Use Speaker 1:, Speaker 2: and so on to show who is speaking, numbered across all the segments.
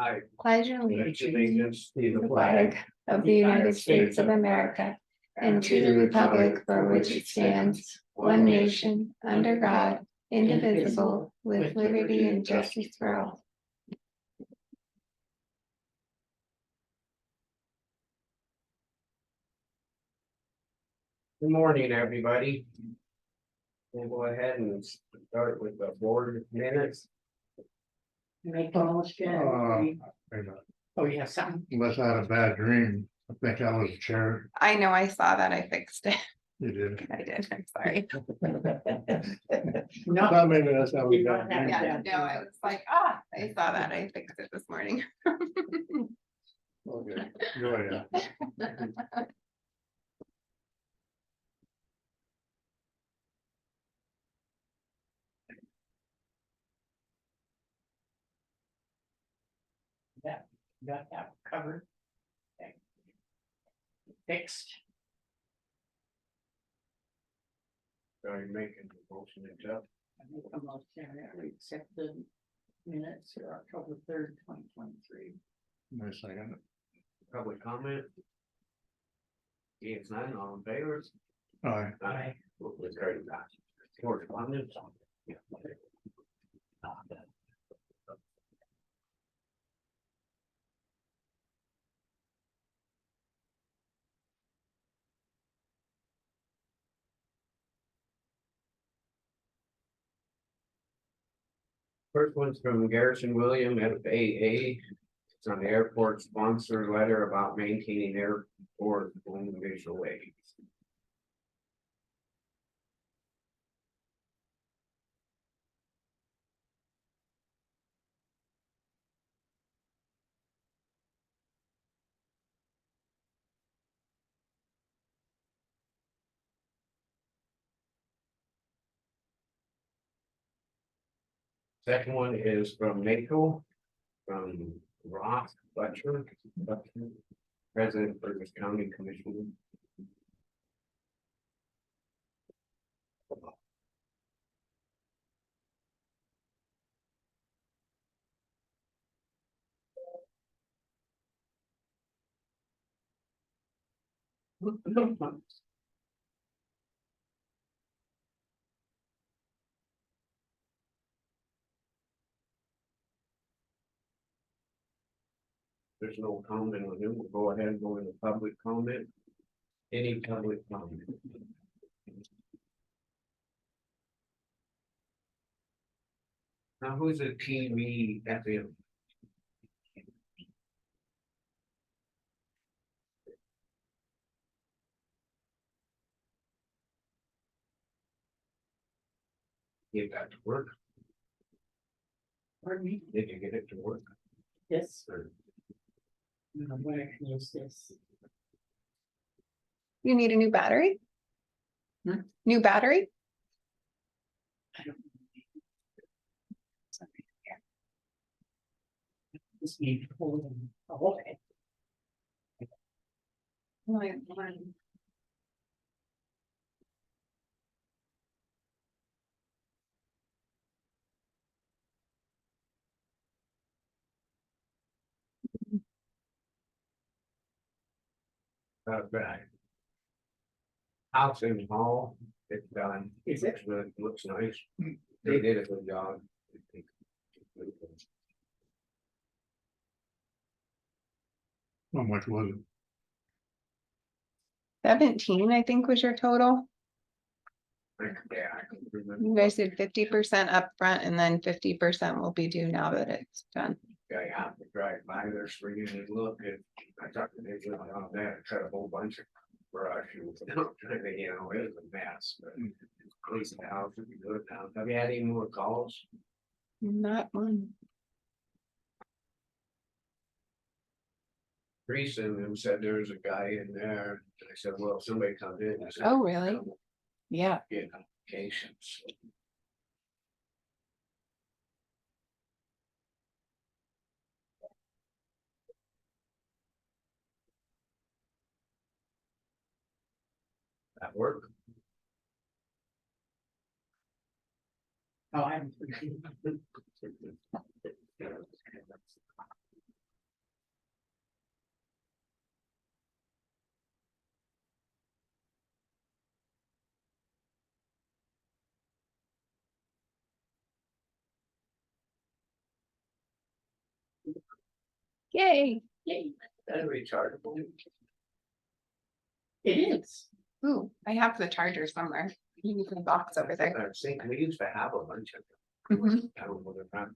Speaker 1: I
Speaker 2: pledge
Speaker 1: pledge
Speaker 2: allegiance
Speaker 1: allegiance
Speaker 2: to
Speaker 1: to
Speaker 2: the flag of the United States of America and to the republic for which it stands, one nation, under God, indivisible, with liberty and justice for all.
Speaker 1: Good morning, everybody. We'll go ahead and start with the board minutes.
Speaker 3: Make a motion.
Speaker 4: Wait a minute.
Speaker 3: Oh, you have something?
Speaker 4: Unless I had a bad dream, I think I was chair.
Speaker 2: I know, I saw that, I fixed it.
Speaker 4: You did.
Speaker 2: I did, I'm sorry.
Speaker 3: No.
Speaker 4: Thought maybe that's how we
Speaker 3: You
Speaker 4: got.
Speaker 3: don't have
Speaker 2: Yeah,
Speaker 3: that.
Speaker 2: no, I was like, I saw that, I fixed it this morning.
Speaker 4: Okay, go ahead.
Speaker 3: Got that covered. Okay. Fixed.
Speaker 1: Are you making the motion and up?
Speaker 3: I make a motion that we accept the minutes for October 3rd, 2023.
Speaker 4: My second.
Speaker 1: Public comment? It's none, all in favor?
Speaker 4: Aye.
Speaker 1: Aye. With carried back. Correspondence? First one's from Garrison William FAA. It's on the airport sponsor letter about maintaining airport own visual aids. Second one is from NACO, from Ross Butcher, President Burgess County Commission. There's no comment on it. We'll go ahead and go into public comment. Any public comment? Now, who's a TV FM? Get that to work?
Speaker 3: Pardon me?
Speaker 1: Did you get it to work?
Speaker 3: This.
Speaker 1: Or-
Speaker 3: Where I can use this.
Speaker 2: You need a new battery?
Speaker 3: Hmm?
Speaker 2: New battery?
Speaker 3: I don't. This need to hold them. Oh, okay.
Speaker 1: Right. House in the hall, it's done.
Speaker 3: Is it?
Speaker 1: Looks nice. They did a good job.
Speaker 4: How much was it?
Speaker 2: 17, I think was your total.
Speaker 1: Yeah, I can remember.
Speaker 2: You guys did 50% upfront and then 50% will be due now that it's done.
Speaker 1: I have to drive by there for you to look at. I talked to Dave about that, cut a whole bunch of brush. It was, you know, it was a mess, but at least the house would be good now. Have you had any more calls?
Speaker 2: Not one.
Speaker 1: Teresa and them said there was a guy in there. I said, well, somebody comes in. I said,
Speaker 2: Oh, really? Yeah.
Speaker 1: get applications. That work?
Speaker 3: Oh, I'm.
Speaker 2: Yay.
Speaker 3: Yay,
Speaker 1: That rechargeable.
Speaker 3: it is.
Speaker 2: Ooh, I have the charger somewhere. You can the box over there.
Speaker 1: I've seen, we used to have a bunch of them.
Speaker 2: Mhm.
Speaker 1: I don't know whether or not.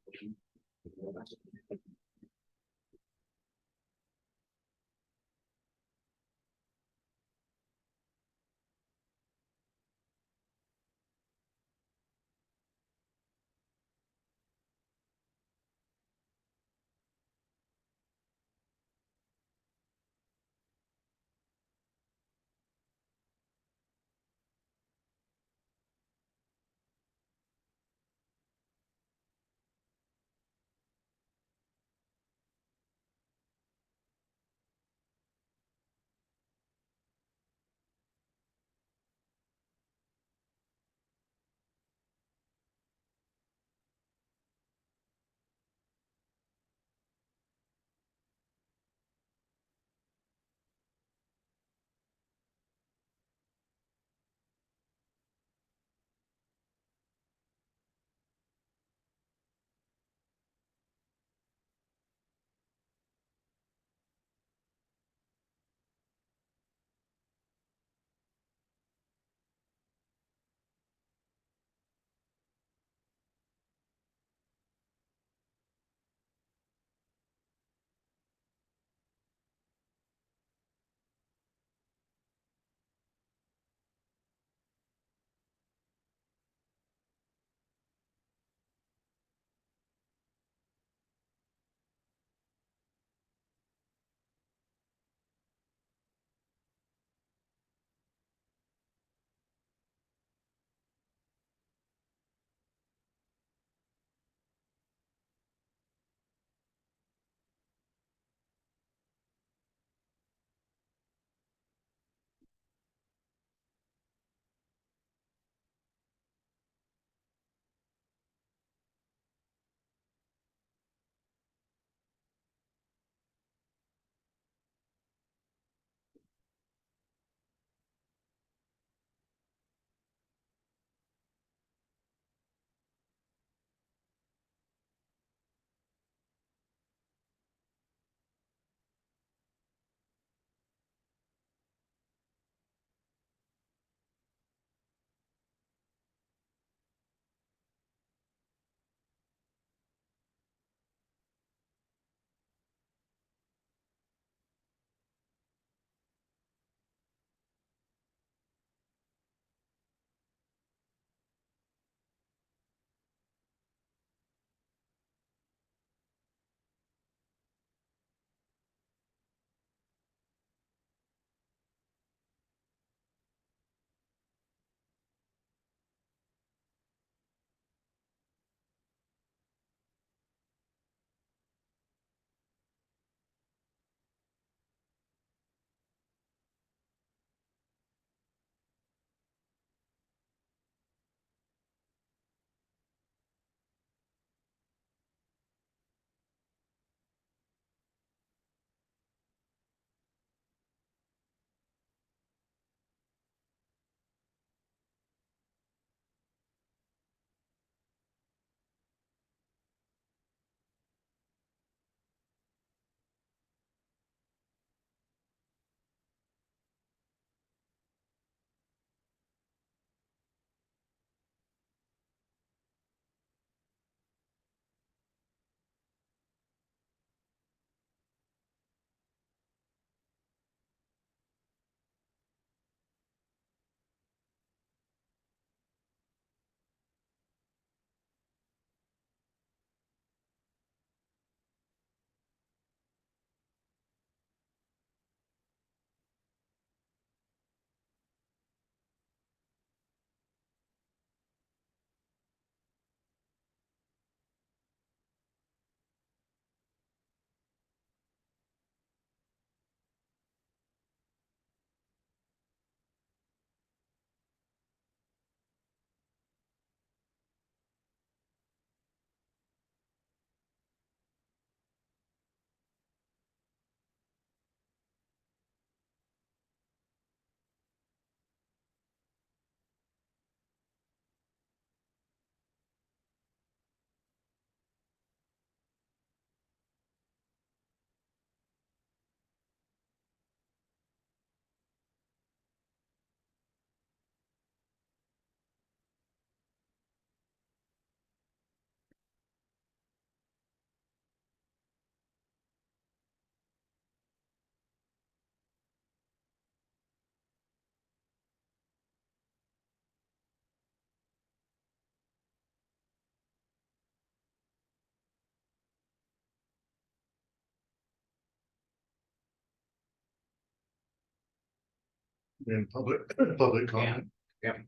Speaker 4: in public comment.
Speaker 1: Yep.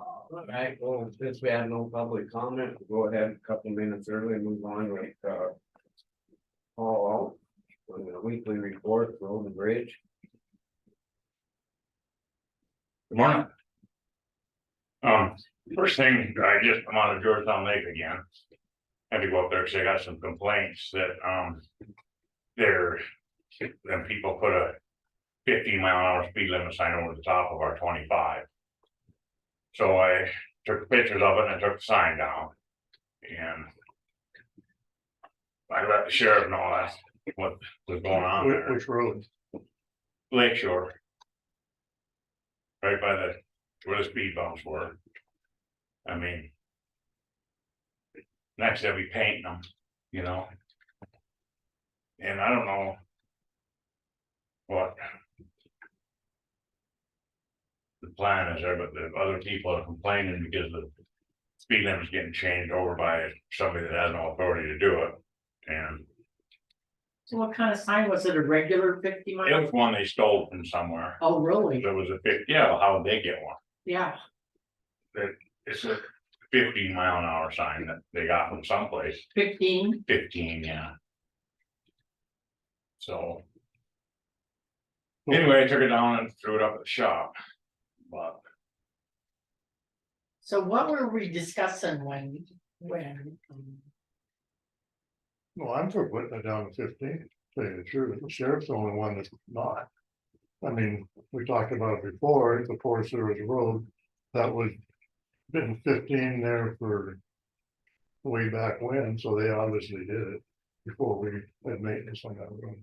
Speaker 1: All right, well, since we have no public comment, we'll go ahead a couple minutes early and move on with, Paul Alt on the weekly report, Road and Bridge.
Speaker 5: Good morning. First thing, I just come out of Georgetown Lake again. Had to go up there because I got some complaints that, then people put a 50-mile-an-hour speed limit sign over the top of our 25. So I took pictures of it and I took the sign down. And I let the sheriff know that's what was going on there.
Speaker 4: Which road?
Speaker 5: Lakeshore. Right by where the speed bumps were. I mean. Next they'll be painting them, you know. And I don't know. What. The plan is there, but the other people are complaining because the speed limit's getting changed over by somebody that has no authority to do it. And.
Speaker 3: So what kind of sign was it? A regular 50
Speaker 5: It
Speaker 3: mile?
Speaker 5: was one they stole from somewhere.
Speaker 3: Oh, really?
Speaker 5: There was a 50, yeah, well, how would they get one?
Speaker 3: Yeah,
Speaker 5: It's a 50 mile an hour sign that they got from someplace,
Speaker 3: 15.
Speaker 5: 15, yeah. So. Anyway, I took it down and threw it up at the shop, but
Speaker 3: So what were we discussing when?
Speaker 4: Well, I'm for putting it down to 15, saying the truth, the sheriff's the only one that's not. I mean, we talked about it before, the Forest Service Road, that was been 15 there for. Way back when, so they obviously did it before we had maintenance on that road.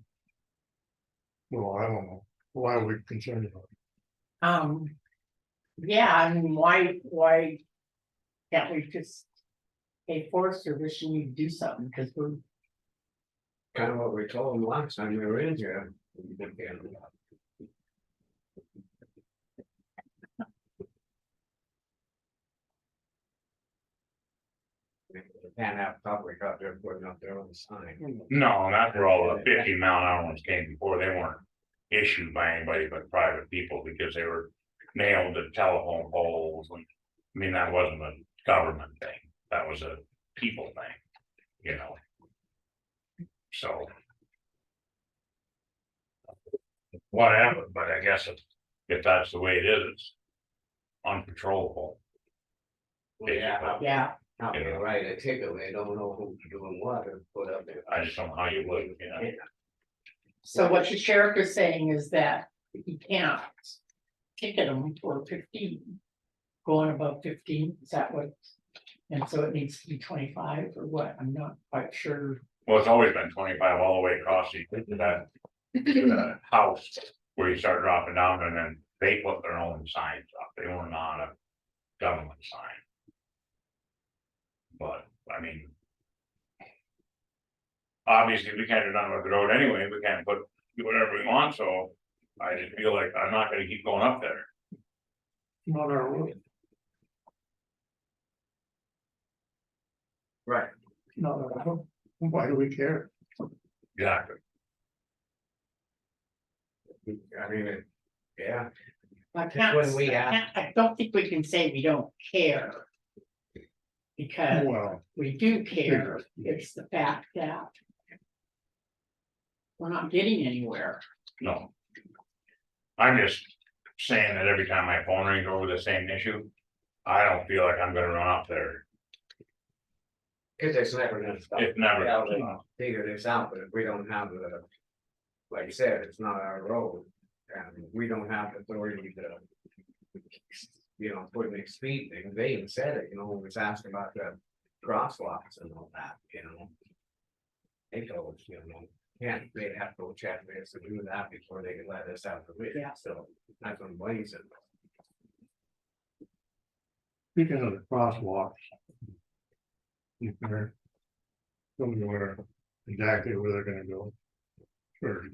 Speaker 4: Well, I don't know, why are we concerned about it?
Speaker 3: Yeah, I mean, why? Can't we just? Hey, Forest Service, you need to do something, because we're,
Speaker 1: Kind of what we told them last time we were in here. Can't have public out there putting up their own sign.
Speaker 5: no, that's where all the 50 mile an hour ones came before. They weren't issued by anybody but private people because they were nailed to telephone poles. And I mean, that wasn't a government thing. That was a people thing, you know. So. Whatever, but I guess if that's the way it is, it's uncontrollable.
Speaker 1: Yeah,
Speaker 3: yeah,
Speaker 1: you're right, a ticket, they don't know who's doing what and put up there.
Speaker 5: I just don't know how you would, you know.
Speaker 3: so what the sheriff is saying is that he can't. Ticket them for 15. Going above 15, is that what? And so it needs to be 25 or what, I'm not quite sure.
Speaker 5: Well, it's always been 25 all the way across to that house where you start dropping down and then they put their own signs up. They were not a government sign. But, I mean. Obviously, we can't do nothing with the road anyway. We can't do whatever we want, so I just feel like I'm not gonna keep going up there.
Speaker 4: Not our road,
Speaker 1: Right.
Speaker 4: not our road, why do we care?
Speaker 5: Exactly.
Speaker 1: I mean, yeah,
Speaker 3: I
Speaker 1: That's
Speaker 3: can't,
Speaker 1: when we ask-
Speaker 3: I don't think we can say we don't care. Because
Speaker 4: Well,
Speaker 3: we do care, it's the fact that. We're not getting anywhere.
Speaker 5: No. I'm just saying that every time my phone rings over the same issue, I don't feel like I'm gonna run up there.
Speaker 1: cause it's never gonna stop.
Speaker 5: It's never
Speaker 1: Yeah,
Speaker 5: gonna
Speaker 1: they
Speaker 5: stop.
Speaker 1: figure this out, but if we don't have the. Like you said, it's not our road, and we don't have the authority to. You know, put in speed thing, they even said it, you know, when we was asking about the crosswalks and all that, you know. They told us, you know, can't, they have to go check this and do that before they can let us out the way,
Speaker 3: Yeah.
Speaker 1: so that's what Blaine said.
Speaker 4: speaking of the crosswalks. You can. Tell me where, exactly where they're gonna go. Sure.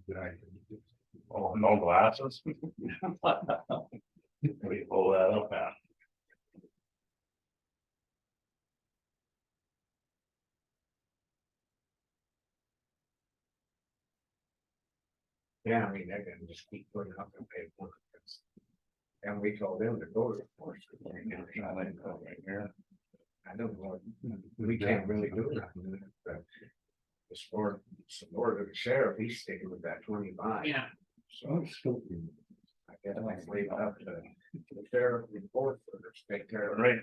Speaker 4: Exactly.
Speaker 5: Oh, no glasses? We pull that up now.
Speaker 1: Yeah, I mean, they're gonna just keep putting up the pay for it. And we told them to go to the forest. I don't know, we can't really do that. But the support of the sheriff, he's sticking with that 25.
Speaker 3: Yeah,
Speaker 1: So I guess I leave it up to the sheriff and forest service to take care of it.
Speaker 5: Right.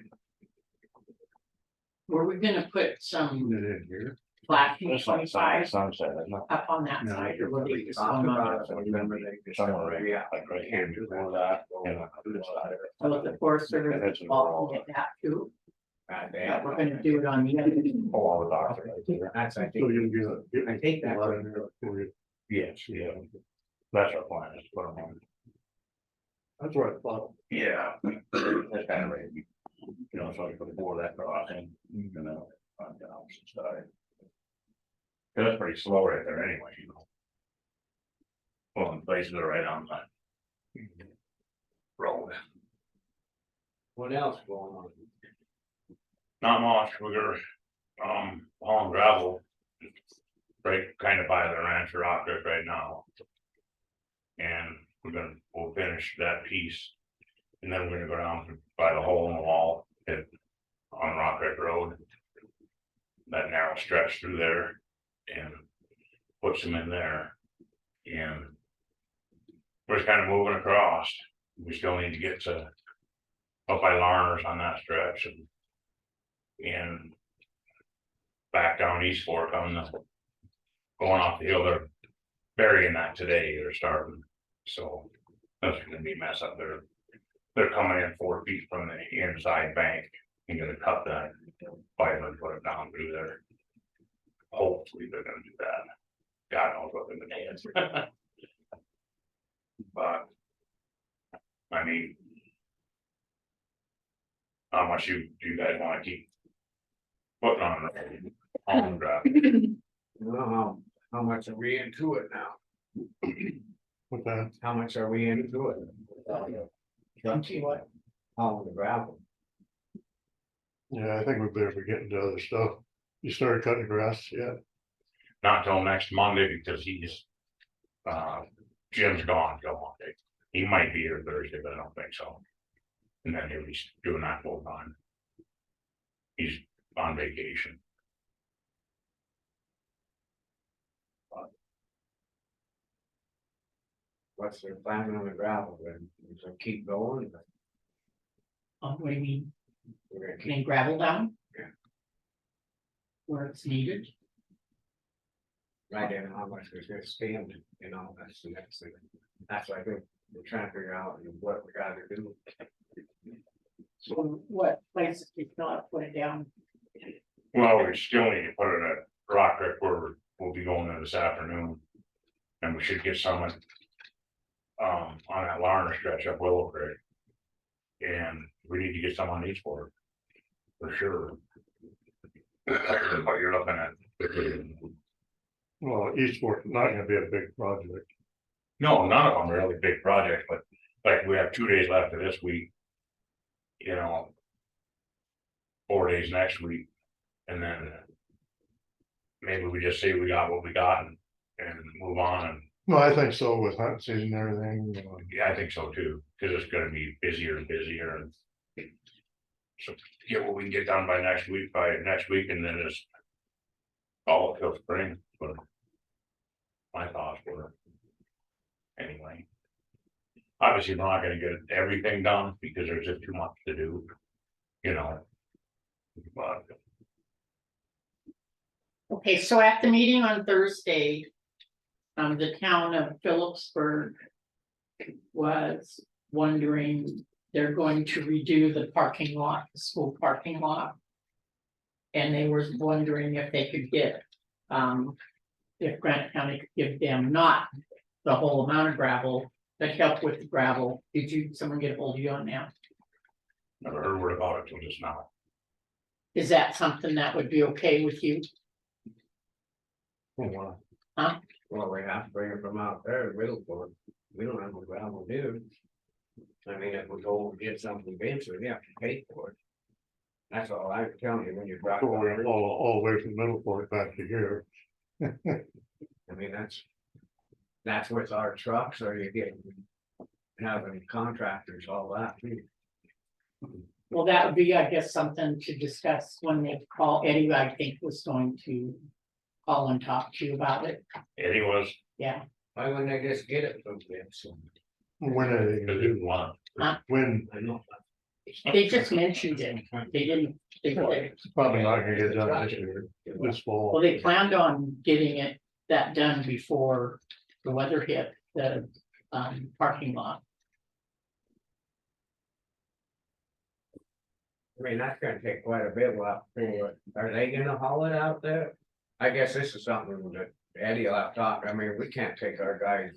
Speaker 3: were we gonna put some
Speaker 4: Put it in here.
Speaker 3: flashing 25
Speaker 5: Sunset, isn't it?
Speaker 3: up on that
Speaker 4: No,
Speaker 3: side, or were they
Speaker 1: We
Speaker 3: just
Speaker 1: talked
Speaker 3: going
Speaker 1: about
Speaker 3: on?
Speaker 1: it, so remember they just.
Speaker 5: Somewhere right,
Speaker 1: Yeah.
Speaker 5: like right here before that, you know, to the side.
Speaker 3: So the Forest Service
Speaker 5: And it's
Speaker 3: is all at that too,
Speaker 1: They
Speaker 3: but we're gonna do it on the other.
Speaker 5: Oh, all the doctor right there.
Speaker 1: That's, I
Speaker 4: So
Speaker 1: think,
Speaker 4: you get.
Speaker 1: I think that's
Speaker 4: a lot
Speaker 1: what-
Speaker 4: in there for you.
Speaker 5: Yes, yeah. That's our plan, is to put them on.
Speaker 4: That's what I thought.
Speaker 5: Yeah. That's kind of right. You know, so before that crossing, you know, on the opposite side. That's pretty slow right there anyway, you know. Well, in places are right on that. Road.
Speaker 1: what else going on?
Speaker 5: Not much, we're hauling gravel. right kind of by the Rancho Rockers right now. And we'll finish that piece. And then we're gonna go down by the hole in the wall on Rock Creek Road. That narrow stretch through there and put some in there. And we're just kind of moving across. We still need to get to up by Larner's on that stretch and back down East Fork on the going off the hill. They're burying that today. They're starting. So that's gonna be a mess up there. They're coming in 4 feet from the inside bank. You're gonna cut that pipe and put it down through there. Hopefully they're gonna do that. God knows what they're gonna do. But I mean, how much do you guys wanna keep putting on the ground?
Speaker 1: You know, how much are we into it now?
Speaker 4: with that,
Speaker 1: How much are we into it?
Speaker 3: Twenty what?
Speaker 1: All the gravel.
Speaker 4: yeah, I think we better be getting to other stuff. You started cutting grass yet?
Speaker 5: Not till next Monday because Jim's gone till Monday. He might be here Thursday, but I don't think so. And then he'll be doing that full time. He's on vacation.
Speaker 1: What's their plan on the gravel, then, so keep going, but
Speaker 3: What do you mean,
Speaker 1: we're gonna keep,
Speaker 3: getting gravel down?
Speaker 1: Yeah.
Speaker 3: Where it's needed,
Speaker 1: right in how much we're gonna spend, you know, that's the next thing. That's what I think we're trying to figure out what we gotta do.
Speaker 3: so what places we not put it down?
Speaker 5: Well, we still need to put it at Rock Creek where we'll be going there this afternoon. And we should get someone on that Larner stretch up Willow Creek. And we need to get some on East Fork. For sure. That's what you're looking at.
Speaker 4: Well, East Fork, not gonna be a big project.
Speaker 5: No, none of them are really big projects, but like we have 2 days left of this week. You know. 4 days next week. And then. Maybe we just say we got what we got and move on. And
Speaker 4: No, I think so with hunting season and everything, you know.
Speaker 5: yeah, I think so too, cause it's gonna be busier and busier and. So get what we can get done by next week, and then just. All till spring, but. My thoughts were. Anyway. Obviously, we're not gonna get everything done because there's just too much to do. You know. But
Speaker 3: Okay, so at the meeting on Thursday. The town of Phillipsburg. Was wondering, they're going to redo the parking lot, the school parking lot. And they were wondering if they could get, if Grant County could give them not the whole amount of gravel, but help with the gravel. Did someone get a hold of you on that?
Speaker 5: never heard a word about it till just now.
Speaker 3: Is that something that would be okay with you?
Speaker 1: Well,
Speaker 3: Huh?
Speaker 1: well, we have to bring it from out there, Middleport. We don't have no gravel, dude. I mean, if we go and get something eventually, we have to pay for it. That's all I can tell you when you drop.
Speaker 4: Going all the way from Middle Fork back to here.
Speaker 1: I mean, that's with our trucks, or you get having contractors, all that too.
Speaker 3: Well, that would be, I guess, something to discuss when they call. Eddie, I think, was going to call and talk to you about it.
Speaker 5: Eddie was,
Speaker 3: Yeah,
Speaker 1: Why wouldn't they just get it from them? So,
Speaker 4: When are they
Speaker 5: cause
Speaker 4: gonna
Speaker 5: he
Speaker 4: do?
Speaker 5: didn't want.
Speaker 4: When,
Speaker 1: I know.
Speaker 3: they just mentioned it. They didn't.
Speaker 4: it's probably not gonna get done this year, this fall.
Speaker 3: Well, they planned on getting that done before the weather hit the parking lot.
Speaker 1: I mean, that's gonna take quite a bit while, are they gonna haul it out there? I guess this is something that Eddie will have to talk, I mean, we can't take our guys.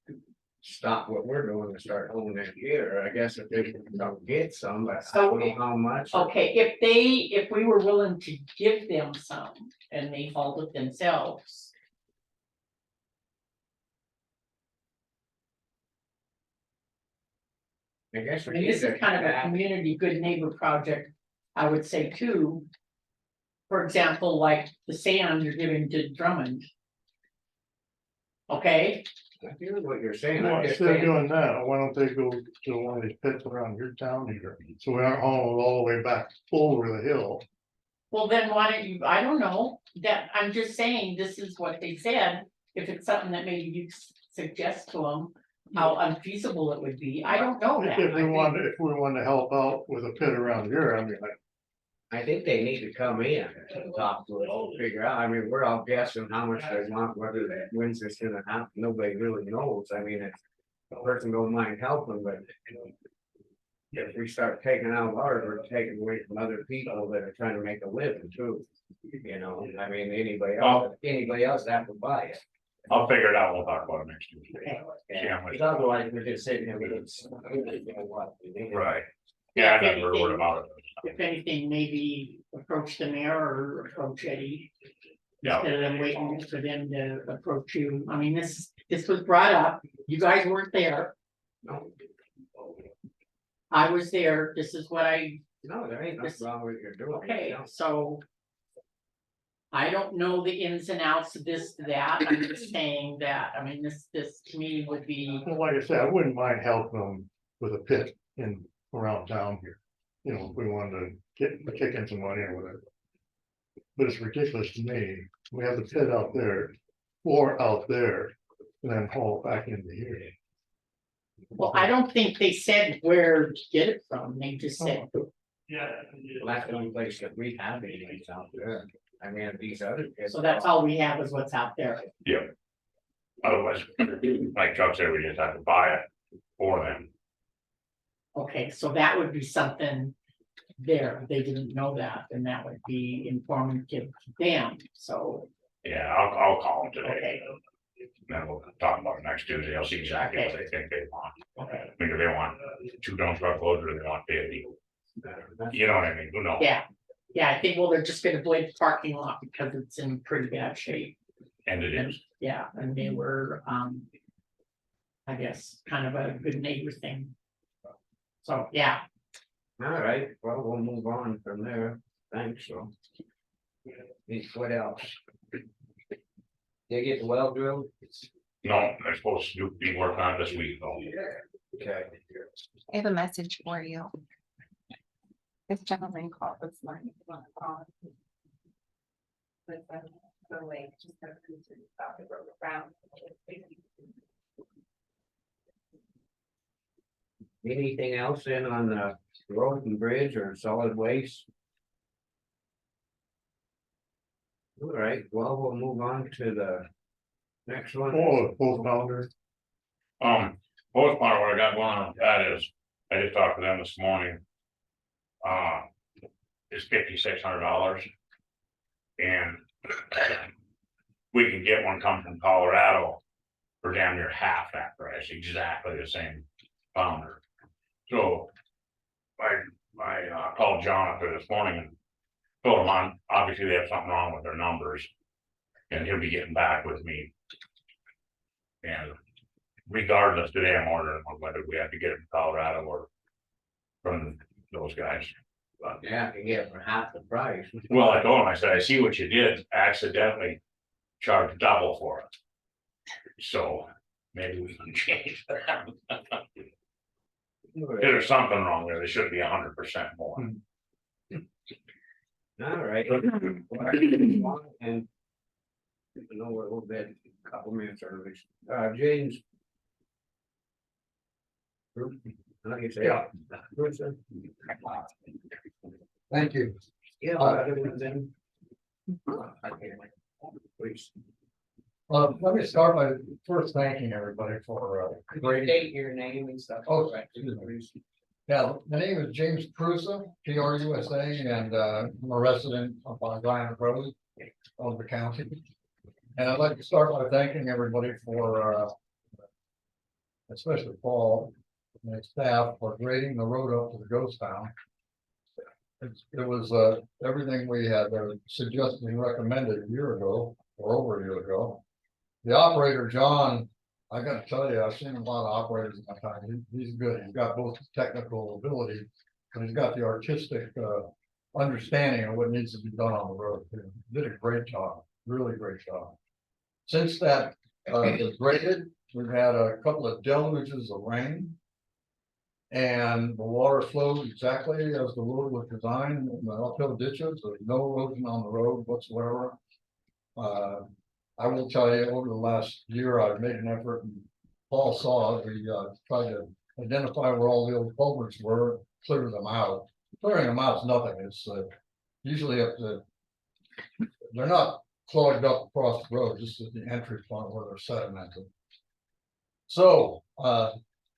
Speaker 1: And stop what we're doing and start hauling it here, I guess if they can come get some, but I don't know how much.
Speaker 3: Okay, if we were willing to give them some and they hauled it themselves.
Speaker 1: I guess
Speaker 3: I
Speaker 1: we
Speaker 3: mean,
Speaker 1: need
Speaker 3: this
Speaker 1: to.
Speaker 3: is kind of a community good neighbor project, I would say too. For example, like the sand you're giving to Drummond, okay?
Speaker 1: I hear what you're saying.
Speaker 4: Well,
Speaker 1: I'm just
Speaker 4: instead of
Speaker 1: saying,
Speaker 4: doing that, why don't they go to one of these pits around your town here? So we aren't hauling all the way back over the hill.
Speaker 3: Well, then why don't you, I don't know, that, I'm just saying, this is what they said, if it's something that maybe you suggest to them. How unfeasible it would be, I don't know that.
Speaker 4: If we want to help out with a pit around here, I mean,
Speaker 1: I think they need to come in and talk to it, figure out, I mean, we're all guessing how much they want, whether that wins is gonna happen, nobody really knows, I mean, if. A person don't mind helping, but. If we start taking out ours, we're taking away from other people that are trying to make a living too. You know, I mean, anybody else that would buy it.
Speaker 5: I'll figure it out, we'll talk about it next Tuesday.
Speaker 1: Yeah, because otherwise we're just sitting here with it's.
Speaker 5: Right. Yeah, I never heard about it.
Speaker 3: If anything, maybe approach the mayor or approach Eddie.
Speaker 5: Yeah.
Speaker 3: Instead of them waiting for them to approach you, I mean, this was brought up, you guys weren't there,
Speaker 1: No,
Speaker 3: I was there, this is what I,
Speaker 1: no, there ain't nothing wrong with what you're doing.
Speaker 3: okay, so. I don't know the ins and outs of this, that, I'm just saying that, I mean, this to me would be,
Speaker 4: well, like I said, I wouldn't mind helping them with a pit in around town here. You know, if we wanted to kick in some money or whatever. But it's ridiculous to me, we have the pit out there, or out there, and then haul it back into here.
Speaker 3: well, I don't think they said where to get it from, they just said.
Speaker 4: Yeah.
Speaker 1: Well, that's the only place that we have anything out there. I mean, these other. kids-
Speaker 3: So that's all we have is what's out there.
Speaker 5: Otherwise, like Chuck said, we just have to buy it for them.
Speaker 3: Okay, so that would be something there, they didn't know that, and that would be informative to them, so,
Speaker 5: Yeah, I'll call them today.
Speaker 3: okay,
Speaker 5: Then we'll talk about it next Tuesday. I'll see exactly what they think they want.
Speaker 3: okay.
Speaker 5: I mean, do they want 2 dump truck loads or do they want 50? You know what I mean? Who knows?
Speaker 3: Yeah, yeah, I think, well, they're just gonna blade the parking lot because it's in pretty bad shape,
Speaker 5: And it is.
Speaker 3: yeah, and they were, I guess, kind of a good neighbor thing. So, yeah,
Speaker 1: All right, well, we'll move on from there. Thanks, so. What else? They get the well drilled?
Speaker 5: No, they're supposed to be working on it this week though.
Speaker 1: Okay.
Speaker 2: I have a message for you. This gentleman called this morning.
Speaker 1: Anything else in on the road and bridge or solid waste? All right, well, we'll move on to the next one.
Speaker 4: Oh, both pounder.
Speaker 5: Most part of what I got going on with that is, I just talked to them this morning. It's $5,600. And we can get one come from Colorado for damn near half that price, exactly the same pounder. So I called Jonathan this morning and told him obviously they have something wrong with their numbers. And he'll be getting back with me. And regardless, today I'm ordering one, whether we have to get it from Colorado or from those guys. But,
Speaker 1: Yeah, you can get it for half the price.
Speaker 5: well, I told him, I said, I see what you did, accidentally charged double for it. So maybe we can change that. There's something wrong there, they should be 100% more.
Speaker 1: All right. And. I know we're a little bit, a couple minutes early. James. How do you say?
Speaker 4: Yeah.
Speaker 1: Bruce.
Speaker 6: Thank you.
Speaker 1: Yeah. everyone's in. Please.
Speaker 6: Let me start by first thanking everybody for,
Speaker 1: State your name and stuff.
Speaker 6: Oh, excuse me. Yeah, my name is James Prusa, PRUSA, and I'm a resident up on Granite Road of the county. And I'd like to start by thanking everybody for, especially Paul and his staff for grading the road up to the ghost town. It was everything we had suggested and recommended a year ago, or over a year ago. The operator, John, I gotta tell you, I've seen a lot of operators in my time. He's good. He's got both technical ability, but he's got the artistic understanding of what needs to be done on the road. He did a great job, really great job. Since that was graded, we've had a couple of deluges of rain. And the water flowed exactly as the road was designed, in the uphill ditches, there's no erosion on the road whatsoever. I will tell you, over the last year, I've made an effort, and Paul saw, it, we tried to identify where all the old culverts were, clear them out. Clearing them out is nothing, it's usually up to, they're not clogged up across the road, just at the entry point where they're sedimented. So,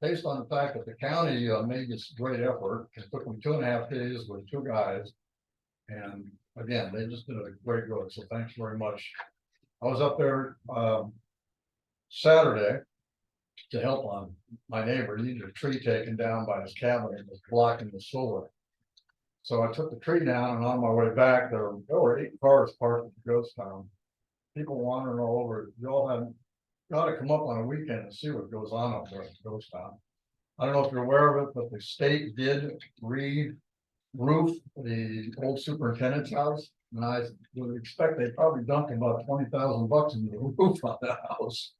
Speaker 6: based on the fact that the county made this great effort, it took them 2.5 days with 2 guys. And again, they just did a great job, so thanks very much. I was up there Saturday to help on my neighbor. He needed a tree taken down by his cabin, it was blocking the solar. So I took the tree down, and on my way back, there were 8 cars parked at the ghost town. People wandering all over. Y'all have got to come up on a weekend and see what goes on up there at the ghost town. I don't know if you're aware of it, but the state did re-roof the old superintendent's house. And I would expect they probably dumped about $20,000 into the roof on that house.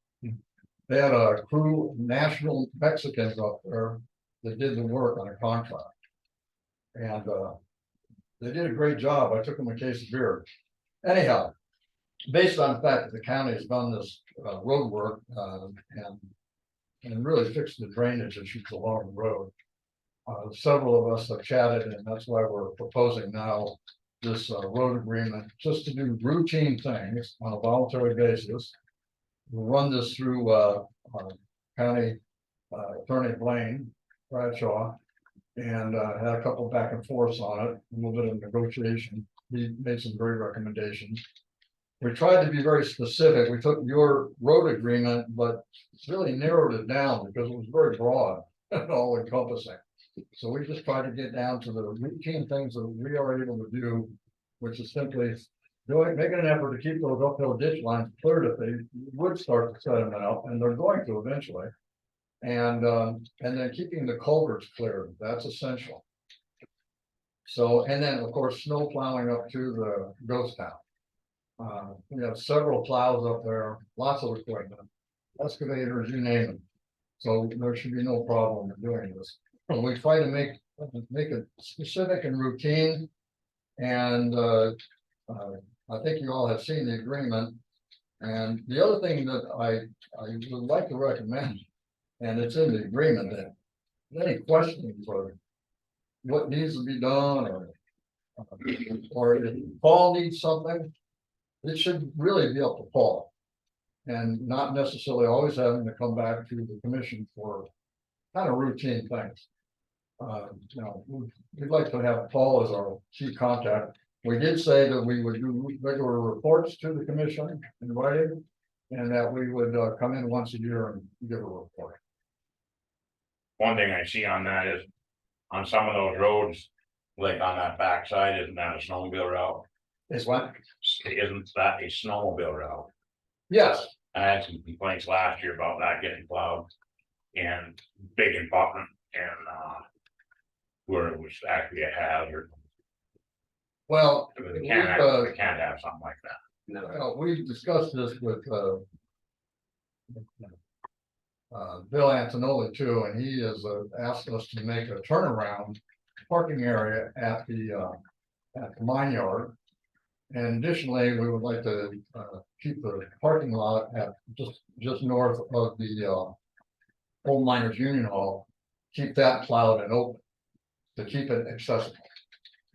Speaker 6: They had a crew, national Mexicans up there that did the work on a contract. And they did a great job. I took them a case of beer. Anyhow, based on the fact that the county has done this road work and really fixed the drainage issues along the road. Several of us have chatted, and that's why we're proposing now this road agreement, just to do routine things on a voluntary basis. We'll run this through County Attorney Blaine Bradshaw, and had a couple back and forths on it, a little bit of negotiation. He made some great recommendations. We tried to be very specific. We took your road agreement, but really narrowed it down because it was very broad and all encompassing. So we just tried to get down to the routine things that we are able to do, which is simply making an effort to keep those uphill ditch lines cleared if they would start to sediment out, and they're going to eventually. And then keeping the culverts cleared, that's essential. So, and then of course, snow plowing up to the ghost town. We have several plows up there, lots of equipment, excavators, you name it. So there should be no problem in doing this. And we try to make it specific and routine. And I think you all have seen the agreement. And the other thing that I would like to recommend, and it's in the agreement, that any questions or what needs to be done, or if Paul needs something, it should really be up to Paul. And not necessarily always having to come back to the commission for kind of routine things. You know, we'd like to have Paul as our chief contact. We did say that we would do regular reports to the commission in writing, and that we would come in once a year and give a report.
Speaker 5: One thing I see on that is, on some of those roads, like on that backside, isn't that a snowmobile route?
Speaker 6: Is what?
Speaker 5: Isn't that a snowmobile route?
Speaker 6: Yes.
Speaker 5: I had some complaints last year about that getting plowed and big impoundment and where it was actually a hazard.
Speaker 6: Well,
Speaker 5: We can't have something like that.
Speaker 1: No,
Speaker 6: we discussed this with Bill Antonelli too, and he has asked us to make a turnaround parking area at the mine yard. And additionally, we would like to keep the parking lot at just north of the Old Miners Union Hall, keep that plowed and open to keep it accessible.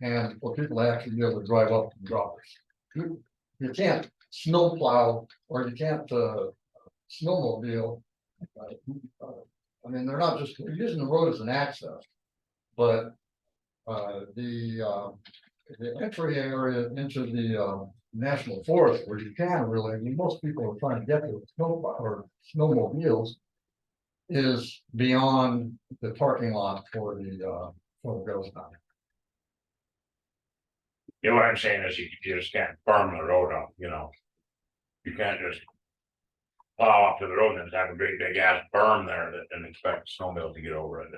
Speaker 6: And for people to actually be able to drive up and drop. You can't snow plow, or you can't snowmobile. I mean, they're not just using the road as an access, but the entry area into the national forest, where you can really, I mean, most people are trying to get to snow or snowmobiles, is beyond the parking lot for the ghost town.
Speaker 5: You know what I'm saying is, you just can't firm the road up, you know. You can't just plow up to the road and have a great big ass berm there and expect a snowmobile to get over it,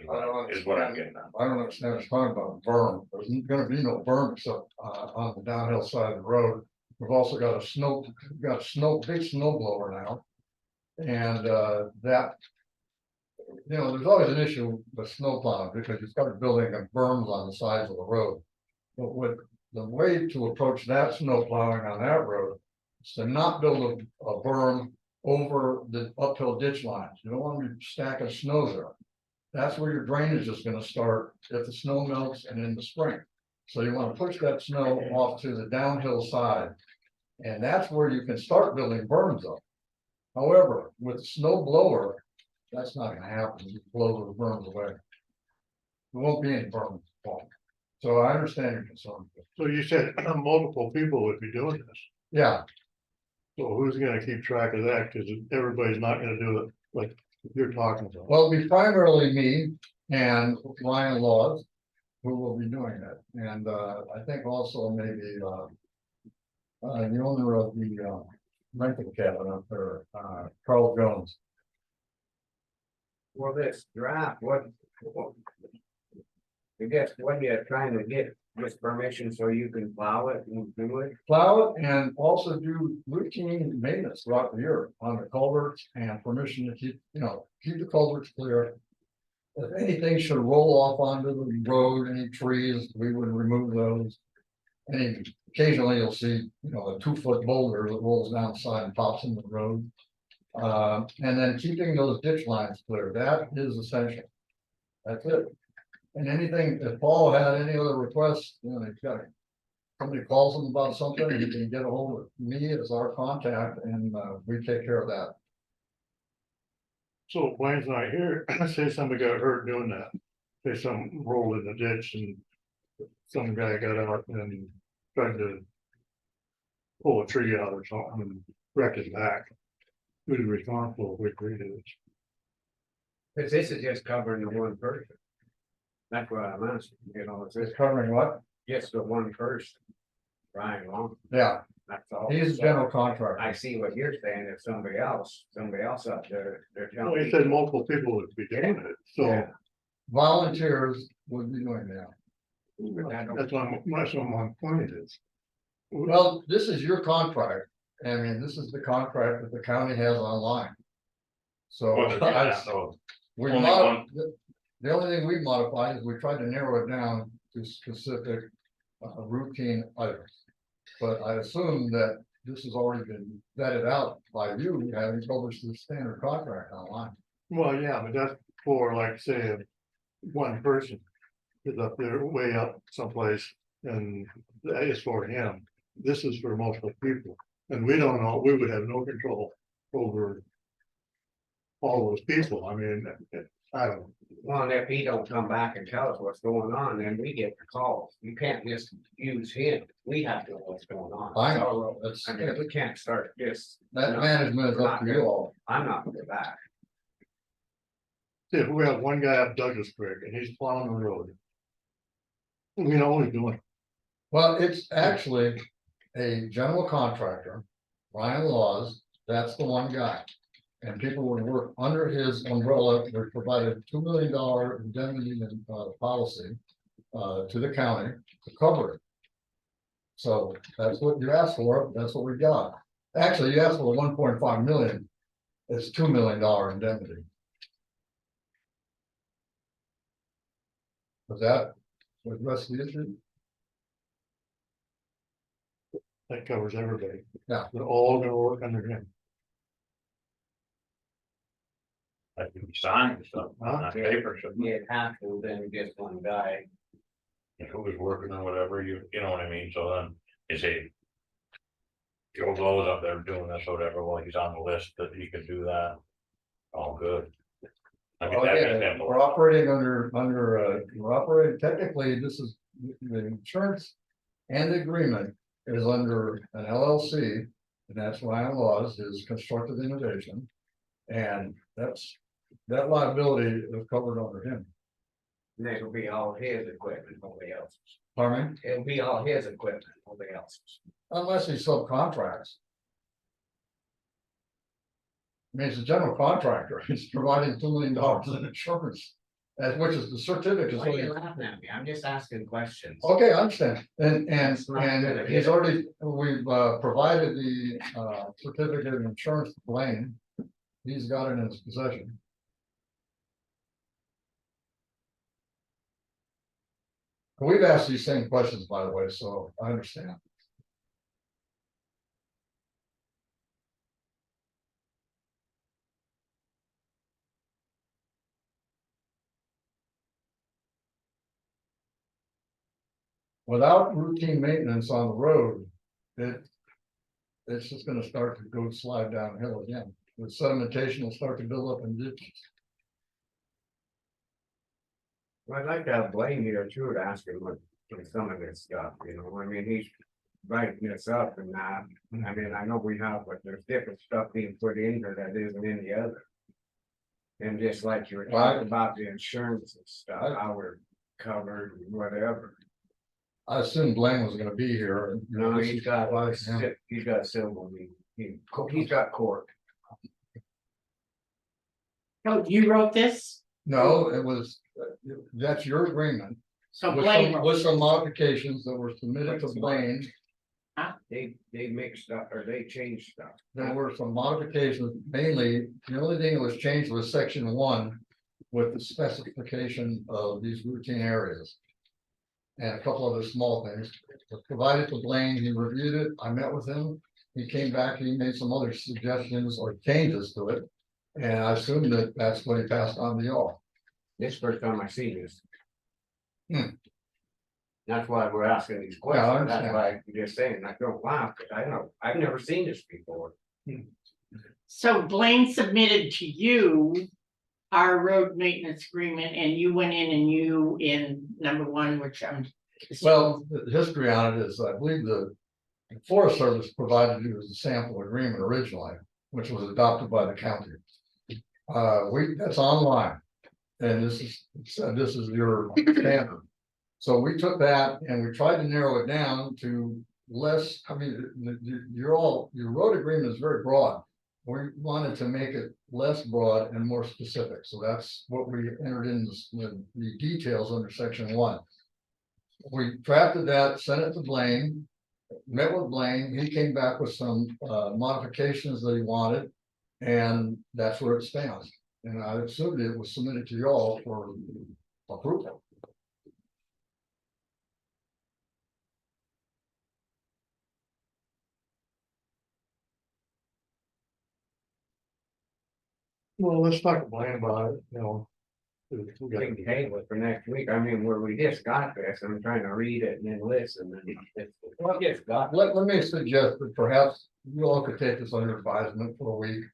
Speaker 5: is what I'm getting at.
Speaker 6: I don't understand what's talking about berm. There's gonna be no berm except on the downhill side of the road. We've also got big snow blower now. And that. There's always an issue with snow plowing because you start building berms on the sides of the road. But with the way to approach that snow plowing on that road is to not build a berm over the uphill ditch lines. You don't want to be stacking snow there. That's where your drainage is gonna start if the snow melts and in the spring. So you wanna push that snow off to the downhill side. And that's where you can start building berms up. However, with the snow blower, that's not gonna happen. You blow those berms away. There won't be any berms. So I understand your concern.
Speaker 4: So you said multiple people would be doing this.
Speaker 6: Yeah,
Speaker 4: So who's gonna keep track of that? Cause everybody's not gonna do it like you're talking about.
Speaker 6: well, it'll be primarily me and Ryan Laws who will be doing that. And I think also maybe the owner of the rental cabin up there, Carl Jones.
Speaker 1: Well, this draft, I guess, what you're trying to get this permission so you can plow it and do it?
Speaker 6: Plow it and also do routine maintenance throughout the year on the culverts and permission to keep the culverts clear. If anything should roll off onto the road, any trees, we would remove those. And occasionally you'll see, a 2-foot boulder that rolls down the side and pops in the road. And then keeping those ditch lines clear, that is essential. That's it. And anything, if Paul had any other requests, he's got it. Somebody calls him about something, you can get a hold of me as our contact and we take care of that.
Speaker 4: So Wayne's not here, say somebody got hurt doing that, say some rolled in the ditch and some guy got out and tried to pull a tree out or something and wreck his back. Who's responsible if we agree to this?
Speaker 1: Cause this is just covering the one person. That's what I'm asking, it's
Speaker 6: It's
Speaker 1: just,
Speaker 6: covering what?
Speaker 1: just the one person. Ryan Long,
Speaker 6: Yeah,
Speaker 1: that's all.
Speaker 6: he's a
Speaker 1: So,
Speaker 6: general
Speaker 1: I
Speaker 6: contractor.
Speaker 1: see what you're saying, if somebody else up there, they're
Speaker 4: Well,
Speaker 1: telling
Speaker 4: he said multiple people would be doing it, so
Speaker 1: Yeah.
Speaker 6: Volunteers would be doing that.
Speaker 4: that's what my point is.
Speaker 6: Well, this is your contract. I mean, this is the contract that the county has online. So
Speaker 5: Well, so
Speaker 6: we
Speaker 5: only
Speaker 6: the only thing we modified is we tried to narrow it down to specific routine items. But I assume that this has already been vetted out by you, having published the standard contract online.
Speaker 4: Well, yeah, but that's for like, say, one person is up there way up someplace and that is for him. This is for multiple people. And we don't know, we would have no control over all those people. I mean, I don't know.
Speaker 1: Well, and if he don't come back and tell us what's going on, then we get the calls. You can't just use him. We have to know what's going on.
Speaker 6: I
Speaker 1: It's
Speaker 6: know.
Speaker 1: our role.
Speaker 6: That's,
Speaker 1: I mean, we can't start this.
Speaker 6: that management is up to you all.
Speaker 1: I'm not gonna go back.
Speaker 4: If we have one guy up Douglas Creek and he's plowing the road. We know what he's doing.
Speaker 6: Well, it's actually a general contractor, Ryan Laws, that's the one guy. And people would work under his umbrella, we provided $2 million indemnity and policy to the county to cover it. So that's what you asked for, that's what we got. Actually, you asked for 1.5 million, it's $2 million indemnity. Was that the rest of the issue?
Speaker 4: That covers everybody.
Speaker 6: Yeah.
Speaker 4: They're all gonna work under him.
Speaker 5: I can be signed stuff on that paper, so
Speaker 1: You'd have to, then just one guy.
Speaker 5: who was working or whatever, you know what I mean, so then, you say. Joe Blow's up there doing this or whatever, well, he's on the list that he could do that. All good. I mean, that's
Speaker 6: Okay,
Speaker 5: example.
Speaker 6: we're operating we're operating, technically, this is, the insurance and the agreement is under an LLC. And that's Ryan Laws, is Constructive Innovation. And that liability is covered under him.
Speaker 1: And it'll be all his equipment, nobody else's.
Speaker 6: Pardon me?
Speaker 1: It'll be all his equipment, nobody else's.
Speaker 6: Unless he subcontracts. I mean, it's a general contractor, he's providing $2 million in insurance, which is the certificate.
Speaker 1: Why are you laughing at me? I'm just asking questions.
Speaker 6: Okay, I understand, and
Speaker 1: It's not gonna
Speaker 6: he's
Speaker 1: get-
Speaker 6: already, we've provided the certificate of insurance to Blaine. he's got it in his possession. We've asked these same questions, by the way, so I understand. Without routine maintenance on the road, it's just gonna start to go slide downhill again. The sedimentation will start to build up in ditches.
Speaker 1: Well, I'd like to have Blaine here too, to ask him what, some of this stuff, you know, I mean, he's writing this up and that. I mean, I know we have, but there's different stuff being put in there that isn't in the other. And just like you were talking about the insurance and stuff, how we're covered and whatever.
Speaker 6: I assumed Blaine was gonna be here. You know,
Speaker 1: No,
Speaker 6: this
Speaker 1: he's
Speaker 6: is
Speaker 1: got,
Speaker 6: why, yeah.
Speaker 1: he's got civil, he's got court.
Speaker 3: Oh, you wrote this?
Speaker 6: No, it was, that's your agreement.
Speaker 3: So
Speaker 6: With
Speaker 3: Blaine
Speaker 6: some,
Speaker 3: wrote,
Speaker 6: with some modifications that were submitted to Blaine,
Speaker 1: They mixed up, or they changed stuff.
Speaker 6: there were some modifications, mainly, the only thing that was changed was section 1. With the specification of these routine areas. And a couple other small things, provided to Blaine, he reviewed it, I met with him. He came back, he made some other suggestions or changes to it. And I assume that that's what he passed on to y'all.
Speaker 1: This first time I see this.
Speaker 6: Hmm.
Speaker 1: That's why we're asking these
Speaker 6: Yeah, I
Speaker 1: questions, that's
Speaker 6: understand.
Speaker 1: why I'm just saying, I don't laugh, because I know, I've never seen this before.
Speaker 3: so Blaine submitted to you our road maintenance agreement, and you went in and you in number 1, which I'm.
Speaker 6: Well, the history on it is, I believe the Forest Service provided you with a sample agreement originally, which was adopted by the county. That's online. And this is your standard. So we took that and we tried to narrow it down to less, I mean, your road agreement is very broad. We wanted to make it less broad and more specific, so that's what we entered in the details under section 1. We drafted that, sent it to Blaine, met with Blaine, he came back with some modifications that he wanted. And that's where it stands, and I assumed it was submitted to y'all for approval.
Speaker 4: Well, let's talk to Blaine about it, you know. We
Speaker 1: We
Speaker 4: got-
Speaker 1: can table it for next week, I mean, where we just got this, I'm trying to read it and then listen, and well, just got.
Speaker 6: Let me suggest that perhaps you all could take this under advisement for a week.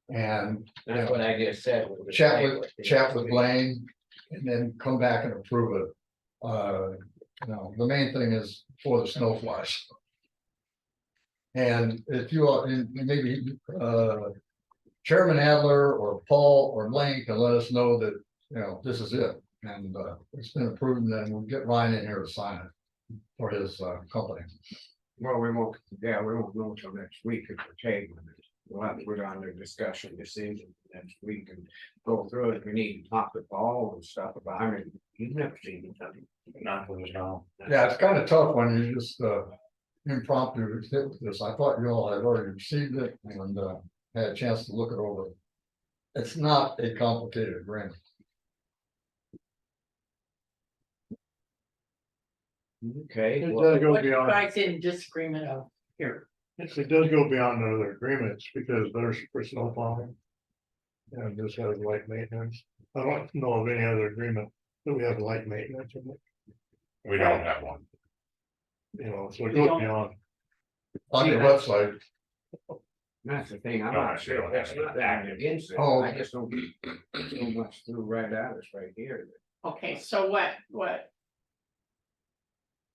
Speaker 6: And
Speaker 1: That's what I just said. we would
Speaker 6: chat
Speaker 1: table
Speaker 6: with
Speaker 1: it.
Speaker 6: Blaine and then come back and approve it. The main thing is for the snow flies. And if you are, and maybe Chairman Adler or Paul or Blaine can let us know that, this is it. And it's been approved, and then we'll get Ryan in here to sign it for his company.
Speaker 1: Well, we won't know until next week if we're tabling it. We'll have to put on the discussion decision next week and go through it. We need to talk to Paul and stuff about, I mean, you've never seen it.
Speaker 5: Not for this now.
Speaker 6: Yeah, it's kind of tough when you just impromptu hit with this. I thought you all had already received it and had a chance to look it over. It's not a complicated agreement.
Speaker 1: Okay,
Speaker 4: It
Speaker 1: well,
Speaker 4: does go
Speaker 3: What you
Speaker 4: beyond,
Speaker 3: guys in disagreement of here?
Speaker 4: it does go beyond the other agreements because there's for snow plowing. And this has light maintenance. I don't know of any other agreement that we have light maintenance in it,
Speaker 5: We don't have one.
Speaker 4: so it
Speaker 3: We don't-
Speaker 4: goes beyond.
Speaker 6: On your website,
Speaker 1: that's the thing, I'm
Speaker 5: No,
Speaker 1: not sure, that's not that against it,
Speaker 6: Oh.
Speaker 1: I just don't. So much through right at us right here.
Speaker 3: Okay, so what?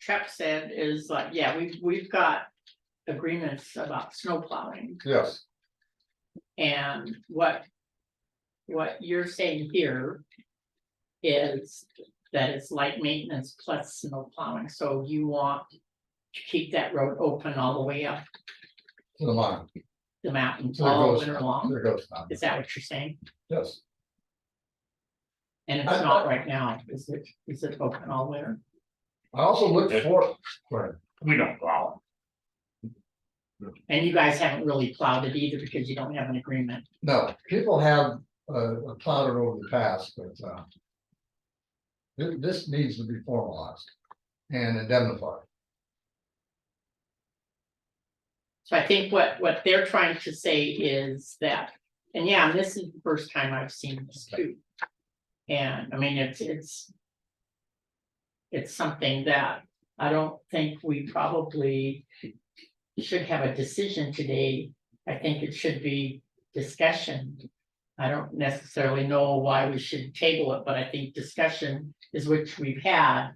Speaker 3: Chuck said is like, yeah, we've got agreements about snow plowing,
Speaker 6: yes,
Speaker 3: and what you're saying here is that it's light maintenance plus snow plowing, so you want to keep that road open all the way up
Speaker 6: to the mine.
Speaker 3: the mountain
Speaker 6: So it
Speaker 3: all
Speaker 6: goes,
Speaker 3: winter long?
Speaker 6: there goes down.
Speaker 3: Is that what you're saying?
Speaker 6: Yes,
Speaker 3: And it's not right now, is it open all winter?
Speaker 6: I also looked for, sorry.
Speaker 5: We don't plow.
Speaker 3: And you guys haven't really plowed it either because you don't have an agreement.
Speaker 6: No, people have plowed it over the past, but this needs to be formalized and indemnified.
Speaker 3: So I think what they're trying to say is that, and yeah, this is the first time I've seen this too. And I mean, it's something that I don't think we probably should have a decision today. I think it should be discussion. I don't necessarily know why we should table it, but I think discussion is which we've had.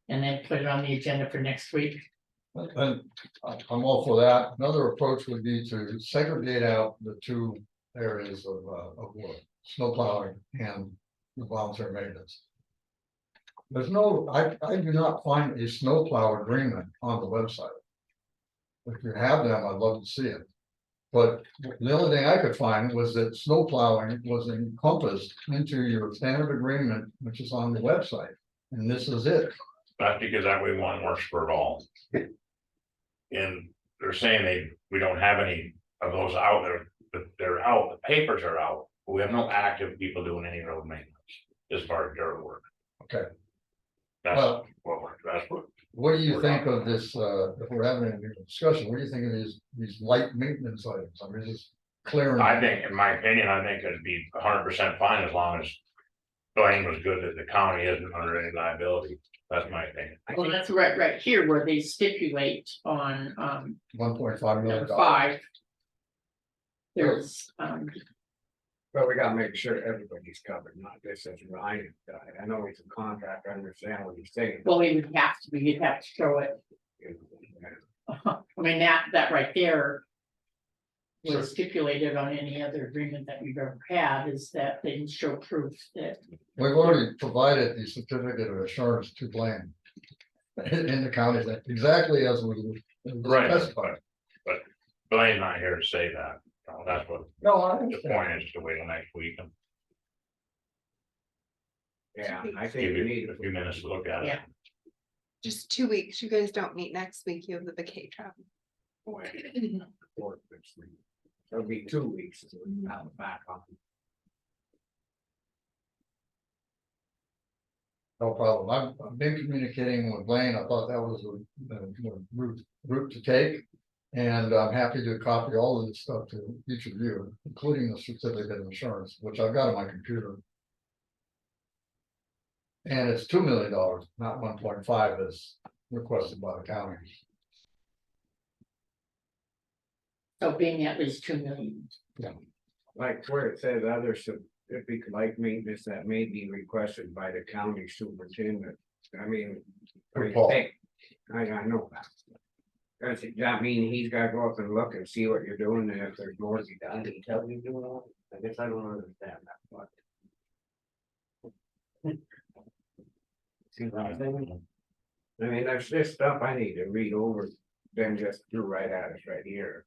Speaker 3: And then put it on the agenda for next week.
Speaker 6: And I'm all for that. Another approach would be to segregate out the two areas of work, snow plowing and the voluntary maintenance. There's no, I do not find a snow plow agreement on the website. If you have them, I'd love to see it. But the only thing I could find was that snow plowing was encompassed into your standard agreement, which is on the website. And this is it.
Speaker 5: That's because that way one works for all. And they're saying we don't have any of those out there, but they're out, the papers are out, but we have no active people doing any road maintenance as far as dirt work.
Speaker 6: Okay.
Speaker 5: That's
Speaker 6: Well,
Speaker 5: that's what,
Speaker 6: what do you think of this, if we're having a discussion, what do you think of these light maintenance items? I mean, just clearing.
Speaker 5: I think, in my opinion, I think it'd be 100% fine as long as Blaine was good that the county isn't under any liability. That's my opinion.
Speaker 3: Well, that's right here where they stipulate on
Speaker 6: $1.5 million.
Speaker 3: number 5. There's
Speaker 1: But we gotta make sure everybody's covered, not just as Ryan died. I know he's a contractor, I understand what he's saying.
Speaker 3: well, we'd have to show it. I mean, that right there.
Speaker 6: Sure.
Speaker 3: Was stipulated on any other agreement that we've ever had is that they can show proof that.
Speaker 6: We've already provided the certificate of assurance to Blaine. In the county, that exactly as we
Speaker 5: Right.
Speaker 6: specified.
Speaker 5: But Blaine's not here to say that. No, that's what
Speaker 6: No, I
Speaker 5: the
Speaker 6: understand.
Speaker 5: point is, to wait till next week and
Speaker 1: Yeah, I
Speaker 5: give
Speaker 1: think we
Speaker 5: you
Speaker 1: need.
Speaker 5: a few minutes to look at it.
Speaker 3: Yeah.
Speaker 2: Just 2 weeks. You guys don't meet next week. You have the vacay travel.
Speaker 1: It'll be 2 weeks. So we'll have it back on.
Speaker 6: No problem. I've been communicating with Blaine. I thought that was the route to take. And I'm happy to copy all of this stuff to each of you, including the certificate of insurance, which I've got on my computer. And it's $2 million, not 1.5 as requested by the county.
Speaker 3: So being at least 2 million.
Speaker 1: Like where it says other specific like maintenance that may be requested by the county superintendent. I mean.
Speaker 6: Paul.
Speaker 1: Hey, I know that. Does that mean he's gotta go up and look and see what you're doing, and if there's more to be done, he tell you to do it? I guess I don't understand that, but. See what I'm saying? I mean, there's this stuff I need to read over, then just do right at us right here.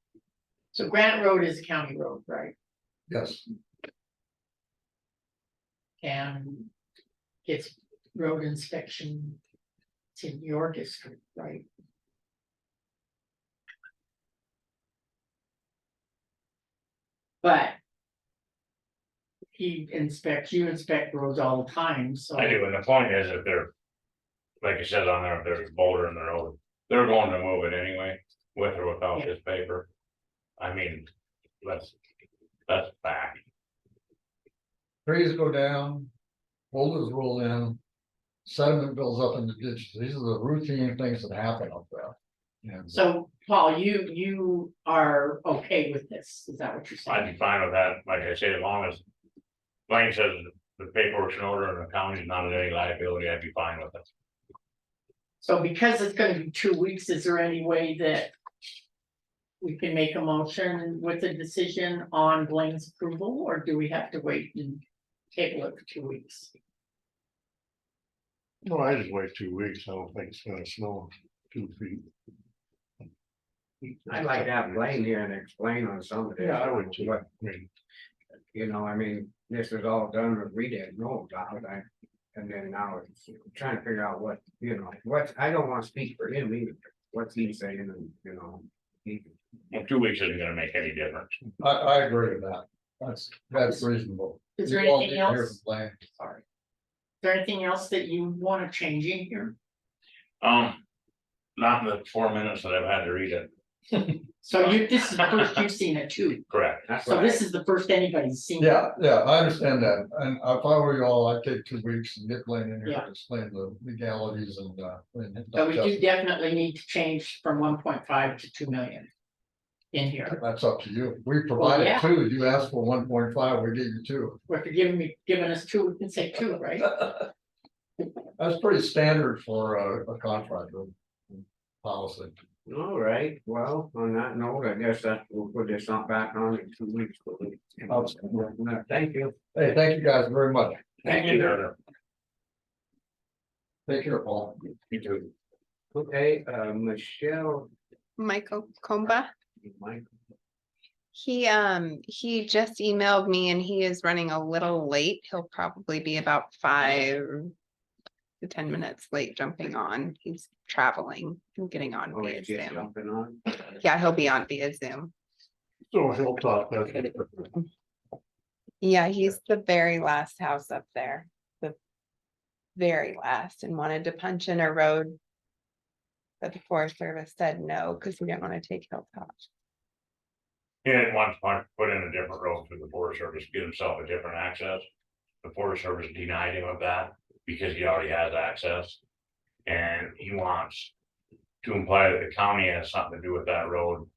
Speaker 3: So Granite Road is a county road, right?
Speaker 6: Yes,
Speaker 3: And it's road inspection. It's in your district, right? But. You inspect roads all the time, so.
Speaker 5: I do, and the point is, if they're, like it says on there, if there's a boulder in the road, they're going to move it anyway, with or without this paper. I mean, that's back.
Speaker 6: trees go down, boulders roll in, sediment builds up in the ditches. These are the routine things that happen up there. And
Speaker 3: So, Paul, you are okay with this, is that what you're
Speaker 5: I'd
Speaker 3: saying?
Speaker 5: be fine with that, like I say, as long as Blaine says the paperwork's in order and the county's not in any liability, I'd be fine with it.
Speaker 3: So because it's gonna be 2 weeks, is there any way that? We can make a motion with a decision on Blaine's approval, or do we have to wait and table it for 2 weeks?
Speaker 4: No, I just wait 2 weeks. I don't think it's gonna snow 2 feet.
Speaker 1: I'd like to have Blaine here and explain on some of this.
Speaker 4: Yeah, I would too.
Speaker 1: What,
Speaker 4: I mean,
Speaker 1: I mean, this is all done, and we didn't know about it, and then now it's trying to figure out what, I don't wanna speak for him either, what's he saying, and, he.
Speaker 5: Well, 2 weeks isn't gonna make any difference.
Speaker 6: I agree with that. That's reasonable.
Speaker 3: Is there
Speaker 6: You all
Speaker 3: anything
Speaker 6: need to hear
Speaker 3: else?
Speaker 6: from Blaine.
Speaker 3: Sorry. Is there anything else that you wanna change in here?
Speaker 5: Not in the 4 minutes that I've had to read it,
Speaker 3: So this is the first you've seen it too,
Speaker 5: correct.
Speaker 1: That's
Speaker 3: so
Speaker 1: why
Speaker 3: this is the first anybody's seen. it.
Speaker 6: Yeah, I understand that, and if I were you all, I'd take 2 weeks and get Blaine in here
Speaker 3: Yeah.
Speaker 6: to explain the legalities and.
Speaker 3: But we do definitely need to change from 1.5 to 2 million. In here,
Speaker 6: That's up to you. We provided
Speaker 3: yeah.
Speaker 6: 2, you asked for 1.5, we gave you 2.
Speaker 3: or if you're giving us 2, we can say 2, right?
Speaker 6: That's pretty standard for a contractor policy.
Speaker 1: All right, well, on that note, I guess that we'll put this on back on in 2 weeks. Thank you.
Speaker 6: Hey, thank you guys very much.
Speaker 5: Thank you.
Speaker 6: Take care, Paul.
Speaker 5: You too.
Speaker 1: Okay, Michelle,
Speaker 2: Michael Comba.
Speaker 1: Mike,
Speaker 2: He just emailed me and he is running a little late. He'll probably be about 5 to 10 minutes late jumping on. He's traveling and getting on
Speaker 1: oh,
Speaker 2: via
Speaker 1: he's just
Speaker 2: Zoom.
Speaker 1: jumping on.
Speaker 2: Yeah, he'll be on via Zoom.
Speaker 4: So Hilltop, that's.
Speaker 2: Yeah, he's the very last house up there, the very last, and wanted to punch in a road. But the Forest Service said no, because he didn't want to take Hilltop.
Speaker 5: He didn't want to put in a different road through the Forest Service, get himself a different access. The Forest Service denied him of that because he already has access. And he wants to imply that the county has something to do with that road.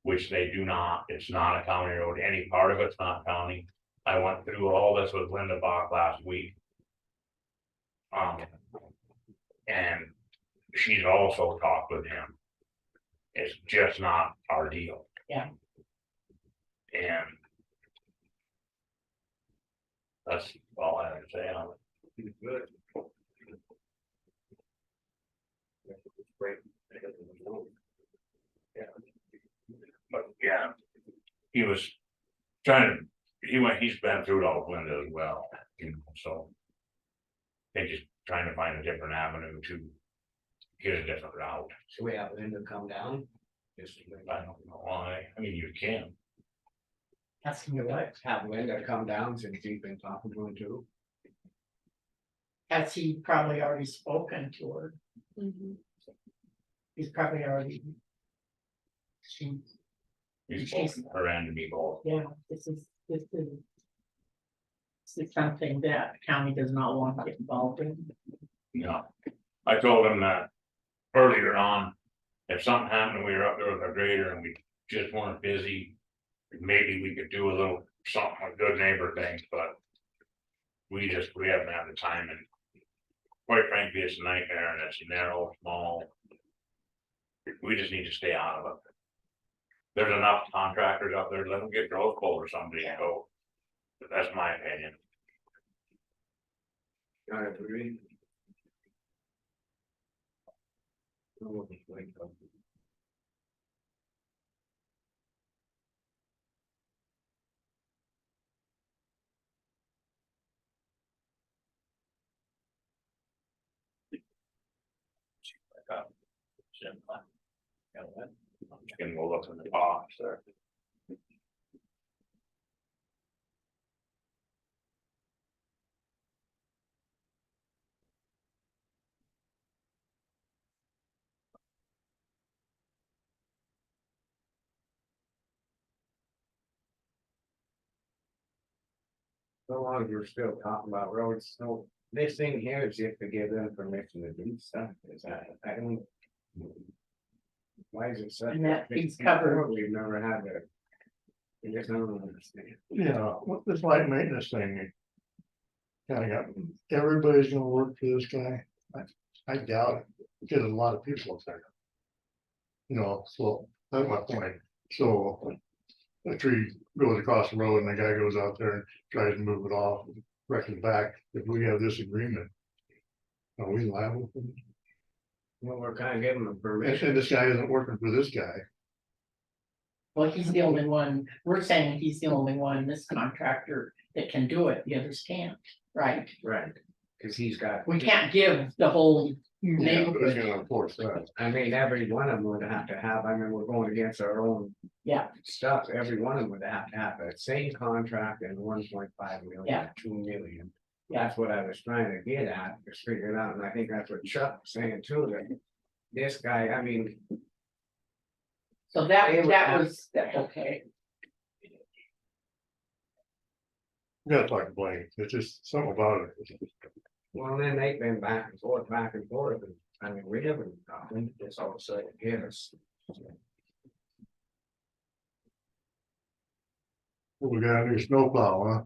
Speaker 5: Which they do not, it's not a county road, any part of it's not county. I went through all this with Linda Bach last week. And she's also talked with him. It's just not our deal.
Speaker 3: Yeah.
Speaker 5: And that's all I have to say on it.
Speaker 1: Good.
Speaker 5: But yeah, he was he's been through it all with Linda as well, you know, so. They just trying to find a different avenue to get a different route.
Speaker 1: Should we have Linda come down? Just,
Speaker 5: I don't know why, I mean, you can,
Speaker 3: Asking your what?
Speaker 1: have Linda come down since she's been talking to him too.
Speaker 3: Has he probably already spoken to her?
Speaker 2: Mhm.
Speaker 3: He's probably already. She,
Speaker 5: he's both her and me both.
Speaker 3: yeah, this is. This is something that the county does not want to get involved in.
Speaker 5: No, I told him that earlier on, if something happened, and we were up there with our grader and we just weren't busy. Maybe we could do a little something, a good neighbor thing, but. We haven't had the time, and quite frankly, it's a nightmare and it's narrow, small. We just need to stay out of it. There's enough contractors out there, let them get growth pole or somebody and go. But that's my opinion.
Speaker 1: I agree.
Speaker 5: I'm just gonna go look in the box there.
Speaker 1: So long as we're still talking about roads, so this thing here is if to give them permission to do stuff, is that, I don't. Why is it such?
Speaker 3: And that he's covered.
Speaker 1: We've never had that. I guess I don't understand.
Speaker 4: Yeah, what this light maintenance thing. Kind of got, everybody's gonna work for this guy. I doubt it, because there's a lot of people up there. You know, so that's my point. So a tree goes across the road and the guy goes out there and tries to move it off, wrecks it back. If we have this agreement, are we liable for this?
Speaker 1: Well, we're kind of giving them
Speaker 4: And
Speaker 1: permission.
Speaker 4: this guy isn't working for this guy.
Speaker 3: Well, he's the only one, we're saying he's the only one, this contractor that can do it, the others can't, right?
Speaker 1: Right, cause he's got.
Speaker 3: We can't give the whole
Speaker 4: Yeah, who's gonna enforce that?
Speaker 1: I mean, every one of them would have to have, I mean, we're going against our own
Speaker 3: Yeah,
Speaker 1: stuff, every one of them would have to have the same contract and 1.5 million,
Speaker 3: Yeah.
Speaker 1: 2 million.
Speaker 3: Yeah.
Speaker 1: That's what I was trying to get at, just figure it out, and I think that's what Chuck was saying too, that this guy, I mean,
Speaker 3: so
Speaker 1: They would
Speaker 3: that
Speaker 1: have-
Speaker 3: was, that, okay,
Speaker 4: We gotta talk to Blaine, it's just something about it.
Speaker 1: well, then they've been back and forth, and I mean, we haven't, this all of a sudden hit us.
Speaker 4: We got a new snowplow, huh?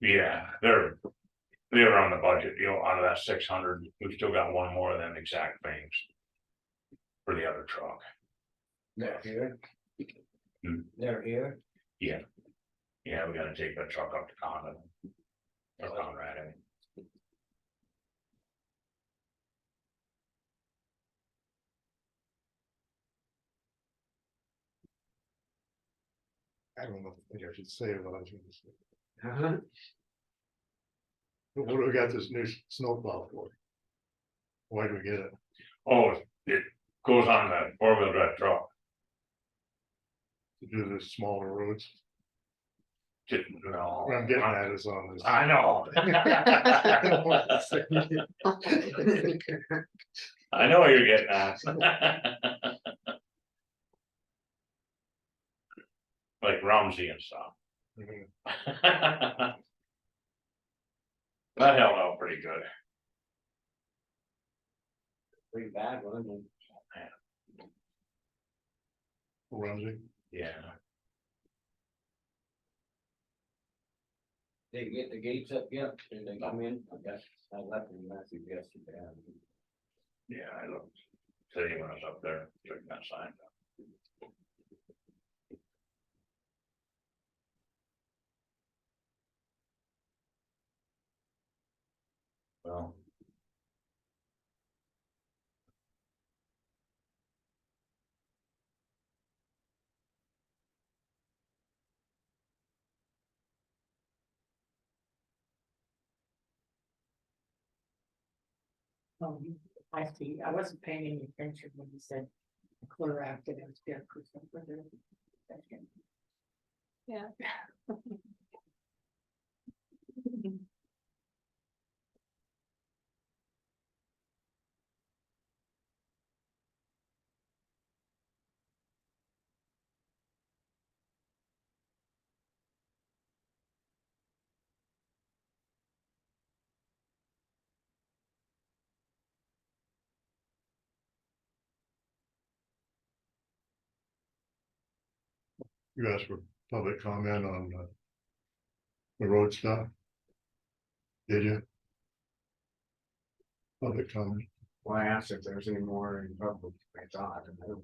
Speaker 5: Yeah, they're on the budget, you know, out of that 600, we've still got one more of them exact things. For the other truck,
Speaker 1: They're here.
Speaker 5: Hmm.
Speaker 1: They're here.
Speaker 5: yeah, we gotta take that truck up to Conrad. Or Conrad, I mean.
Speaker 4: I don't know, I think I should say what I was gonna say.
Speaker 1: Uh-huh.
Speaker 4: What do we got this new snowplow for? Why do we get it?
Speaker 5: Oh, it goes on the 4-wheel drive truck.
Speaker 4: To do the smaller roads?
Speaker 5: Didn't know.
Speaker 4: What I'm getting at is on this.
Speaker 5: I know. I know what you're getting at. Like Rumsey and stuff.
Speaker 4: Mhm.
Speaker 5: That held out pretty good.
Speaker 1: Pretty bad one.
Speaker 4: Ramsey,
Speaker 5: Yeah,
Speaker 1: They get the gates up yet, and they come in, I guess, I left them a message yesterday.
Speaker 5: yeah, I looked. Today when I was up there, checking that sign. Well.
Speaker 3: I see, I wasn't paying any attention when you said clear active and spare person.
Speaker 2: Yeah.
Speaker 4: you asked for public comment on the road stuff? Did you? Public comment,
Speaker 1: Well, I asked if there's any more in public, I thought, and I don't.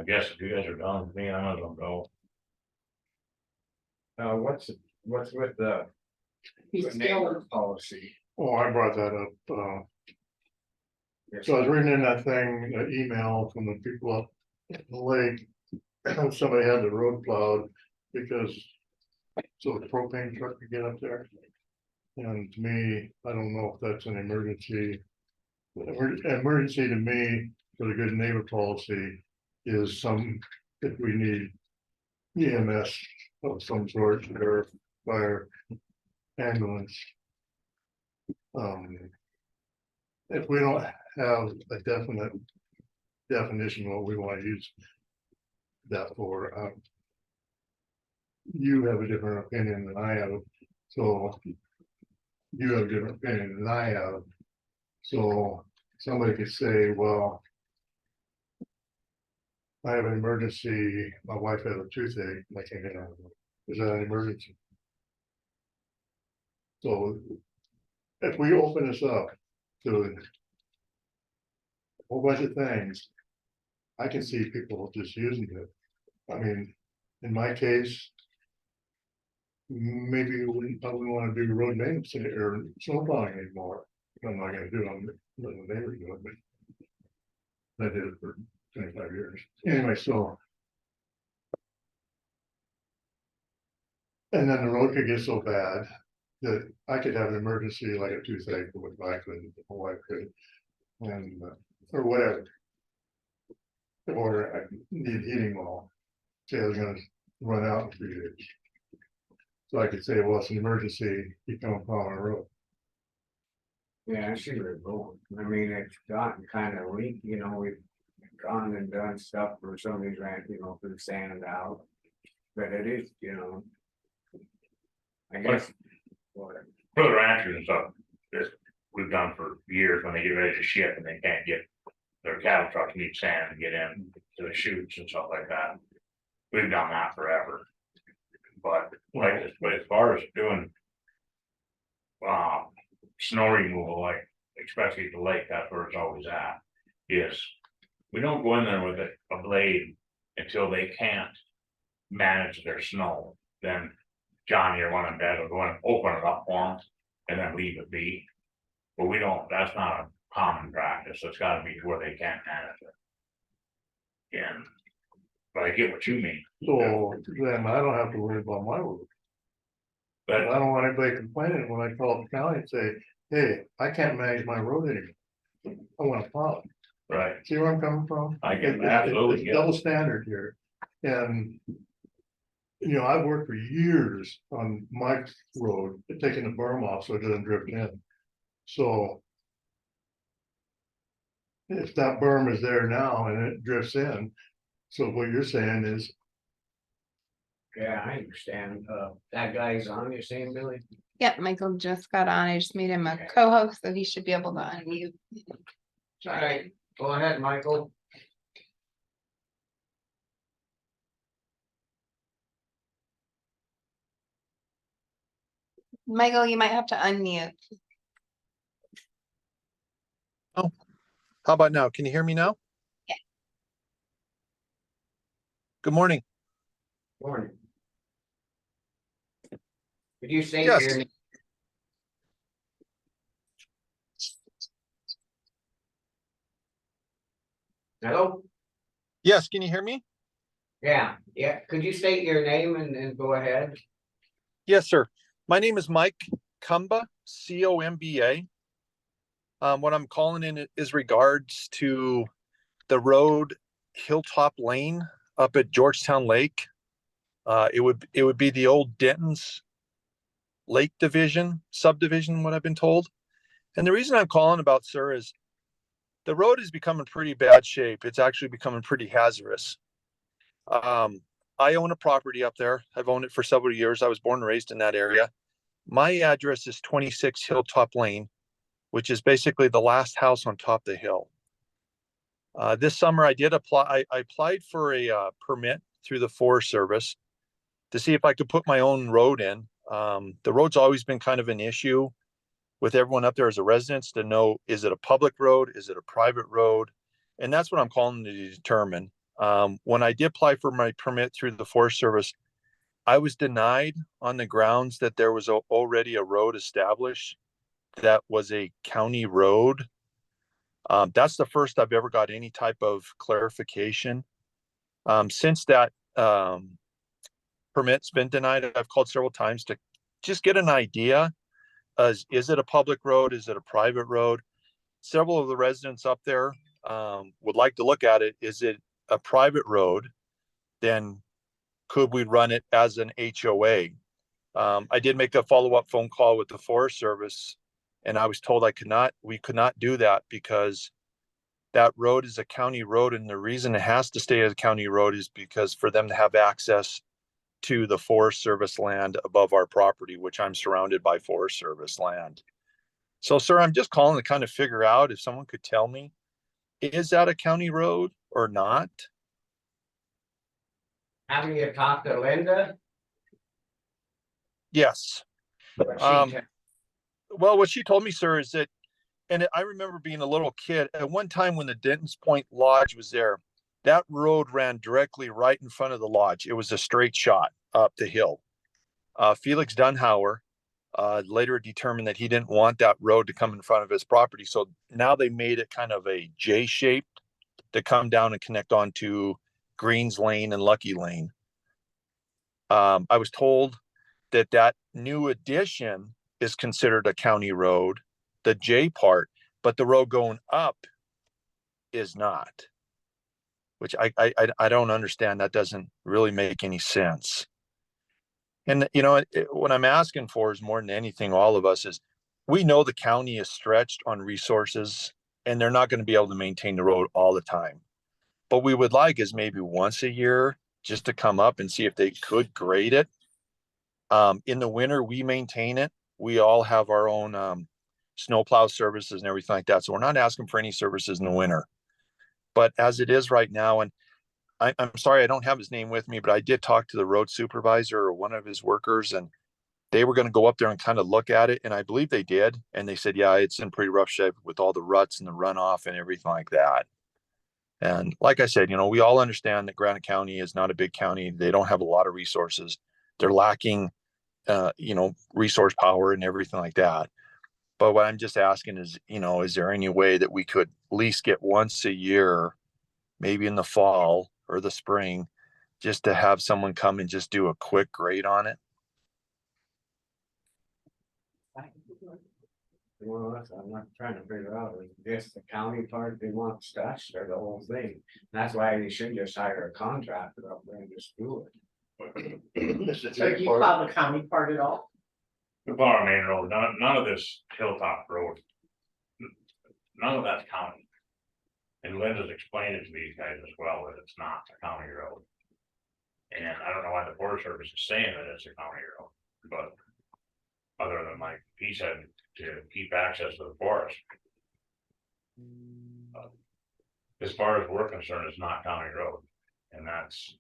Speaker 5: I guess if you guys are done with me, I might as well go.
Speaker 1: What's with the
Speaker 3: He's
Speaker 1: neighbor
Speaker 3: still,
Speaker 1: policy?
Speaker 4: oh, I brought that up, so I was reading in that thing, an email from the people up at the lake. Somebody had the road plowed because. So the propane truck could get up there. And to me, I don't know if that's an emergency. Emergency to me, for the good neighbor policy, is if we need. EMS of some sort, or fire, ambulance. If we don't have a definite definition of what we want to use that for, you have a different opinion than I have, so you have a different opinion than I have. So somebody could say, well, I have an emergency, my wife had a toothache, and I can't get out of it. Is that an emergency? So if we open this up to a whole bunch of things, I can see people just using it. I mean, in my case, maybe we probably want to do road maintenance or snowplowing anymore. I'm not gonna do it, I'm letting the neighbors do it, but I did it for 25 years. Anyway, so And then the road could get so bad that I could have an emergency like a toothache, with I couldn't, my wife could. And, or whatever. Or I need heating oil. Say I was gonna run out in 3 days. So I could say, well, it's an emergency, you come up on the road.
Speaker 1: Yeah, I see where it's going. I mean, it's gotten kind of weak, you know, we've gone and done stuff for some of these ranch, you know, for the sand out. But it is, you know. I guess. Whatever.
Speaker 5: For the ranchers and stuff, this, we've done for years when they get ready to ship and they can't get. Their cattle trucks need sand to get in to the chutes and stuff like that. We've done that forever. But like, but as far as doing. Snow removal, like especially at the lake, that's where it's always at. Is we don't go in there with a blade until they can't manage their snow. Then Johnny or one of them dad will go in and open it up for them and then leave it be. But we don't, that's not a common practice. It's gotta be where they can't manage it. And, but I get what you mean.
Speaker 4: So then I don't have to worry about my road.
Speaker 5: But
Speaker 4: I don't want anybody complaining when I call the county and say, hey, I can't manage my road anymore. I want to plow.
Speaker 5: right,
Speaker 4: See where I'm coming from?
Speaker 5: I get
Speaker 4: It-
Speaker 5: absolutely
Speaker 4: it's
Speaker 5: get it.
Speaker 4: double standard here. And. You know, I've worked for years on my road, taking the berm off so it doesn't drift in. So. If that berm is there now and it drifts in, so what you're saying is,
Speaker 1: Yeah, I understand. That guy's on, you're saying, Billy?
Speaker 2: Yep, Michael just got on. I just made him a co-host, so he should be able to unmute.
Speaker 1: All right, go ahead, Michael.
Speaker 2: Michael, you might have to unmute.
Speaker 7: How about now? Can you hear me now?
Speaker 2: Yeah.
Speaker 7: Good morning.
Speaker 1: Morning. Could you say
Speaker 7: Yes.
Speaker 1: your name? Hello?
Speaker 7: Yes, can you hear me?
Speaker 1: Yeah, could you state your name and go ahead?
Speaker 7: Yes, sir. My name is Mike Comba, C-O-M-B-A. What I'm calling in is regards to the road Hilltop Lane up at Georgetown Lake. It would be the old Denton's Lake subdivision, what I've been told. And the reason I'm calling about, sir, is the road is becoming pretty bad shape. It's actually becoming pretty hazardous. I own a property up there. I've owned it for several years. I was born and raised in that area. My address is 26 Hilltop Lane, which is basically the last house on top of the hill. This summer I did apply. I applied for a permit through the Forest Service to see if I could put my own road in. The road's always been kind of an issue with everyone up there as a residents to know, is it a public road? Is it a private road? And that's what I'm calling to determine. When I did apply for my permit through the Forest Service, I was denied on the grounds that there was already a road established that was a county road. That's the first I've ever got any type of clarification. Since that permit's been denied, I've called several times to just get an idea. Is it a public road? Is it a private road? Several of the residents up there would like to look at it. Is it a private road? Then could we run it as an HOA? I did make a follow-up phone call with the Forest Service, and I was told we could not do that because that road is a county road, and the reason it has to stay as a county road is because for them to have access to the Forest Service land above our property, which I'm surrounded by Forest Service land. So, sir, I'm just calling to kind of figure out if someone could tell me, is that a county road or not?
Speaker 1: Have you talked to Linda?
Speaker 7: Yes.
Speaker 1: What she
Speaker 7: Um,
Speaker 1: tell-
Speaker 7: Well, what she told me, sir, is that, and I remember being a little kid at one time when the Denton's Point Lodge was there, that road ran directly right in front of the lodge. It was a straight shot up the hill. Felix Dunhauer later determined that he didn't want that road to come in front of his property. So now they made it kind of a J shape to come down and connect onto Greens Lane and Lucky Lane. I was told that new addition is considered a county road, the J part, but the road going up is not. Which I don't understand. That doesn't really make any sense. And you know, what I'm asking for is more than anything, all of us is, we know the county is stretched on resources and they're not going to be able to maintain the road all the time. But we would like is maybe once a year just to come up and see if they could grade it. In the winter, we maintain it. We all have our own snowplow services and everything like that. So we're not asking for any services in the winter. But as it is right now, and I'm sorry, I don't have his name with me, but I did talk to the road supervisor or one of his workers, and they were going to go up there and kind of look at it. And I believe they did. And they said, yeah, it's in pretty rough shape with all the ruts and the runoff and everything like that. And like I said, you know, we all understand that Granite County is not a big county. They don't have a lot of resources. They're lacking, you know, resource power and everything like that. But what I'm just asking is, you know, is there any way that we could at least get once a year, maybe in the fall or the spring, just to have someone come and just do a quick grade on it?
Speaker 1: Well, I'm not trying to figure out, is this the county part they want stretched or the whole thing? That's why you should just hire a contractor up there and just do it.
Speaker 3: So do you plow the county part at all?
Speaker 5: The Bar Main Road, none of this Hilltop Road. None of that's county. And Linda's explained it to these guys as well, that it's not a county road. And I don't know why the Forest Service is saying that it's a county road, but. Other than like he said, to keep access to the forest. As far as we're concerned, it's not county road. And that's,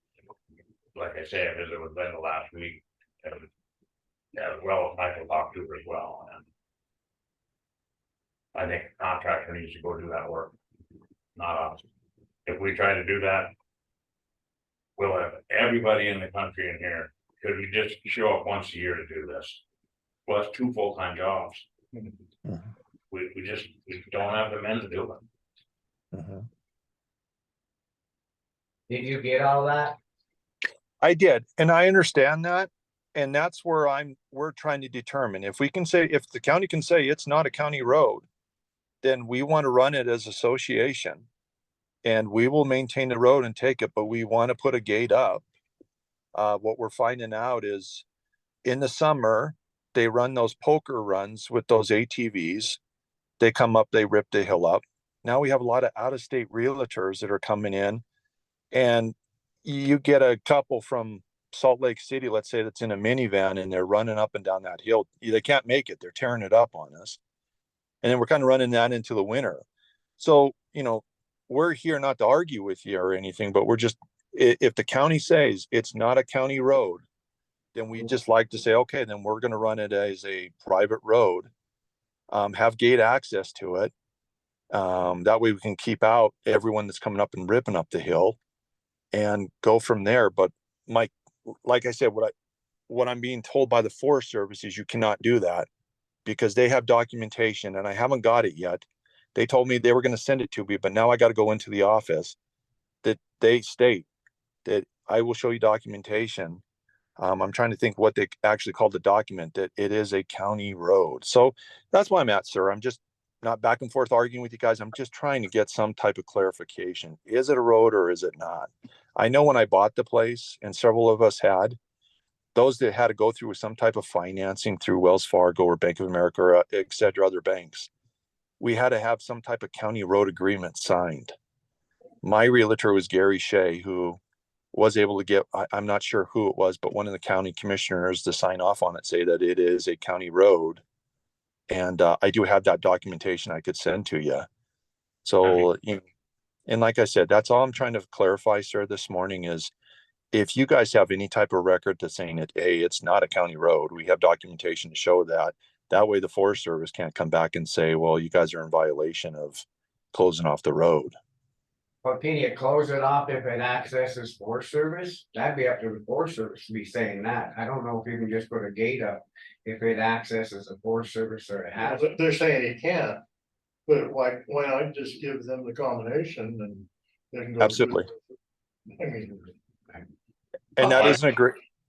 Speaker 5: like I say, I visited with Linda last week. And as well as Michael talked to her as well. And I think the contractor needs to go do that work, not us. If we try to do that, we'll have everybody in the country in here. Could we just show up once a year to do this? Well, that's 2 full-time jobs.
Speaker 7: Mhm.
Speaker 5: We don't have the men to do it.
Speaker 7: Mhm.
Speaker 1: Did you get all that?
Speaker 7: I did, and I understand that. And that's where we're trying to determine if we can say, if the county can say it's not a county road, then we want to run it as association. And we will maintain the road and take it, but we want to put a gate up. What we're finding out is in the summer, they run those poker runs with those ATVs. They come up, they rip the hill up. Now we have a lot of out-of-state realtors that are coming in, and you get a couple from Salt Lake City, let's say, that's in a minivan and they're running up and down that hill. They can't make it. They're tearing it up on us. And then we're kind of running that into the winter. So, you know, we're here not to argue with you or anything, but we're just, if the county says it's not a county road, then we just like to say, okay, then we're going to run it as a private road, have gate access to it. That way we can keep out everyone that's coming up and ripping up the hill and go from there. But Mike, like I said, what I'm being told by the Forest Service is you cannot do that because they have documentation and I haven't got it yet. They told me they were going to send it to me, but now I got to go into the office that they state that I will show you documentation. I'm trying to think what they actually called the document, that it is a county road. So that's why I'm at, sir. I'm just not back and forth arguing with you guys. I'm just trying to get some type of clarification. Is it a road or is it not? I know when I bought the place, and several of us had, those that had to go through some type of financing through Wells Fargo or Bank of America, or et cetera, other banks, we had to have some type of county road agreement signed. My realtor was Gary Shea, who was able to get, I'm not sure who it was, but one of the county commissioners to sign off on it, say that it is a county road. And I do have that documentation I could send to you. So, you know, and like I said, that's all I'm trying to clarify, sir, this morning is if you guys have any type of record that's saying that, hey, it's not a county road, we have documentation to show that. That way the Forest Service can't come back and say, well, you guys are in violation of closing off the road.
Speaker 1: But can you close it off if it accesses Forest Service? That'd be up to the Forest Service to be saying that. I don't know if you can just put a gate up if it accesses the Forest Service or it has.
Speaker 4: They're saying he can't, but why not just give them the combination and they can go.
Speaker 7: Absolutely.
Speaker 4: I mean,
Speaker 7: And that is an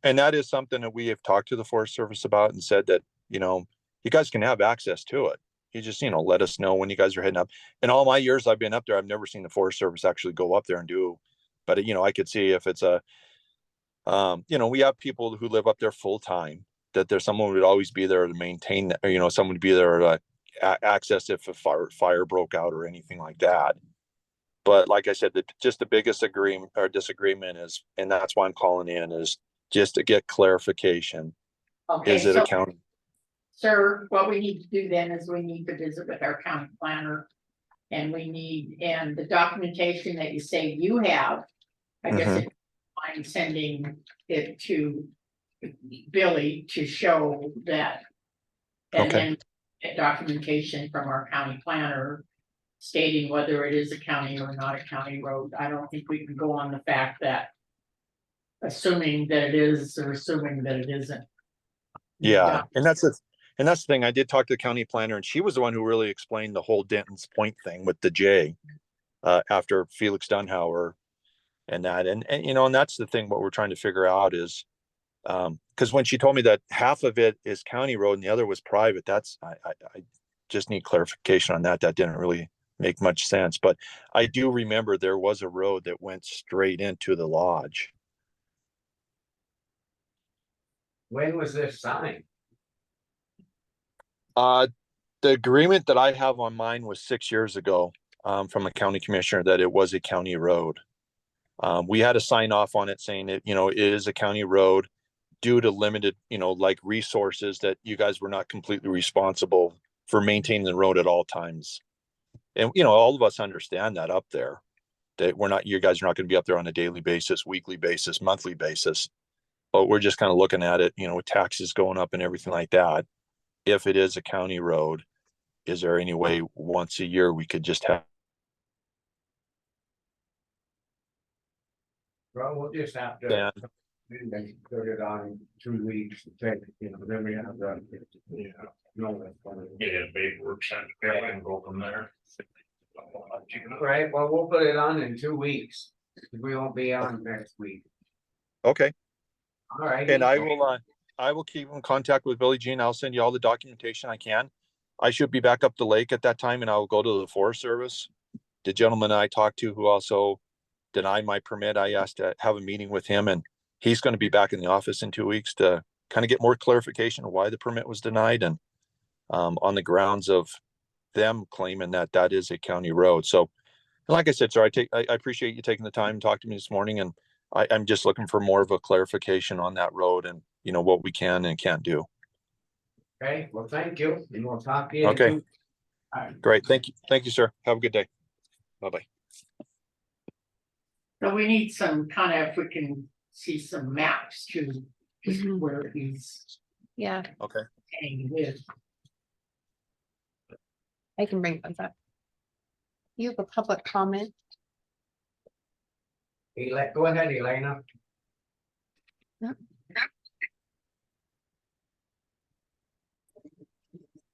Speaker 7: And that is something that we have talked to the Forest Service about and said that, you guys can have access to it. You just, let us know when you guys are heading up. In all my years I've been up there, I've never seen the Forest Service actually go up there and do, but I could see if it's we have people who live up there full time, that there's someone would always be there to maintain, someone would be there to access if a fire broke out or anything like that. But like I said, just the biggest agreement or disagreement is, and that's why I'm calling in, is just to get clarification.
Speaker 3: Okay,
Speaker 7: Is it
Speaker 3: so,
Speaker 7: a county?
Speaker 3: sir, what we need to do then is we need to visit with our county planner. And the documentation that you say you have, I guess
Speaker 7: Mhm.
Speaker 3: I'm sending it to Billy to show that. And
Speaker 7: Okay.
Speaker 3: then get documentation from our county planner stating whether it is a county or not a county road. I don't think we can go on the fact that assuming that it is or assuming that it isn't.
Speaker 7: Yeah, and that's the thing. I did talk to the county planner, and she was the one who really explained the whole Denton's Point thing with the J, after Felix Dunhauer and that, and that's the thing. What we're trying to figure out is, because when she told me that half of it is county road and the other was private, I just need clarification on that. That didn't really make much sense, but I do remember there was a road that went straight into the lodge.
Speaker 1: When was this signed?
Speaker 7: The agreement that I have on mine was 6 years ago, from a county commissioner, that it was a county road. We had to sign off on it saying that, it is a county road due to limited, like resources, that you guys were not completely responsible for maintaining the road at all times. And, all of us understand that up there, that you guys are not going to be up there on a daily basis, weekly basis, monthly basis. But we're just kind of looking at it, with taxes going up and everything like that. If it is a county road, is there any way once a year we could just have?
Speaker 1: Well, we'll just have to.
Speaker 7: Dan.
Speaker 1: Then put it on 2 weeks, then we have the, that's funny.
Speaker 5: Get his paperwork sent to Bill and go from there.
Speaker 1: Right, well, we'll put it on in 2 weeks. We won't be on next week.
Speaker 7: Okay.
Speaker 1: All right.
Speaker 7: And I will keep in contact with Billie Jean. I'll send you all the documentation I can. I should be back up the lake at that time, and I'll go to the Forest Service. The gentleman I talked to who also denied my permit, I asked to have a meeting with him, and he's going to be back in the office in 2 weeks to kind of get more clarification of why the permit was denied, and on the grounds of them claiming that is a county road. So, like I said, sir, I appreciate you taking the time to talk to me this morning, and I'm just looking for more of a clarification on that road and, what we can and can't do.
Speaker 1: Okay, well, thank you, and we'll talk to you.
Speaker 7: Okay. Great. Thank you. Thank you, sir. Have a good day. Bye-bye.
Speaker 3: So we need some kind of, if we can see some maps to
Speaker 2: Mhm.
Speaker 3: where he's
Speaker 2: Yeah,
Speaker 7: Okay.
Speaker 3: saying it is.
Speaker 2: I can bring those up. You have a public comment?
Speaker 1: Go ahead, Elena.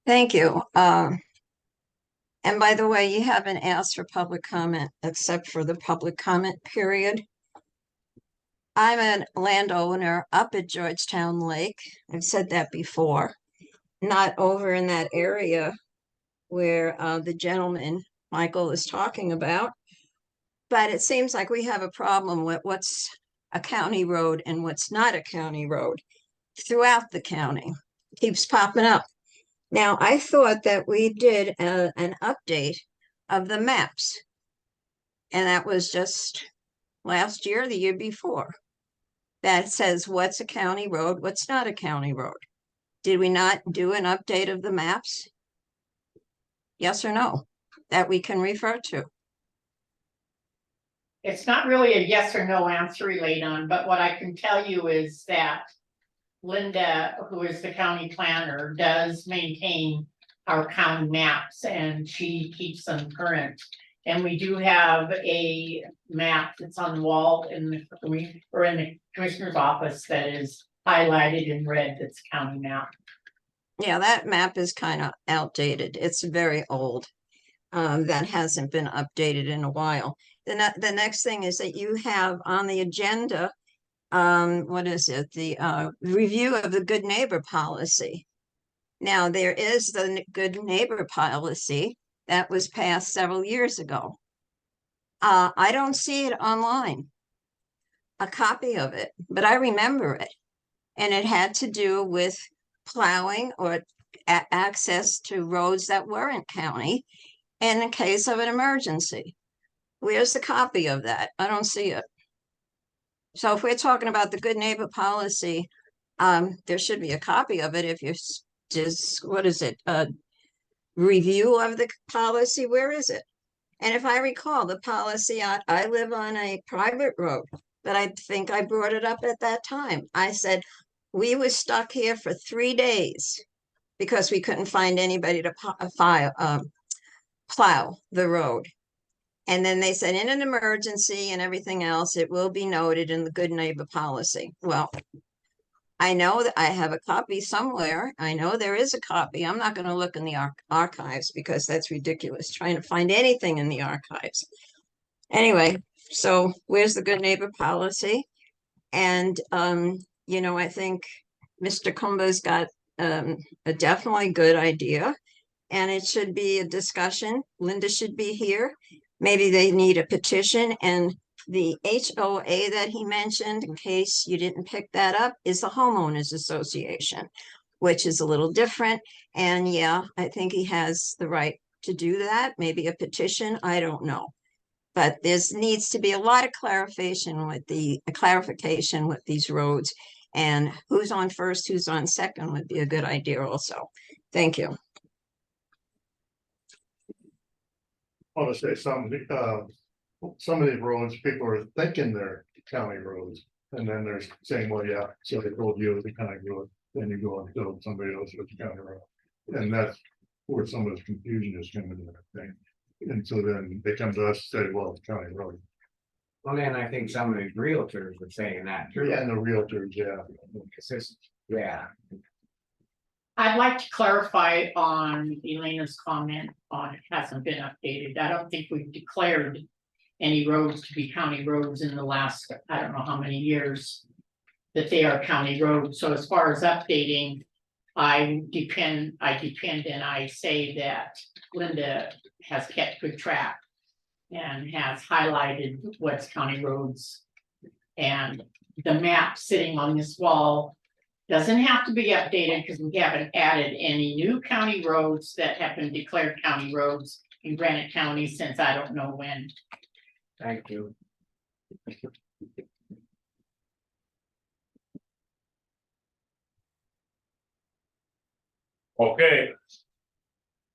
Speaker 8: Thank you. And by the way, you haven't asked for public comment except for the public comment period. I'm a landowner up at Georgetown Lake. I've said that before. Not over in that area where the gentleman, Michael, is talking about. But it seems like we have a problem with what's a county road and what's not a county road throughout the county. Keeps popping up. Now, I thought that we did an update of the maps. And that was just last year, the year before. That says what's a county road, what's not a county road. Did we not do an update of the maps? Yes or no, that we can refer to?
Speaker 3: It's not really a yes or no answer, Elaine, but what I can tell you is that Linda, who is the county planner, does maintain our county maps and she keeps them current. And we do have a map that's on the wall in the commissioner's office that is highlighted in red. That's a county map.
Speaker 8: Yeah, that map is kind of outdated. It's very old. That hasn't been updated in a while. The next thing is that you have on the agenda what is it? The review of the good neighbor policy. Now, there is the good neighbor policy that was passed several years ago. I don't see it online, a copy of it, but I remember it. And it had to do with plowing or access to roads that weren't county in case of an emergency. Where's the copy of that? I don't see it. So if we're talking about the good neighbor policy, there should be a copy of it if you're just, what is it? Review of the policy, where is it? And if I recall the policy, I live on a private road, but I think I brought it up at that time. I said, we were stuck here for 3 days because we couldn't find anybody to plow the road. And then they said, in an emergency and everything else, it will be noted in the good neighbor policy. Well, I know that I have a copy somewhere. I know there is a copy. I'm not going to look in the archives because that's ridiculous, trying to find anything in the archives. Anyway, so where's the good neighbor policy? And, you know, I think Mr. Kumba's got a definitely good idea. And it should be a discussion. Linda should be here. Maybe they need a petition, and the HOA that he mentioned, in case you didn't pick that up, is the homeowners association, which is a little different. And yeah, I think he has the right to do that. Maybe a petition, I don't know. But there's needs to be a lot of clarification with these roads, and who's on first, who's on second would be a good idea also. Thank you.
Speaker 4: I want to say some of these roads, people are thinking they're county roads. And then they're saying, well, yeah, so they told you it's a county road, then you go and build somebody else with a county road. And that's where some of the confusion is coming in, I think. And so then they come to us and say, well, it's a county road.
Speaker 1: Well, then I think some of these realtors were saying that too.
Speaker 4: And the realtors, yeah.
Speaker 1: Yeah,
Speaker 3: I'd like to clarify on Elena's comment on it hasn't been updated. I don't think we've declared any roads to be county roads in the last, I don't know how many years that they are county roads. So as far as updating, I depend and I say that Linda has kept good track and has highlighted what's county roads. And the map sitting on this wall doesn't have to be updated because we haven't added any new county roads that have been declared county roads in Granite County since I don't know when.
Speaker 1: thank you.
Speaker 5: Okay.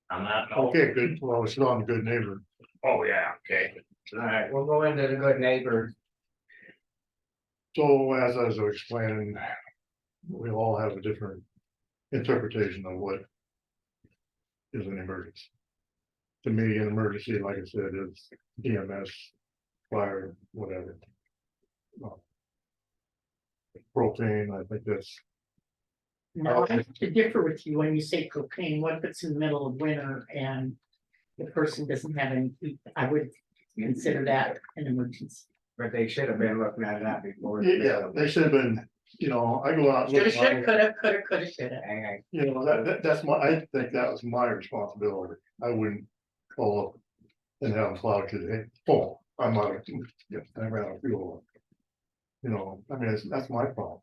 Speaker 5: I'm not.
Speaker 4: Okay, good. Well, it's on good neighbor.
Speaker 5: Oh, yeah, okay.
Speaker 1: All right, we'll go into the good neighbor.
Speaker 4: So as I was explaining, we all have a different interpretation of what is an emergency. To me, an emergency, like I said, is EMS, fire, whatever. Propane, I think that's,
Speaker 3: Now, I have to differ with you when you say propane. What if it's in the middle of winter and the person doesn't have any heat? I would consider that an emergency.
Speaker 1: But they should have been looking at that before.
Speaker 4: yeah, they should have been, you know, I go out. and
Speaker 3: Shoulda,
Speaker 4: look at
Speaker 3: shoulda,
Speaker 4: my-
Speaker 3: coulda, shoulda.
Speaker 1: Hey,
Speaker 4: You know, that's my, I think that was my responsibility. I wouldn't call up and have them plow to the, hey, oh, I'm out of, yeah, I ran out of fuel. You know, I mean, that's my problem.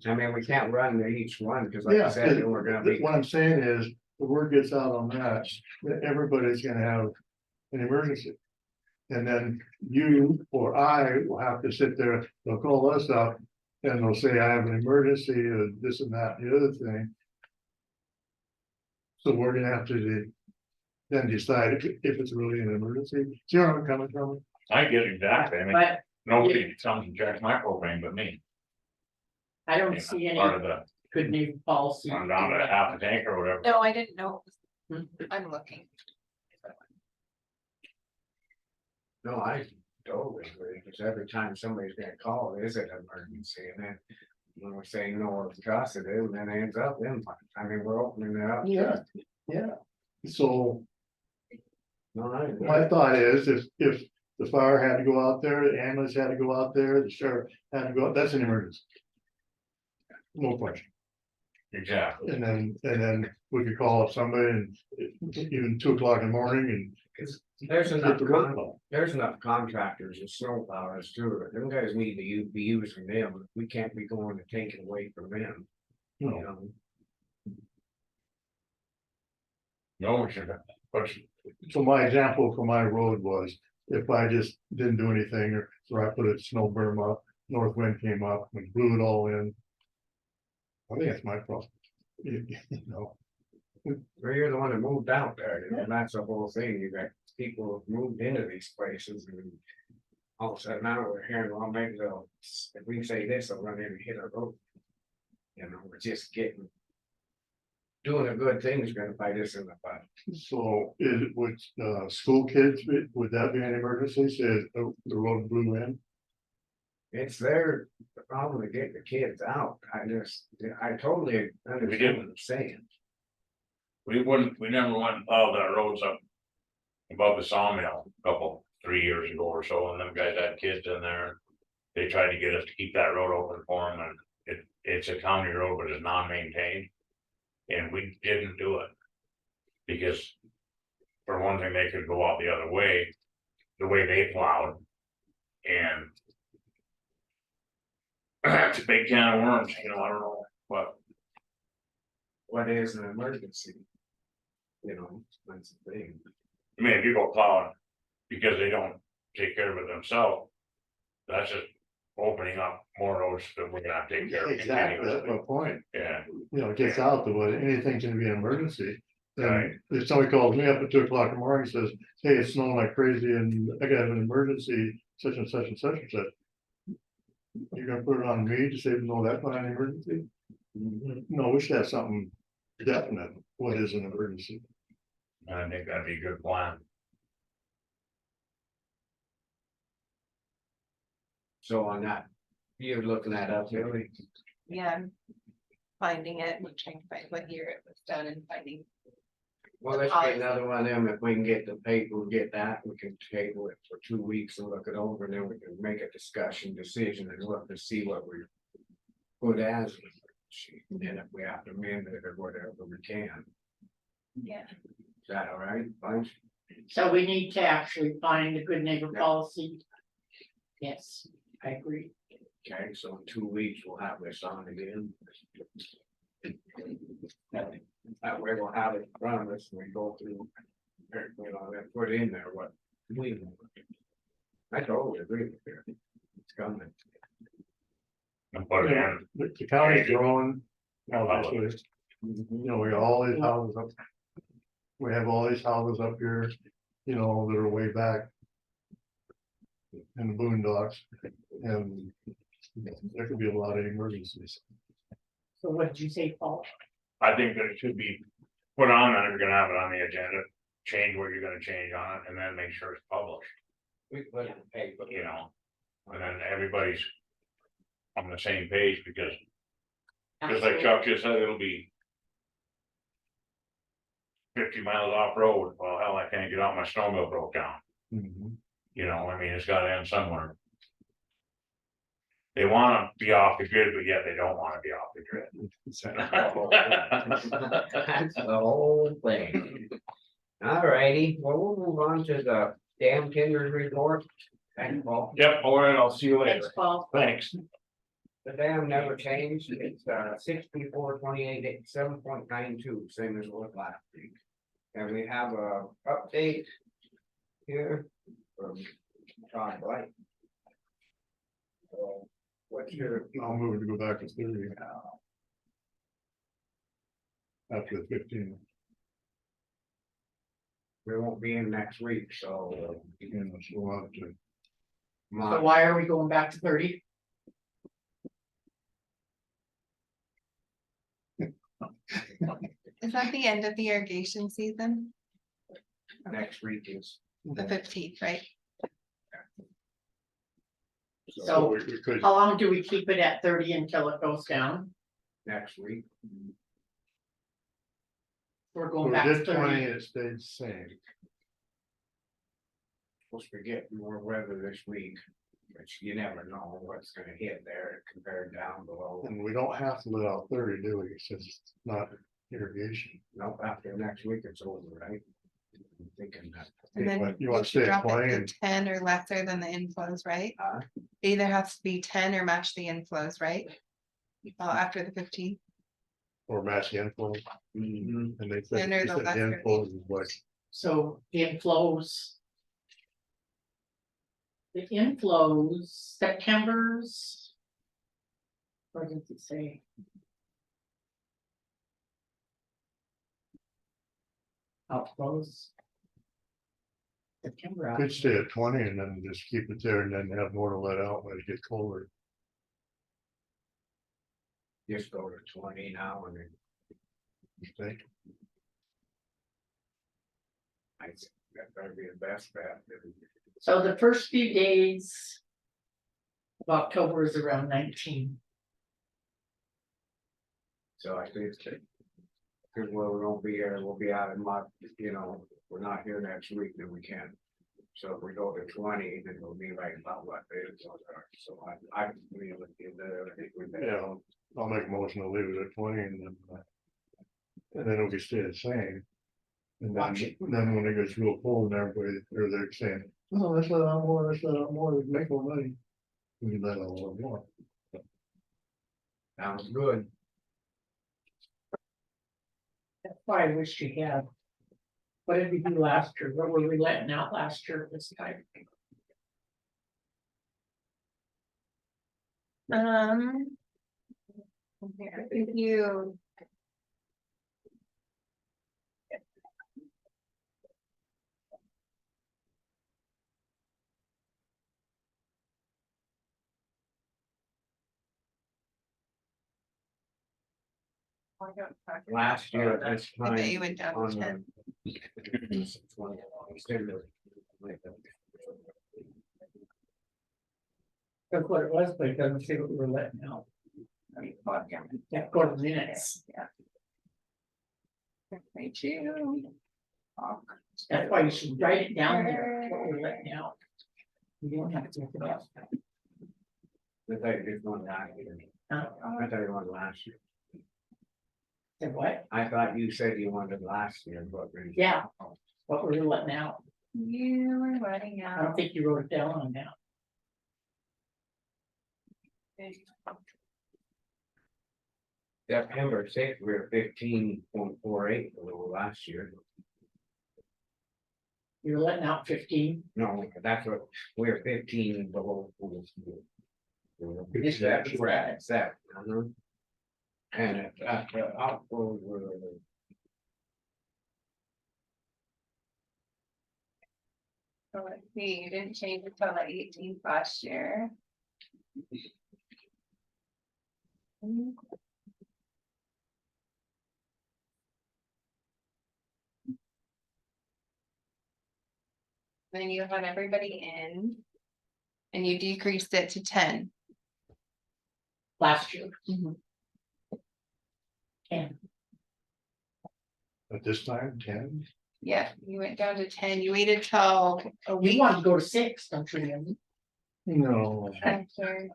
Speaker 1: I mean, we can't run to each one, because like I
Speaker 4: Yeah,
Speaker 1: said, we're gonna be.
Speaker 4: what I'm saying is, the word gets out on that everybody's gonna have an emergency. And then you or I will have to sit there, they'll call us up and they'll say, I have an emergency, this and that, and the other thing. So we're gonna have to then decide if it's really an emergency. See where I'm coming from?
Speaker 5: I get exactly, I mean,
Speaker 3: But
Speaker 5: nobody comes and checks my propane but me.
Speaker 3: I don't
Speaker 5: You know,
Speaker 3: see any
Speaker 5: part of the,
Speaker 3: good neighbor policy.
Speaker 5: I'm down to half a tank or whatever.
Speaker 2: No, I didn't know.
Speaker 3: Hmm.
Speaker 2: I'm looking.
Speaker 1: No, I totally agree, because every time somebody's gonna call, is it an emergency, and then. When we're saying no, it's cost it is, and then it ends up in, I mean, we're opening it up.
Speaker 4: Yeah. So
Speaker 1: No, I agree.
Speaker 4: my thought is, if the fire had to go out there, the ambulance had to go out there, the sheriff had to go, out. That's an emergency. No question.
Speaker 5: Exactly.
Speaker 4: And then we could call up somebody and even 2 o'clock in the morning and.
Speaker 1: There's
Speaker 4: get
Speaker 1: enough,
Speaker 4: the road call.
Speaker 1: there's enough contractors and snow plowers too, them guys need to be using them, we can't be going to take it away from them, you
Speaker 4: No,
Speaker 1: know?
Speaker 5: No, we should, but
Speaker 4: so my example for my road was, if I just didn't do anything, or I put a snow berm up, north wind came up and blew it all in. I think that's my problem. You know,
Speaker 1: Well, you're the one that moved out there, you know, that's the whole thing, you got people who've moved into these places and. All of a sudden now we're hearing, well, maybe they'll, if we say this, they'll run in and hit our road. You know, we're just getting. Doing a good thing is gonna bite us in the butt.
Speaker 4: so is it with school kids, would that be an emergency, say the road blew in?
Speaker 1: It's their problem to get the kids out, I totally understand what I'm saying.
Speaker 5: we never went and plowed that roads up. Above the sawmill a couple, 3 years ago or so, and them guys had kids in there. They tried to get us to keep that road open for them, and it's a county road, but it's non-maintained. And we didn't do it. Because. For one thing, they could go out the other way, the way they plowed. And. It's a big can of worms, you know, I don't know, but
Speaker 1: What is an emergency? You know, that's the thing.
Speaker 5: I mean, if you go plowing because they don't take care of it themselves, that's just opening up more roads that we're gonna have to take care of.
Speaker 4: Exactly, that's my point.
Speaker 5: Yeah,
Speaker 4: You know, it gets out the way, anything can be an emergency.
Speaker 5: Right.
Speaker 4: And if somebody calls me up at 2 o'clock in the morning and says, hey, it's snowing like crazy and I got an emergency, such and such and such and such. You're gonna put it on me to say, no, that's not an emergency? No, we should have something definite, what is an emergency?
Speaker 5: and I think that'd be a good plan.
Speaker 1: So on that, you're looking at up, Billy.
Speaker 2: Yeah, I'm finding it, I'm trying to find what year it was done and finding.
Speaker 1: Well, let's get another one of them, if we can get the paper, get that, we can table it for 2 weeks and look it over, and then we can make a discussion, decision, and look to see what we. Put as, an emergency, and then if we have to amend it or whatever, we can,
Speaker 2: Yeah.
Speaker 1: is that all right, Bunch?
Speaker 3: So we need to actually find a good neighbor policy. Yes, I agree.
Speaker 1: Okay, so in 2 weeks, we'll have this on again. That way we'll have it in front of us and we go through. You know, then put in there what we want. I totally agree with you. It's coming.
Speaker 5: And put it in,
Speaker 4: The county's growing, obviously, you know, we got all these houses up. We have all these houses up here, you know, that are way back. In the boondocks, and there could be a lot of emergencies.
Speaker 3: So what did you say, Paul?
Speaker 5: I think that it should be put on, and if you're gonna have it on the agenda, change what you're gonna change on it, and then make sure it's published,
Speaker 1: We put it in paper.
Speaker 5: you know? And then everybody's on the same page, because just like Chuck just said, it'll be 50 miles off road, well, hell, I can't get out, my snowmobile broke down,
Speaker 4: Mhm.
Speaker 5: you know, I mean, it's gotta end somewhere. They wanna be off the grid, but yet they don't wanna be off the grid.
Speaker 1: That's the whole thing. All righty, well, we'll move on to the dam tenders report. Thank you, Paul.
Speaker 5: Yep, all right, I'll see you
Speaker 3: Thanks,
Speaker 5: later,
Speaker 3: Paul.
Speaker 5: thanks.
Speaker 1: The dam never changed, it's 6428, 7.92, same as it was last week. And we have a update here from Todd Blight. So, what's your?
Speaker 4: I'll move to go back to 30. After the 15.
Speaker 1: We won't be in next week, so.
Speaker 4: You know, so we'll have to.
Speaker 3: So why are we going back to 30?
Speaker 2: Is that the end of the irrigation season?
Speaker 1: Next week is.
Speaker 2: The 15th, right?
Speaker 3: So
Speaker 4: we could,
Speaker 3: how long do we keep it at 30 until it goes down?
Speaker 1: Next week.
Speaker 3: We're
Speaker 4: we
Speaker 3: going back to
Speaker 4: did 20,
Speaker 3: 30.
Speaker 4: it stayed the same.
Speaker 1: supposed to get more weather this week, which you never know what's gonna hit there compared down below.
Speaker 4: And we don't have to let out 30, do we? It's just not irrigation.
Speaker 1: Nope, after next week it's over, right? I'm thinking that.
Speaker 2: And then
Speaker 4: But you
Speaker 2: we
Speaker 4: want to
Speaker 2: should
Speaker 4: stay at
Speaker 2: drop it
Speaker 4: 20
Speaker 2: to
Speaker 4: and
Speaker 2: 10 or lesser than the inflows, right?
Speaker 1: Huh?
Speaker 2: It either has to be 10 or match the inflows, right? After the 15.
Speaker 4: or match the inflow.
Speaker 1: Mhm.
Speaker 4: And they said,
Speaker 2: And or
Speaker 4: you
Speaker 2: the
Speaker 4: said the
Speaker 2: lesser
Speaker 4: inflow is like,
Speaker 3: So the inflows. The inflows, September's. What does it say? Outflows. September.
Speaker 4: could stay at 20 and then just keep it there and then have more to let out when it gets colder.
Speaker 1: Just go to 20 now and then
Speaker 4: You think?
Speaker 1: I think that better be the best bet.
Speaker 3: So the first few days. Of October is around 19.
Speaker 1: So I think. Cause we won't be here, we'll be out in month, you know, if we're not here next week, then we can. So if we go to 20, then it'll be right about what it is. So I really look in there, I think we better.
Speaker 4: Yeah, I'll make a motion to leave it at 20 and then it'll be stay the same. And then when it gets real cold and everybody, they're saying, oh, let's let out more, let's let out more, make more money. We let out a little more.
Speaker 1: Sounds good.
Speaker 3: That's why I wish you had. What did we do last year? What were we letting out last year at this time?
Speaker 2: Here, if you.
Speaker 1: Last year, this
Speaker 2: I
Speaker 1: time.
Speaker 2: bet you went down
Speaker 1: on
Speaker 2: to
Speaker 1: the-
Speaker 2: 10.
Speaker 3: That's what it was, but it doesn't say what we were letting out. Yeah, go to the minutes. That's why you should write it down there, what we're letting out. You don't have to look it up.
Speaker 1: I thought you did one last year.
Speaker 3: Huh?
Speaker 1: I thought you wanted last year.
Speaker 3: Said what?
Speaker 1: I thought you said you wanted last year, but.
Speaker 3: Yeah, what were we letting out?
Speaker 2: You were letting
Speaker 3: I don't
Speaker 2: out.
Speaker 3: think you wrote it down on that.
Speaker 1: September 6th, we were 15.48 below last year.
Speaker 3: You were letting out 15.
Speaker 1: No, that's what, we were 15 below.
Speaker 3: This
Speaker 1: That's
Speaker 3: is
Speaker 1: where
Speaker 3: that.
Speaker 1: it's at. And the outflows were.
Speaker 2: So let's see, you didn't change it till the 18th last year. Then you had everybody in. And you decreased it to 10.
Speaker 3: Last year.
Speaker 2: Mhm.
Speaker 3: And
Speaker 4: At this time, 10,
Speaker 2: Yeah, you went down to 10. You waited till a
Speaker 3: we
Speaker 2: week
Speaker 3: wanted to go to 6, don't you remember?
Speaker 4: no,
Speaker 2: after.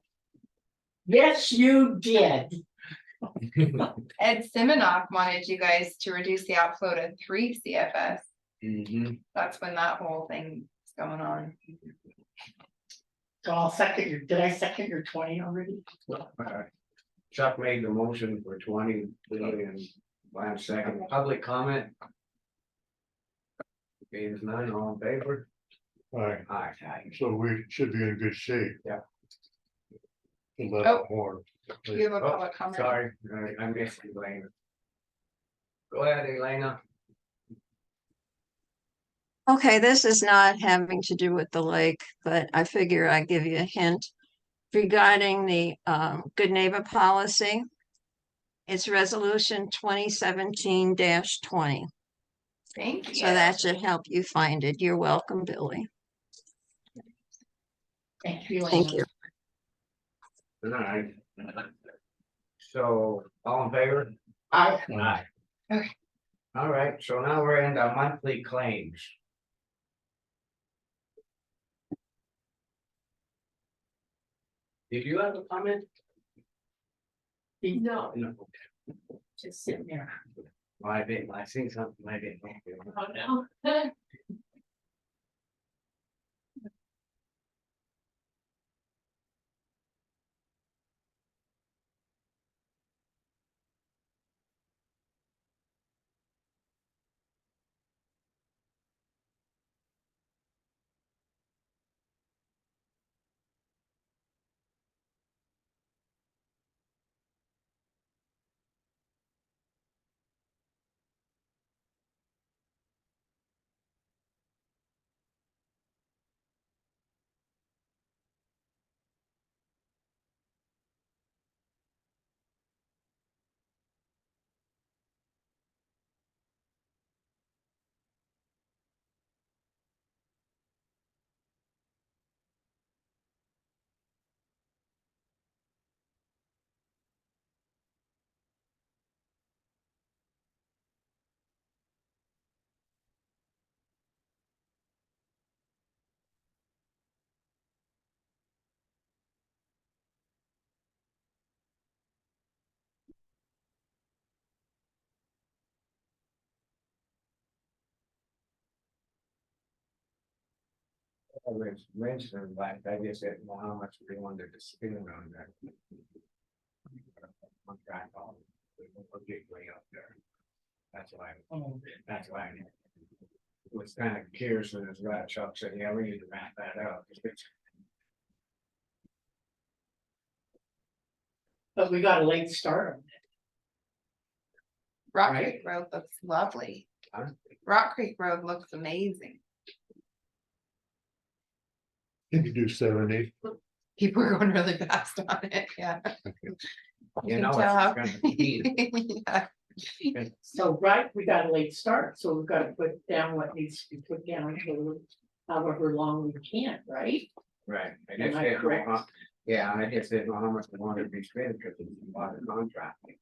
Speaker 3: Yes, you did.
Speaker 2: Ed Siminoff wanted you guys to reduce the outflow to 3 CFS.
Speaker 1: Mhm.
Speaker 2: That's when that whole thing is going on.
Speaker 3: So I'll second your, did I second your 20 already?
Speaker 1: Chuck made the motion for 20, Billy and Lance second, public comment. Being none, all in favor?
Speaker 4: alright,
Speaker 1: Aye.
Speaker 4: so we should be in good shape.
Speaker 1: Yeah.
Speaker 4: To let
Speaker 2: Oh.
Speaker 4: out more.
Speaker 2: You have a
Speaker 1: Oh,
Speaker 2: public comment.
Speaker 1: Sorry, I missed you, Elena. Go ahead, Elena.
Speaker 8: Okay, this is not having to do with the lake, but I figure I give you a hint regarding the good neighbor policy. It's resolution 2017-20.
Speaker 2: Thank you.
Speaker 8: So that should help you find it. You're welcome, Billy.
Speaker 3: Thank you.
Speaker 8: Thank
Speaker 3: Elena.
Speaker 8: you.
Speaker 1: All right. So, all in favor?
Speaker 3: I,
Speaker 2: Okay.
Speaker 1: All right, so now we're into monthly claims. Did you have a comment?
Speaker 3: No,
Speaker 1: No.
Speaker 3: just sitting there.
Speaker 1: Well, I seen something, I didn't.
Speaker 3: Oh, no.
Speaker 1: I mentioned, like, I just didn't know how much they wanted to spend on that. Contract on, we'll get way up there. That's why. I was kind of curious when his guy Chuck said, yeah, we need to wrap that up.
Speaker 3: But we got a late start on
Speaker 2: Rock
Speaker 3: Right.
Speaker 2: Creek Road looks lovely.
Speaker 1: Huh?
Speaker 2: Rock Creek Road looks amazing.
Speaker 4: Can you do 70?
Speaker 2: People are going really fast on it, yeah.
Speaker 1: You
Speaker 2: can
Speaker 1: know,
Speaker 2: tell how-
Speaker 1: it's gonna be,
Speaker 2: Yeah.
Speaker 3: it. So, right, we got a late start, so we've got to put down what needs to be put down for however long we can, right?
Speaker 1: right. I
Speaker 3: Am
Speaker 1: just
Speaker 3: I
Speaker 1: didn't know
Speaker 3: correct?
Speaker 1: yeah, I just didn't know how much we wanted to be spent because it's a lot of contracting.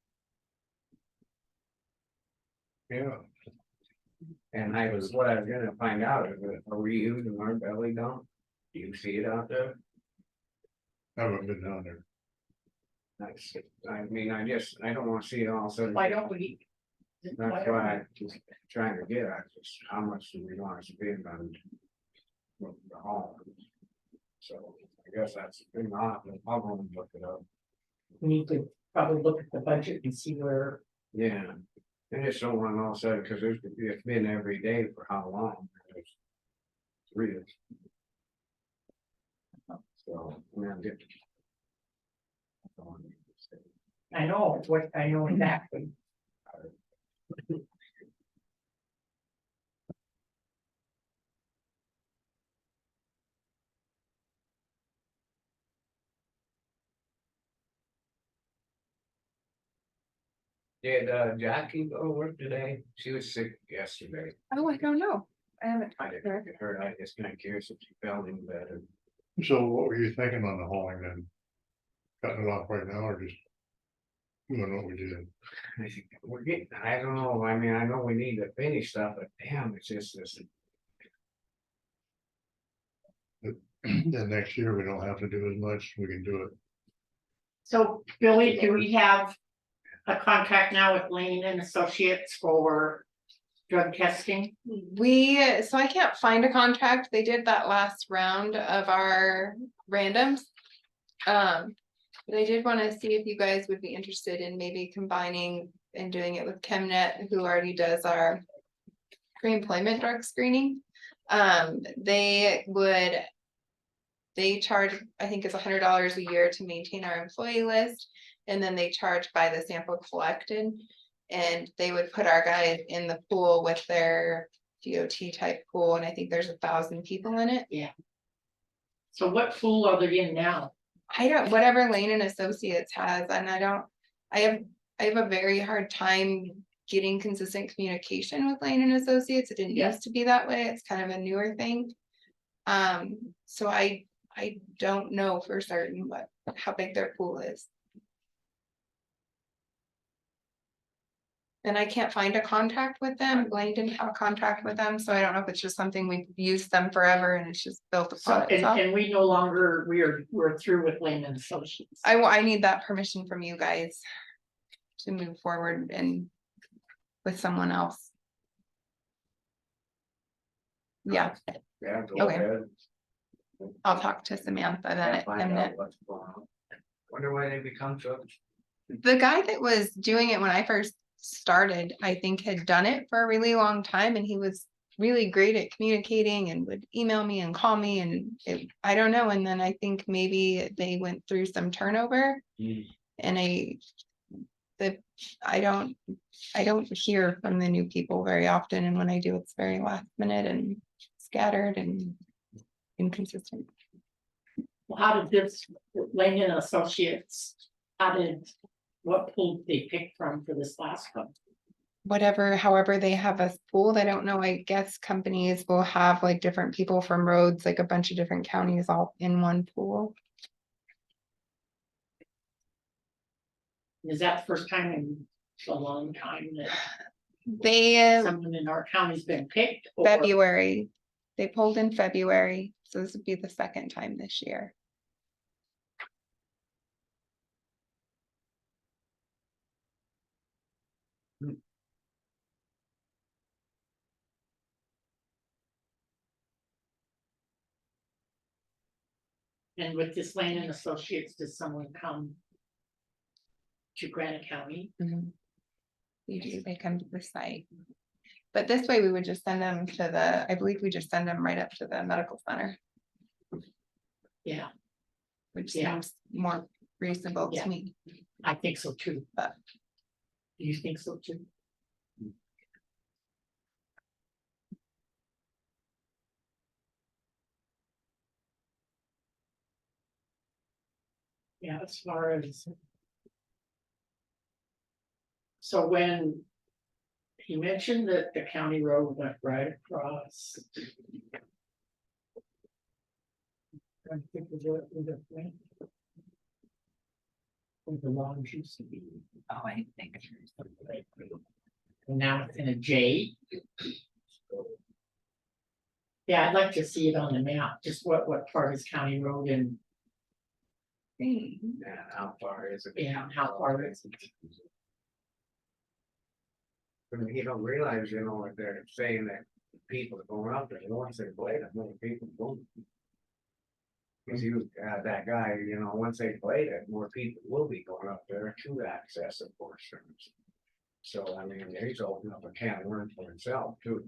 Speaker 4: Yeah.
Speaker 1: And what I was gonna find out is, are we using our belly dump? Do you see it out there?
Speaker 4: Haven't been down there.
Speaker 1: That's, I mean, I don't wanna see it all of a sudden.
Speaker 3: Why don't we? why
Speaker 1: That's
Speaker 3: don't
Speaker 1: why
Speaker 3: we-
Speaker 1: I'm just trying to get at, just how much do we wanna spend on the home? So I guess that's the thing, I'll go and look it up.
Speaker 3: We need to probably look at the budget and see where,
Speaker 1: Yeah, I just don't want all of a sudden, cause it's been every day for how long? It's 3 years. So, I mean, I'm getting.
Speaker 3: I know, what, I know exactly.
Speaker 1: Did Jackie go to work today? She was sick yesterday.
Speaker 2: Oh, I don't know. I haven't
Speaker 1: I
Speaker 2: talked to
Speaker 1: didn't
Speaker 2: her.
Speaker 1: get her, I just kinda curious if she felt any better.
Speaker 4: So what were you thinking on the hauling then? Cutting it off right now or just doing what we did?
Speaker 1: I think we're getting, I don't know, I mean, I know we need to finish stuff, but damn, it's just this.
Speaker 4: Then next year we don't have to do as much, we can do it.
Speaker 3: So, Billy, do we have a contract now with Lane and Associates for drug testing?
Speaker 2: So I can't find a contract. They did that last round of our randoms. But I did want to see if you guys would be interested in maybe combining and doing it with ChemNet, who already does our pre-employment drug screening. They charge, I think it's $100 a year to maintain our employee list, and then they charge by the sample collected. And they would put our guys in the pool with their DOT type pool, and I think there's 1,000 people in it.
Speaker 3: So what pool are they in now?
Speaker 2: Whatever Lane and Associates has, and I have a very hard time getting consistent communication with Lane and Associates. It didn't
Speaker 3: Yeah.
Speaker 2: used to be that way. It's kind of a newer thing. So I don't know for certain how big their pool is. And I can't find a contact with them. Blaine didn't have a contract with them, so I don't know if it's just something we've used them forever and it's just built
Speaker 3: So,
Speaker 2: upon itself.
Speaker 3: and we no longer, we're through with Lane and Associates.
Speaker 2: I need that permission from you guys to move forward and with someone else. Yeah,
Speaker 1: Yeah, go
Speaker 2: Okay.
Speaker 1: ahead.
Speaker 2: I'll talk to Samantha then.
Speaker 1: Find
Speaker 2: and
Speaker 1: out
Speaker 2: then-
Speaker 1: what's going on. Wonder why they become such.
Speaker 2: The guy that was doing it when I first started, I think had done it for a really long time and he was really great at communicating and would email me and call me and I don't know. And then I think maybe they went through some turnover and I don't hear from the new people very often. And when I do, it's very last minute and scattered and inconsistent.
Speaker 3: Well, how did this Lane and Associates, what pool did they pick from for this last one?
Speaker 2: However they have us pooled, I don't know, I guess companies will have like different people from roads, like a bunch of different counties all in one pool.
Speaker 3: Is that the first time in a long time that
Speaker 2: They,
Speaker 3: someone in our county's been picked? or-
Speaker 2: February, they pulled in February, so this would be the second time this year.
Speaker 3: And with this Lane and Associates, does someone come to Granite County?
Speaker 2: Usually they come to the site. But this way we would just send them to I believe we just send them right up to the medical center,
Speaker 3: Yeah,
Speaker 2: which
Speaker 3: Yeah.
Speaker 2: seems more reasonable
Speaker 3: Yeah.
Speaker 2: to me.
Speaker 3: I think so too, but. Do you think so too? Yeah, as far as. So when. He mentioned that the county road went right across. Trying to think of what it went. Where the lawns used to be. Oh, I think. And now it's in a J. Yeah, I'd like to see it on the map, just what part is county road and,
Speaker 1: Yeah, how far is it?
Speaker 3: yeah, how far is it?
Speaker 1: I mean, you don't realize, what they're saying that people are going out there, once they blade it, more people go. Cause that guy, once they blade it, more people will be going up there to access the portions. So, I mean, he's opening up a can of worms for himself too.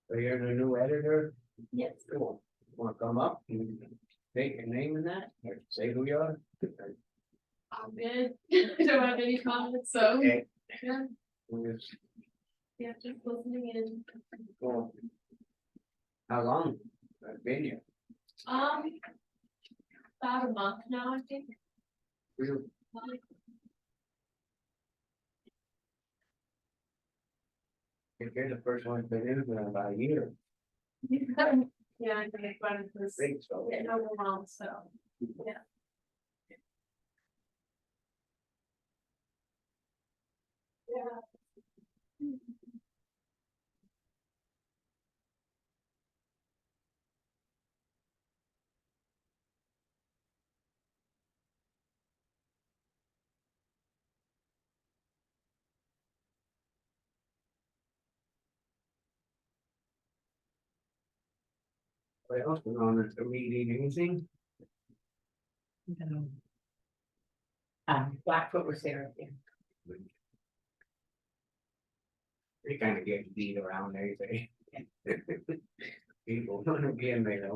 Speaker 1: So you're the new editor?
Speaker 3: Yes.
Speaker 1: Cool. Wanna come up and take your name in that, or say who you are?
Speaker 9: I'm good. Don't have any comments, so,
Speaker 1: Okay.
Speaker 9: yeah,
Speaker 1: We'll just
Speaker 9: yeah, just listening in.
Speaker 1: go. How long? I've been here.
Speaker 9: About a month now, I think.
Speaker 1: Real- If you're the first one been in for about a year,
Speaker 9: Yeah, I think I got it this,
Speaker 1: think so.
Speaker 9: getting overwhelmed, so, yeah. Yeah.
Speaker 1: Well, we're on the meeting, anything?
Speaker 3: Blackfoot was there again.
Speaker 1: They kind of get beat around everything. People want to be in there,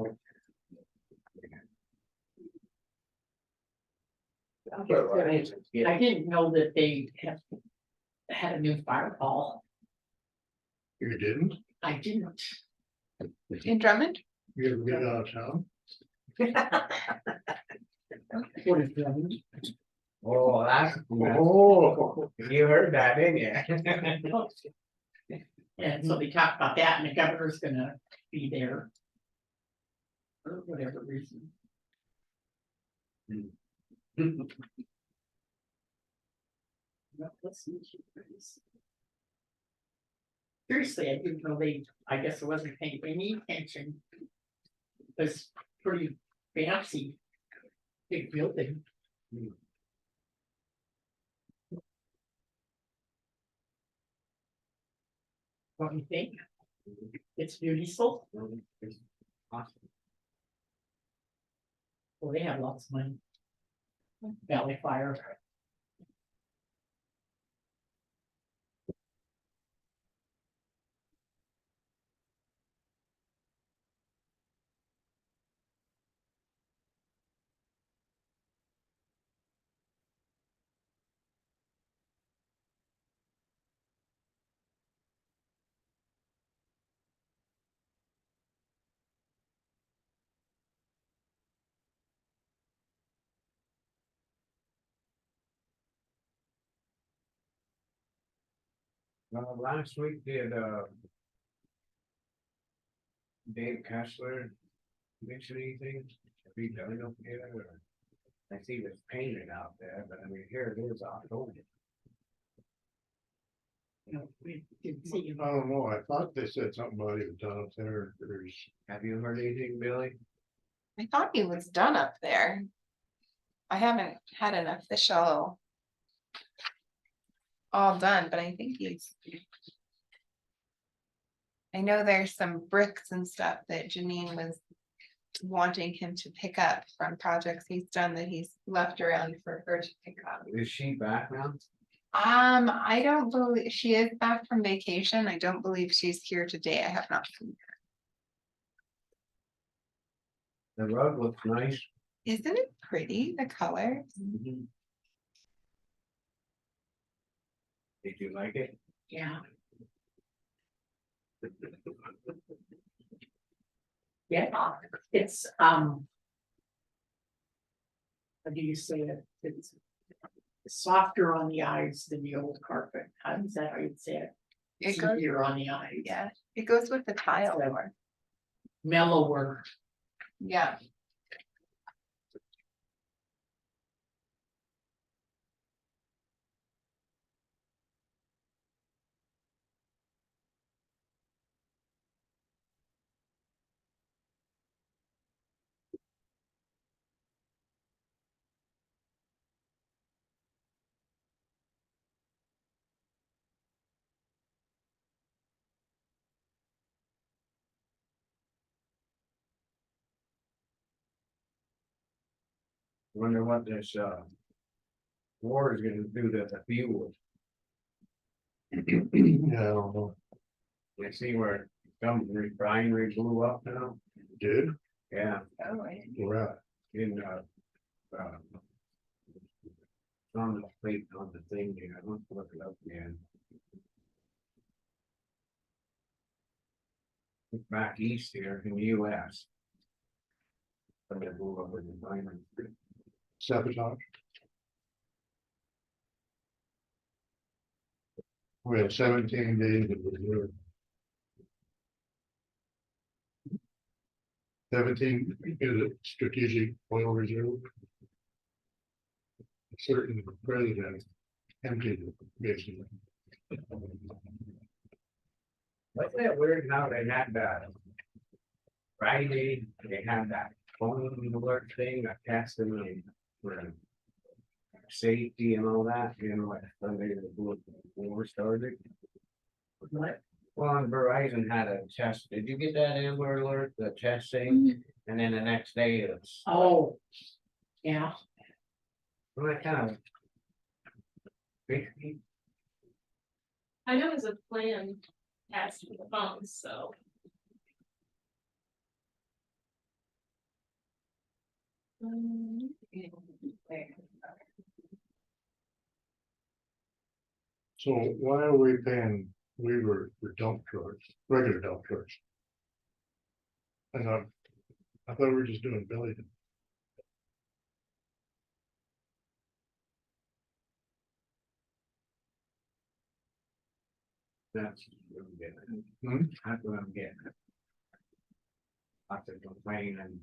Speaker 3: I didn't know that they had a new fire hall.
Speaker 4: You didn't,
Speaker 3: I didn't.
Speaker 2: In Drummond?
Speaker 4: you ever get out of town?
Speaker 3: What is that?
Speaker 1: Oh, that's,
Speaker 4: Oh.
Speaker 1: you heard that, didn't you?
Speaker 3: And so they talked about that and the governor's gonna be there. For whatever reason. Well, let's see. Seriously, I didn't know I guess I wasn't paying any attention. It was pretty fancy. Big building. What do you think? It's beautiful. Well, they have lots of money. Valley Fire.
Speaker 1: Last week did, Dave Kessler mention anything? Have you done it up there, or? I see it's painted out there, but I mean, here it is October.
Speaker 3: You know, we didn't see
Speaker 4: I don't know, I thought they said something about it done up there, there's.
Speaker 1: Have you heard anything, Billy?
Speaker 2: I thought he was done up there. I haven't had an official. All done, but I think he's. I know there's some bricks and stuff that Janine was. Wanting him to pick up from projects he's done that he's left around for her to pick up.
Speaker 1: Is she back now?
Speaker 2: I don't believe she is back from vacation. I don't believe she's here today. I have not seen her.
Speaker 1: The rug looks nice.
Speaker 2: Isn't it pretty, the color?
Speaker 1: Did you like it?
Speaker 3: Yeah. Yeah, it's, how do you say it? It's softer on the eyes than the old carpet. How is that how you'd say it?
Speaker 2: It goes,
Speaker 3: Easier on the eyes.
Speaker 2: yeah, it goes with the tile
Speaker 3: So-
Speaker 2: more.
Speaker 3: Mellower.
Speaker 2: Yeah.
Speaker 1: Wonder what this, war is gonna do to the fuel.
Speaker 4: Yeah, I don't know,
Speaker 1: You see where some refinery blew up now?
Speaker 4: did,
Speaker 1: Yeah,
Speaker 2: Oh,
Speaker 4: we're at,
Speaker 1: in, on the plate, on the thing, here, I want to look it up again. Back east here in the US. But it blew up with the refinery.
Speaker 4: sabotage. We had 17 days of reserve. 17 is a strategic oil reserve. A certain president emptied it, basically.
Speaker 1: Wasn't that weird how they had that? Friday, they had that phone alert thing, I passed them in for safety and all that, you know, like Sunday the war started.
Speaker 3: What?
Speaker 1: Well, on Verizon had a test, did you get that Amber Alert, the test thing? And then the next day it's,
Speaker 3: Oh. Yeah,
Speaker 1: well, that kind of. Basically,
Speaker 9: I know it's a plan passed with the phones, so.
Speaker 4: So why are we paying Weaver for dump trucks, regular dump trucks? And I thought we were just doing Billy.
Speaker 1: That's what I'm getting.
Speaker 4: Hmm?
Speaker 1: That's what I'm getting. Lots of complaining and.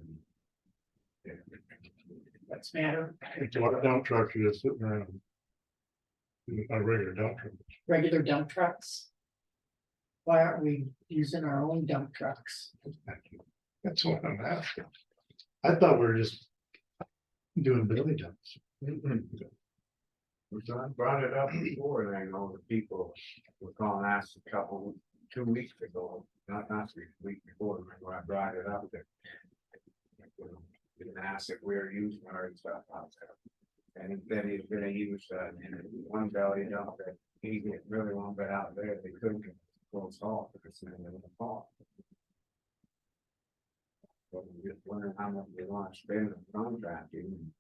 Speaker 3: What's the matter?
Speaker 4: It's a lot of dump trucks are just sitting around. A regular dump truck.
Speaker 3: Regular dump trucks? Why aren't we using our own dump trucks?
Speaker 4: That's what I'm asking. I thought we were just doing Billy dumps.
Speaker 1: So I brought it up before, and I know the people were calling us a couple, 2 weeks ago, not last week, the week before, remember I brought it up that. Didn't ask if we were using our stuff out there. And then he's gonna use one belly dump that he didn't really want that out there, they couldn't close off because it's in the fall. But I'm just wondering how much they want to spend on contracting.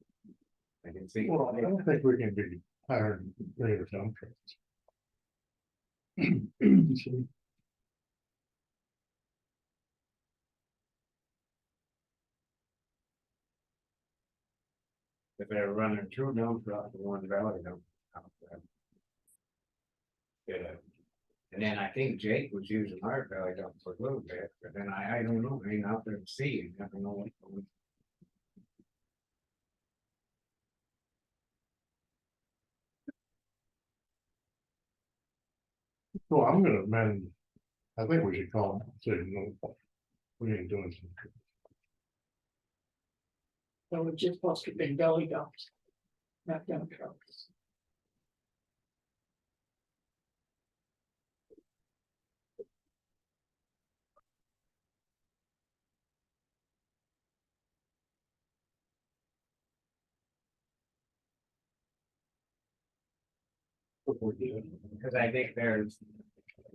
Speaker 1: I can see.
Speaker 4: Well, I don't think we can be hiring regular dump trucks.
Speaker 1: If they're running two dump trucks and one belly dump. out there. Yeah. And then I think Jake was using our belly dump for a little bit, but then I don't know, I ain't out there to see, you never know what.
Speaker 4: Well, I'm gonna amend, I think we should call them, say, no, we ain't doing something.
Speaker 3: So we're just supposed to be belly dumps, not dump trucks.
Speaker 1: Because I think there's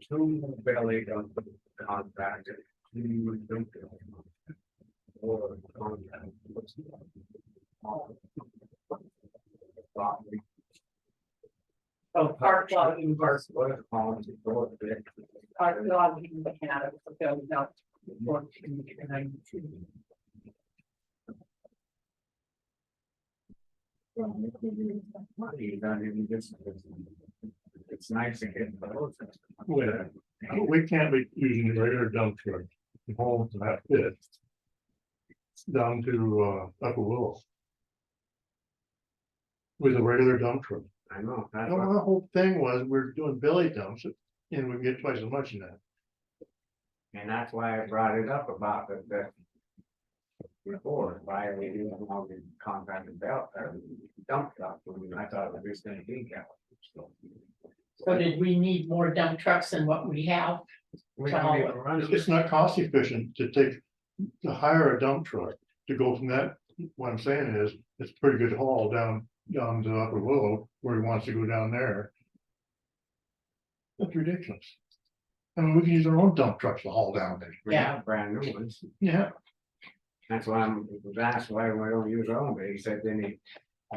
Speaker 1: two belly dump contractors, two dump truck. Or contract.
Speaker 3: Oh, park logging versus
Speaker 1: What is calling to go to it?
Speaker 3: park logging, we had a belly dump. 1492.
Speaker 1: Money, not even just. It's nice to get those.
Speaker 4: Well, we can't be using regular dump trucks, from home to that pit. Down to Upper Willow. With a regular dump truck.
Speaker 1: I know,
Speaker 4: The
Speaker 1: that's what,
Speaker 4: whole thing was, we're doing Billy dumps, and we get twice as much in that.
Speaker 1: and that's why I brought it up about that. Before, why are we doing all the contracted belt or dump truck, when I thought it was just gonna be so.
Speaker 3: So did we need more dump trucks than what we have?
Speaker 1: We don't even run it.
Speaker 4: It's not cost efficient to hire a dump truck to go from that, what I'm saying is, it's a pretty good haul down to Upper Willow, where he wants to go down there. That's ridiculous. I mean, we can use our own dump trucks to haul down there.
Speaker 1: We have brand new ones,
Speaker 4: Yeah,
Speaker 1: that's why was asked why we don't use our own, but he said then he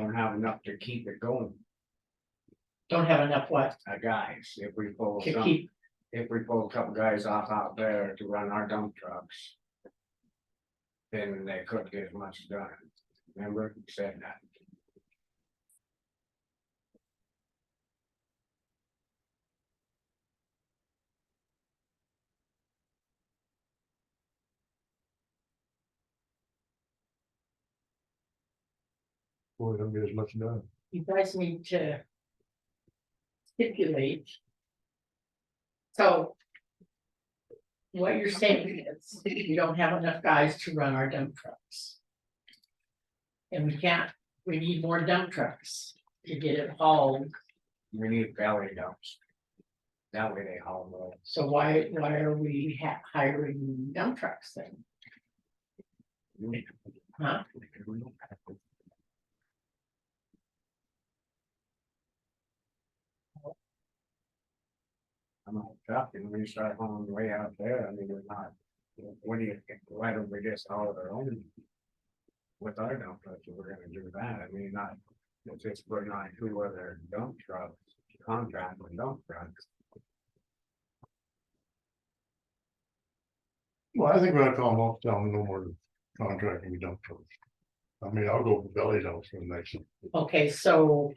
Speaker 1: don't have enough to keep it going,
Speaker 3: Don't have enough what
Speaker 1: guys, if we pull
Speaker 3: to
Speaker 1: some.
Speaker 3: keep,
Speaker 1: If we pull a couple guys off out there to run our dump trucks. Then they couldn't get as much done. Remember, you said that.
Speaker 4: boy, we don't get as much done.
Speaker 3: you guys need to stipulate. So. What you're saying is, we don't have enough guys to run our dump trucks. And we need more dump trucks to get it hauled,
Speaker 1: We need belly dumps. That way they haul more.
Speaker 3: so why are we hiring dump trucks then? Huh?
Speaker 1: I'm not trucking, when you start hauling way out there, I mean, we're not. What do you, why don't we just haul their own? with our dump trucks, we're gonna do that, I mean, not, it's just putting on two other dump trucks, contract with dump trucks.
Speaker 4: Well, I think we're gonna call them up, tell them no more contracting dump trucks. I mean, I'll go for belly dumps for the next,
Speaker 3: Okay, so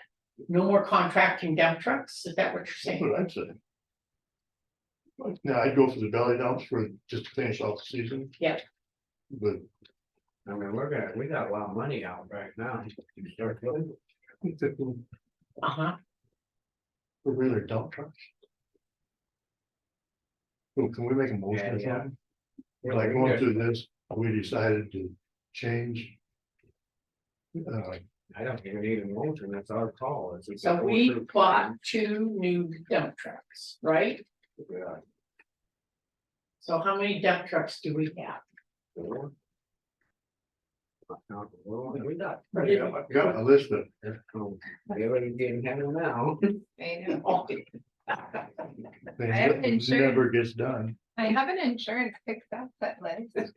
Speaker 3: no more contracting dump trucks, is that what you're
Speaker 4: that's
Speaker 3: saying?
Speaker 4: what I'd say. Yeah, I'd go for the belly dumps for, just to finish off the season.
Speaker 3: Yeah.
Speaker 4: But
Speaker 1: I mean, we got a lot of money out right now. You start doing
Speaker 3: Uh-huh,
Speaker 4: for really dump trucks. So can we make a motion or
Speaker 1: Yeah, yeah.
Speaker 4: something? Like going through this, we decided to change.
Speaker 1: I don't even need a motion, that's our call. It's just-
Speaker 3: so we bought 2 new dump trucks, right?
Speaker 1: Yeah.
Speaker 3: So how many dump trucks do we have?
Speaker 1: Four. Well, we got.
Speaker 4: I've got a list of,
Speaker 1: They already didn't have them now.
Speaker 2: I know.
Speaker 3: Oh,
Speaker 4: things
Speaker 2: have
Speaker 4: that
Speaker 2: insurance.
Speaker 4: never gets done.
Speaker 2: I have an insurance fixed asset list.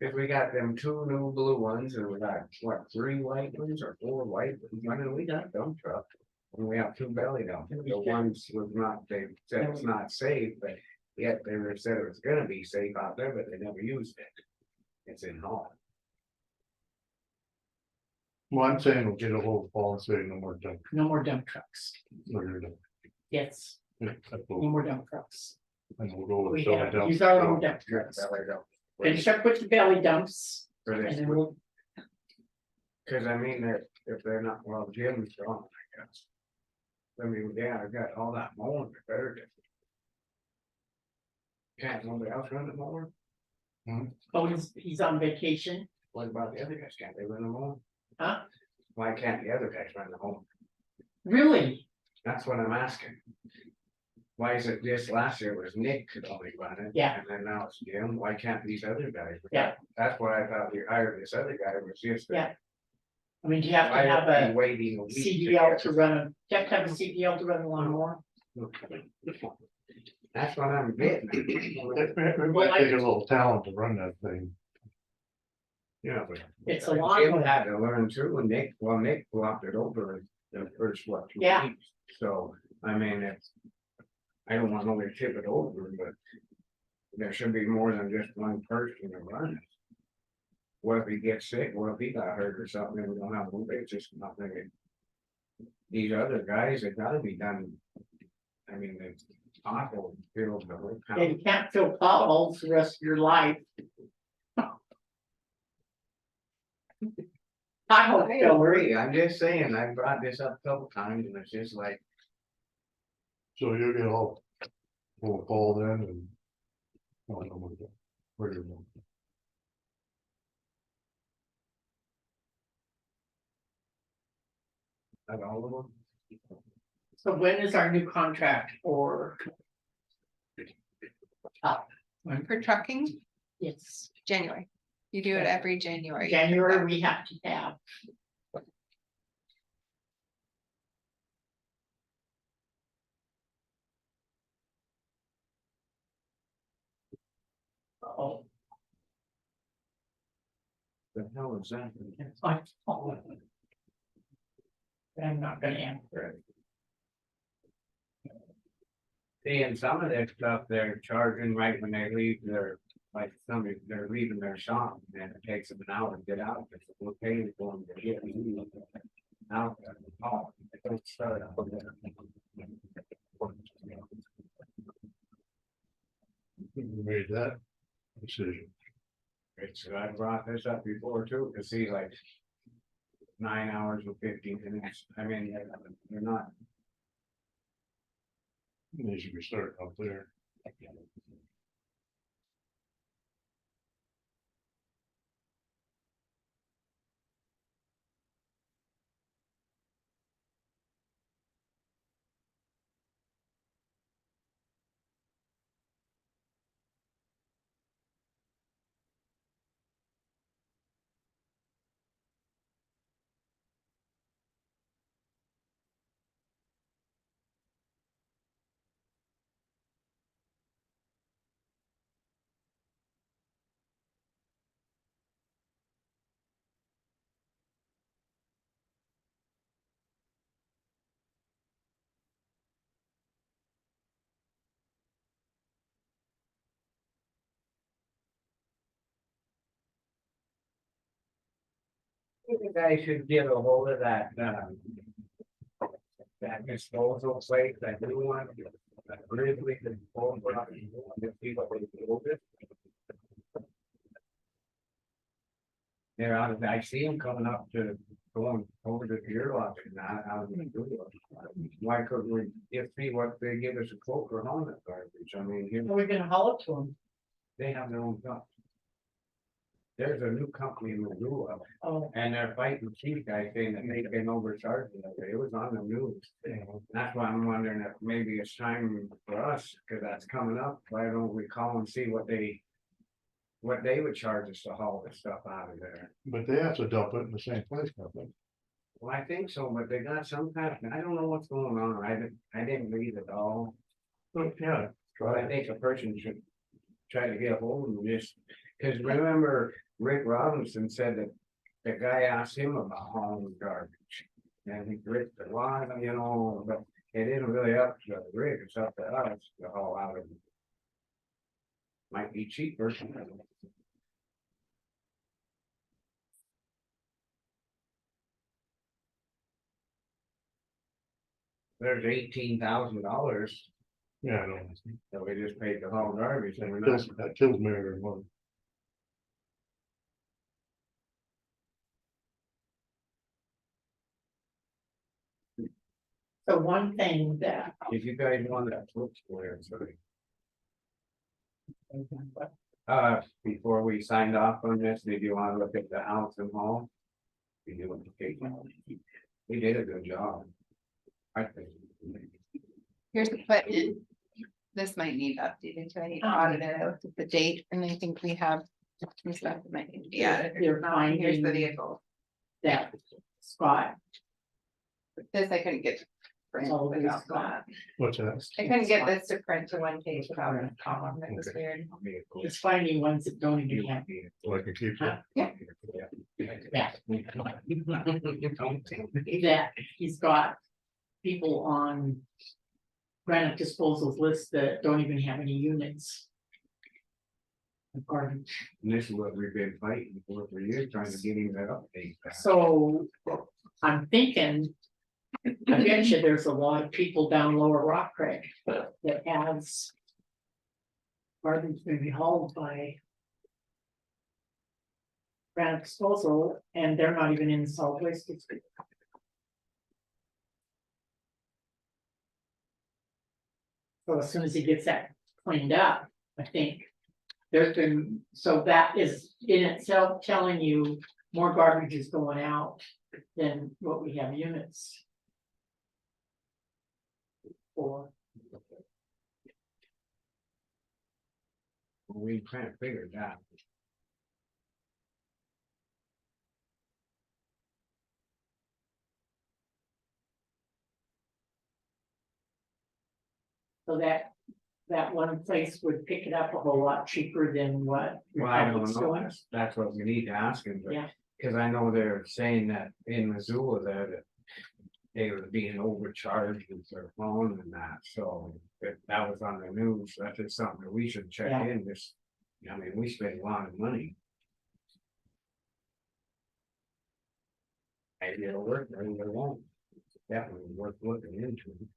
Speaker 1: If we got them 2 new blue ones and we got, what, 3 white ones or 4 white ones, I mean, we got dump trucks. And we have 2 belly dumps, the ones was not, they said it's not safe, but yet they were said it was gonna be safe out there, but they never used it. It's in Holland.
Speaker 4: Well, I'm saying we'll get a hold of Paul and say no more dump.
Speaker 3: no more dump trucks,
Speaker 4: We're gonna do-
Speaker 3: yes,
Speaker 4: yeah, that's
Speaker 3: no
Speaker 4: what-
Speaker 3: more dump trucks.
Speaker 4: And we'll go
Speaker 3: We
Speaker 4: with belly
Speaker 3: have,
Speaker 4: dumps.
Speaker 3: use our own dump trucks,
Speaker 1: Belly dump.
Speaker 3: finish up with the belly dumps,
Speaker 1: For
Speaker 3: and
Speaker 1: this,
Speaker 3: then we'll,
Speaker 1: cause I mean, if they're not, well, Jim's gone, I guess. I mean, yeah, I got all that mowing, I better get. Can't nobody else run the mower?
Speaker 3: oh, he's on vacation,
Speaker 1: What about the other guys? Can't they run the mower?
Speaker 3: huh?
Speaker 1: Why can't the other guys run the mower?
Speaker 3: Really?
Speaker 1: That's what I'm asking. Why is it this last year was Nick could only run it?
Speaker 3: Yeah.
Speaker 1: And then now it's Jim, why can't these other guys?
Speaker 3: Yeah.
Speaker 1: That's why I thought we hired this other guy, was just.
Speaker 3: Yeah. I mean, do you have to
Speaker 1: Why
Speaker 3: have
Speaker 1: are we
Speaker 3: a
Speaker 1: waiting a week?
Speaker 3: CDL to run a, do you have to have a CDL to run the lawnmower?
Speaker 1: That's what I'm getting.
Speaker 4: It might take a little talent to run that thing.
Speaker 1: Yeah, but.
Speaker 3: It's a
Speaker 1: Jim
Speaker 3: lawnmower,
Speaker 1: had to learn too, and Nick flopped it over the first, what, 2
Speaker 3: Yeah.
Speaker 1: weeks. So, I mean, it's. I don't want to tip it over, but. There should be more than just one person to run it. What if he gets sick, what if he got hurt or something, and we don't have, it's just nothing. These other guys, it gotta be done. I mean, it's awful, feel the whole
Speaker 3: and
Speaker 1: town.
Speaker 3: you can't fill potholes the rest of your life. Pothole
Speaker 1: I
Speaker 3: filler,
Speaker 1: agree, I'm just saying, I brought this up a couple times, and it's just like,
Speaker 4: So you'll get all, we'll call then and. I don't know what to- where you're going.
Speaker 1: not all of them.
Speaker 3: so when is our new contract for?
Speaker 2: For trucking,
Speaker 3: It's
Speaker 2: January. You do it every January.
Speaker 3: January, we have to have. Oh,
Speaker 1: The hell is that?
Speaker 3: it's my fault. I'm not gonna answer it.
Speaker 1: See, and some of that stuff they're charging right when they leave their, like, somebody, they're leaving their shop, and it takes them an hour to get out, it's we're paying for them to get. Out. Oh, it don't start out there.
Speaker 4: We made that decision.
Speaker 1: It's, I brought this up before too, to see like. 9 hours and 15 minutes, I mean, they're not.
Speaker 4: They should be starting up there.
Speaker 1: the guy should get a hold of that, that disposal place, that new one. That Ridley disposal, the people that build it. They're out of, I see them coming up to, going over to your lot, and not out of the door. Why couldn't we, if see what they give us a quote for hauling that garbage, I mean, here,
Speaker 3: We're gonna haul it to them.
Speaker 1: they have their own stuff. There's a new company in Missoula,
Speaker 3: Oh,
Speaker 1: and they're fighting chief guy saying that they can overcharge them, it was on the news. That's why I'm wondering if maybe it's time for us, cause that's coming up, why don't we call and see what they would charge us to haul this stuff out of there.
Speaker 4: But they have to dump it in the same place, I think.
Speaker 1: Well, I think so, but they got some kind of, I don't know what's going on, I didn't read it all.
Speaker 4: But yeah,
Speaker 1: But
Speaker 4: try
Speaker 1: I
Speaker 4: it.
Speaker 1: think a person should try to get a hold of them, just, cause remember Rick Robinson said that the guy asked him about hauling garbage. And he Rick said, well, you know, but it isn't really up to Rick, it's up to us to haul out of it. Might be cheaper. There's $18,000
Speaker 4: Yeah, I know.
Speaker 1: that we just paid to haul garbage and we're not.
Speaker 4: That kills me every month.
Speaker 3: so one thing that.
Speaker 1: If you guys want that, whoops, where, sorry. Before we signed off on this, did you want to look at the house and hall? We did a good job. I think.
Speaker 2: Here's the button. This might need updated, so I need to audit it. I looked at the date and I think we have some stuff that might need to be added.
Speaker 3: They're
Speaker 2: Here's the
Speaker 3: finding
Speaker 2: vehicle.
Speaker 3: that Scott,
Speaker 2: This I couldn't get. to print
Speaker 3: Oh,
Speaker 2: without
Speaker 3: it's not.
Speaker 2: that.
Speaker 4: What's that?
Speaker 2: I couldn't get this to print to one page without a column. That was weird.
Speaker 3: is finding ones that don't even have.
Speaker 4: So I can keep it.
Speaker 3: Yeah. That he's got people on granite disposals list that don't even have any units. Of garbage.
Speaker 1: And this is what we've been fighting for years, trying to get him that update. back.
Speaker 3: So I'm thinking, I bet you there's a lot of people down Lower Rock Creek that has garbage maybe hauled by granite disposal, and they're not even in the solid waste district. So as soon as he gets that cleaned up, I think there's been, so that is in itself telling you more garbage is going out than what we have units for.
Speaker 1: We can't figure it out.
Speaker 3: So that one place would pick it up a whole lot cheaper than what.
Speaker 1: Well, I don't
Speaker 3: Republic's
Speaker 1: know,
Speaker 3: doing.
Speaker 1: that's what we need to ask him, but,
Speaker 3: Yeah.
Speaker 1: cause I know they're saying that in Missoula there that. They were being overcharged with their phone and that, so that was on the news, that's just something that we should check
Speaker 3: Yeah.
Speaker 1: in, this. I mean, we spend a lot of money. Maybe it'll work, maybe it won't, definitely worth looking into.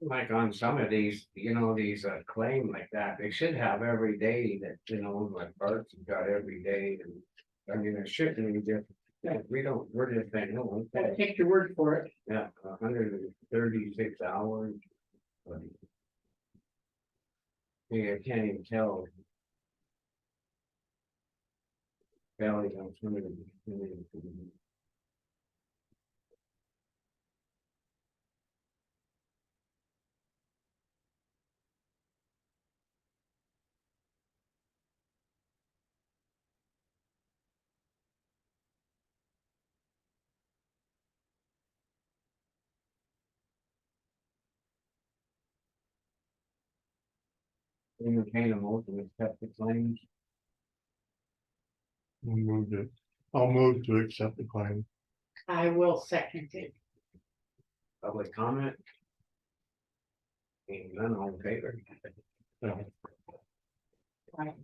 Speaker 1: Like on some of these, you know, these claim like that, they should have every day that, you know, like Bart's got every day and. I mean, it shouldn't be different, we don't, we're just saying, no,
Speaker 3: Gotta take your word for it.
Speaker 1: yeah, 136 hours. Yeah, I can't even tell. Valley on some of the. Entertain a motion to accept the claims.
Speaker 4: We moved it. I'll move to accept the claim.
Speaker 3: I will second it.
Speaker 1: Public comment. Being none, all in favor?
Speaker 4: Yeah.
Speaker 3: Right.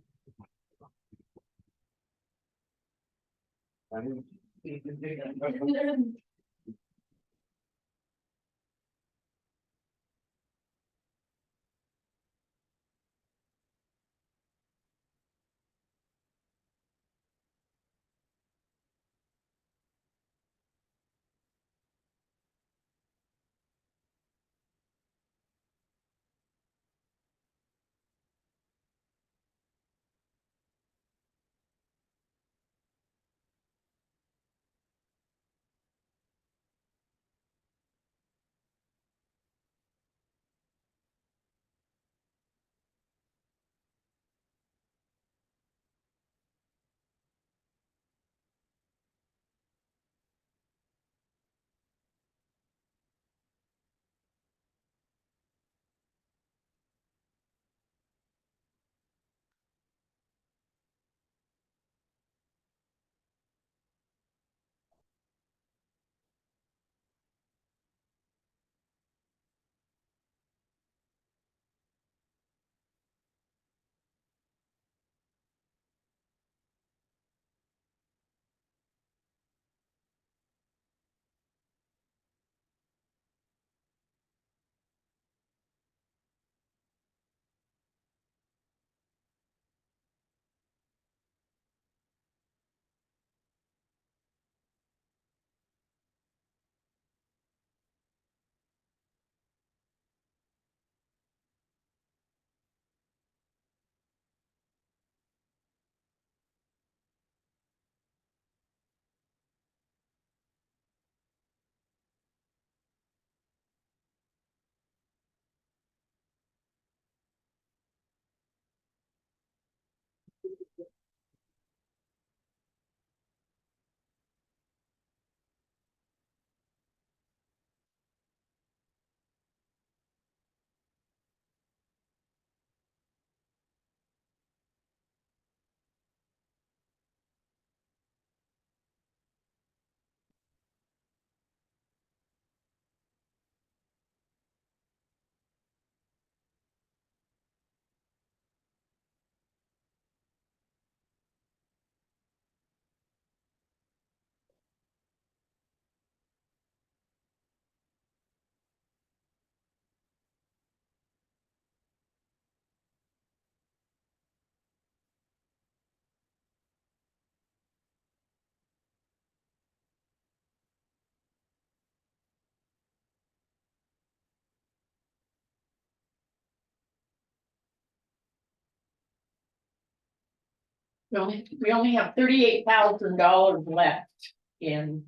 Speaker 3: We only have $38,000 left in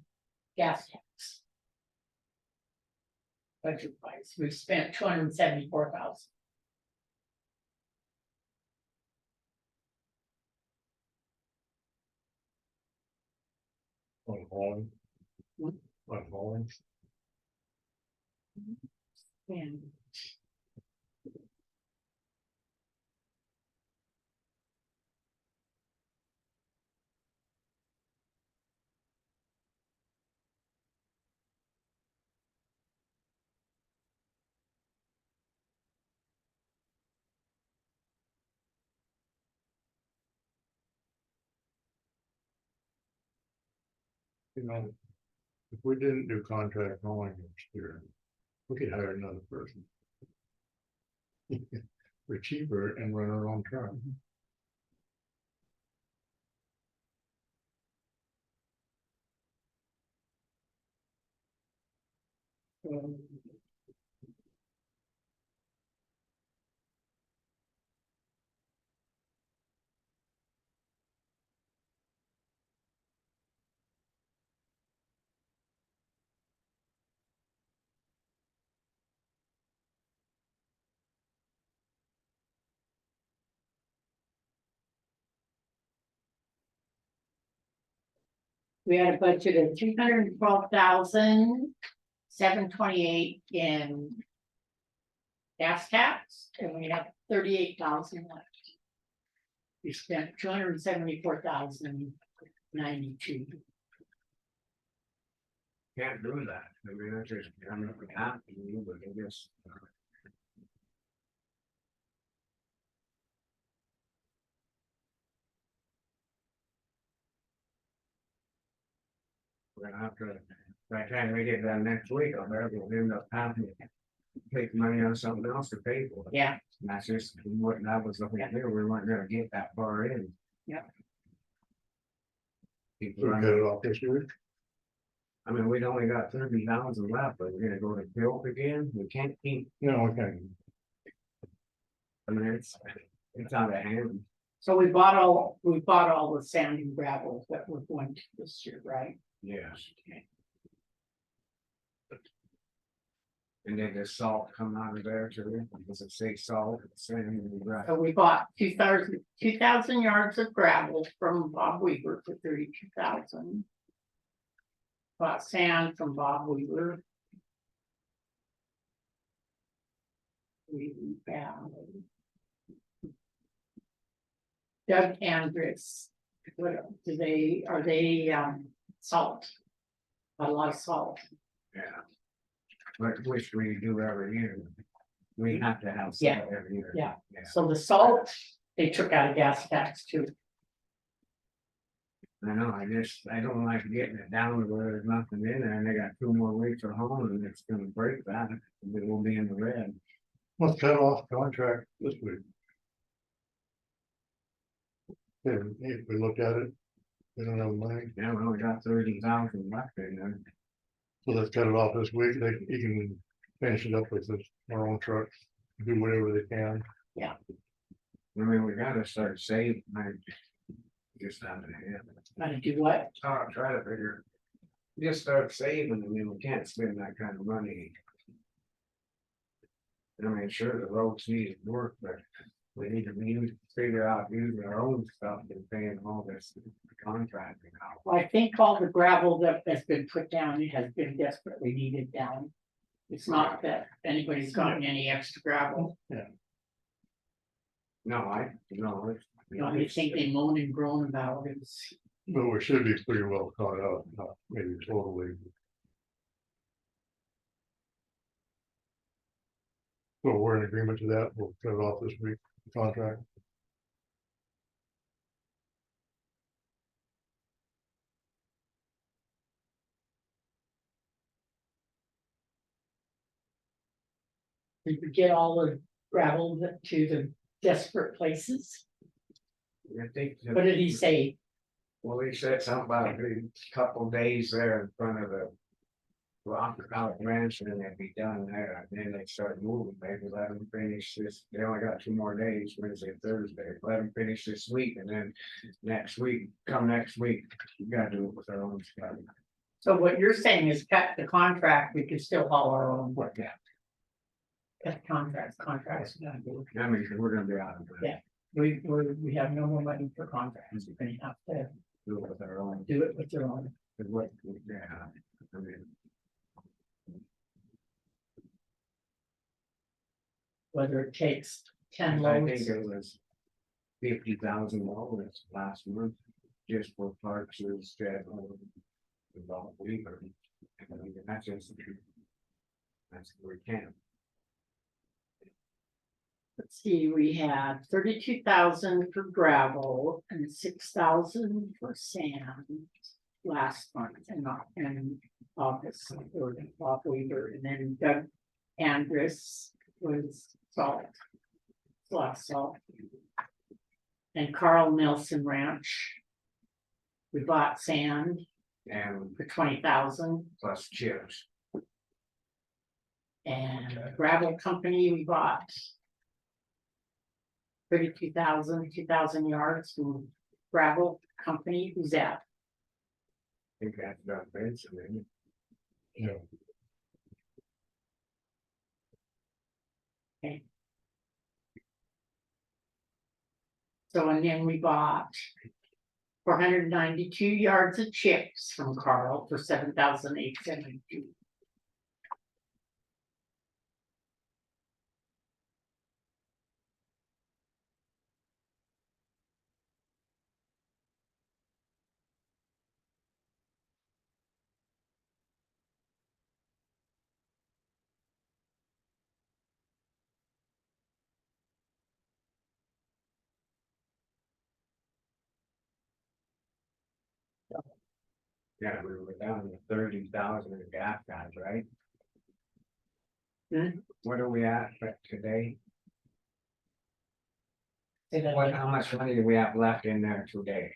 Speaker 3: gas tax. Budget wise, we've spent 274,000.
Speaker 4: On hauling. On hauling.
Speaker 3: And
Speaker 4: You know, if we didn't do contract hauling next year, we could hire another person. For cheaper and run our own truck.
Speaker 3: we had a budget of 312,728 in gas tax, and we have 38,000 left. We spent 274,092.
Speaker 1: Can't do that. I mean, that's just, I'm not happy, but I guess. We're gonna have to, by the time we get done next week, I'll we'll end up having to take money on something else to pay for it.
Speaker 3: Yeah,
Speaker 1: And that's just what that was looking at there. We weren't gonna get that far in.
Speaker 3: Yeah.
Speaker 1: People
Speaker 4: We
Speaker 1: are-
Speaker 4: get it off this week.
Speaker 1: I mean, we'd only got 30,000 left, but we're gonna go to build again. We can't keep,
Speaker 4: Okay.
Speaker 1: I mean, it's out of hand.
Speaker 3: so we bought all the sand and gravel that we're going to this year, right?
Speaker 1: Yes. And then the salt come out of there too, does it say salt, sand and gravel?
Speaker 3: So we bought 2,000 yards of gravel from Bob Weaver for 32,000. Bought sand from Bob Weaver. We found. Doug Andrus, what, are they salt? A lot of salt.
Speaker 1: Yeah. But which we do every year. We have to have
Speaker 3: Yeah.
Speaker 1: salt every year.
Speaker 3: Yeah. So the salt, they took out of gas tax too.
Speaker 1: I know, I don't like getting it down to where there's nothing in there and they got 2 more weeks at home and it's gonna break that. It will be in the red.
Speaker 4: Let's cut off contract this week. If we look at it, we don't have money,
Speaker 1: Yeah, we only got 30,000 left in there.
Speaker 4: so let's cut it off this week. He can finish it up with our own trucks, do whatever they can.
Speaker 1: I mean, we gotta start saving. Just out of hand.
Speaker 3: Gotta do what?
Speaker 1: Try to figure. Just start saving. I mean, we can't spend that kind of money. I mean, sure, the roads need work, but we need to figure out using our own stuff and paying all this contracting out.
Speaker 3: Well, I think all the gravel that has been put down, it has been desperately needed down. It's not that anybody's gotten any extra gravel.
Speaker 1: No,
Speaker 3: The only thing they moan and groan about is,
Speaker 4: But we should be pretty well caught up, not maybe totally. So we're in agreement to that. We'll cut it off this week, the contract.
Speaker 3: did we get all the gravel to the desperate places?
Speaker 1: I think.
Speaker 3: What did he say?
Speaker 1: Well, he said something about a couple days there in front of the Rock Out Ranch and then they'd be done there. And then they start moving, maybe let them finish this. They only got 2 more days, Wednesday and Thursday. Let them finish this week and then next week, next week, we gotta do it with our own stuff.
Speaker 3: So what you're saying is cut the contract, we could still haul our own work out. Cut contracts,
Speaker 1: I mean, we're gonna be out of it.
Speaker 3: Yeah. We have no more money for contracts, we're gonna have to
Speaker 1: Do it with our own.
Speaker 3: do it with your own.
Speaker 1: What, yeah, I mean.
Speaker 3: Whether it takes 10
Speaker 1: I think
Speaker 3: loads.
Speaker 1: it was $50,000 last month, just for parts instead of. About Weaver. I mean, that's just. That's where we can.
Speaker 3: Let's see, we had 32,000 for gravel and 6,000 for sand last month and not in August, or Bob Weaver, and then Doug Andrus was salt. Last salt. And Carl Nelson Ranch. We bought sand
Speaker 1: And
Speaker 3: for 20,000
Speaker 1: plus chips.
Speaker 3: and a gravel company we bought. 2,000 yards from gravel company, who's that?
Speaker 1: I think that's about Benson, isn't it?
Speaker 4: Yeah.
Speaker 3: So and then we bought 492 yards of chips from Carl for 7,872.
Speaker 1: Yeah, we were down to 30,000 in gas guys, right?
Speaker 3: Hmm.
Speaker 1: What are we at for today?
Speaker 3: Say that
Speaker 1: What,
Speaker 3: again.
Speaker 1: how much money do we have left in there today?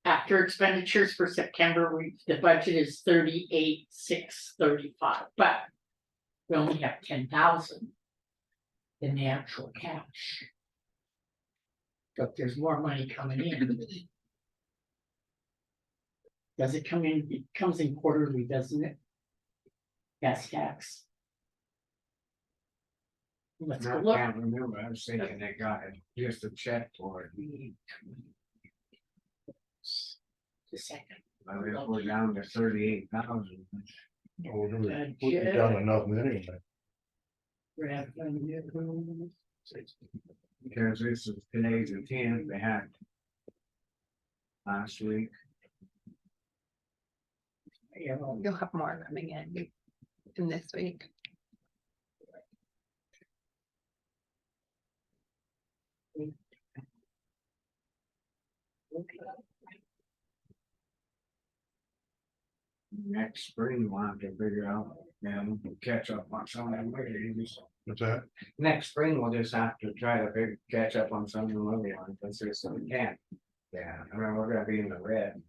Speaker 3: After expenditures for September, the budget is 38,635, but. We only have 10,000. In the actual cash. But there's more money coming in. Does it come in? It comes in quarterly, doesn't it? Gas tax. Let's go
Speaker 1: I
Speaker 3: look.
Speaker 1: can't remember, I was thinking they got it, just a check for it.
Speaker 3: Just a second.
Speaker 1: I mean, if we're down to 38,000.
Speaker 4: We're down enough anyway.
Speaker 1: Because this is today's the 10th, they had. Last week,
Speaker 2: You'll have more coming in this week.
Speaker 1: next spring, we'll have to figure out, and catch up on some of them.
Speaker 4: What's that?
Speaker 1: Next spring, we'll just have to try to catch up on some of the other ones, let's see if we can. Yeah, I mean, we're gonna be in the red.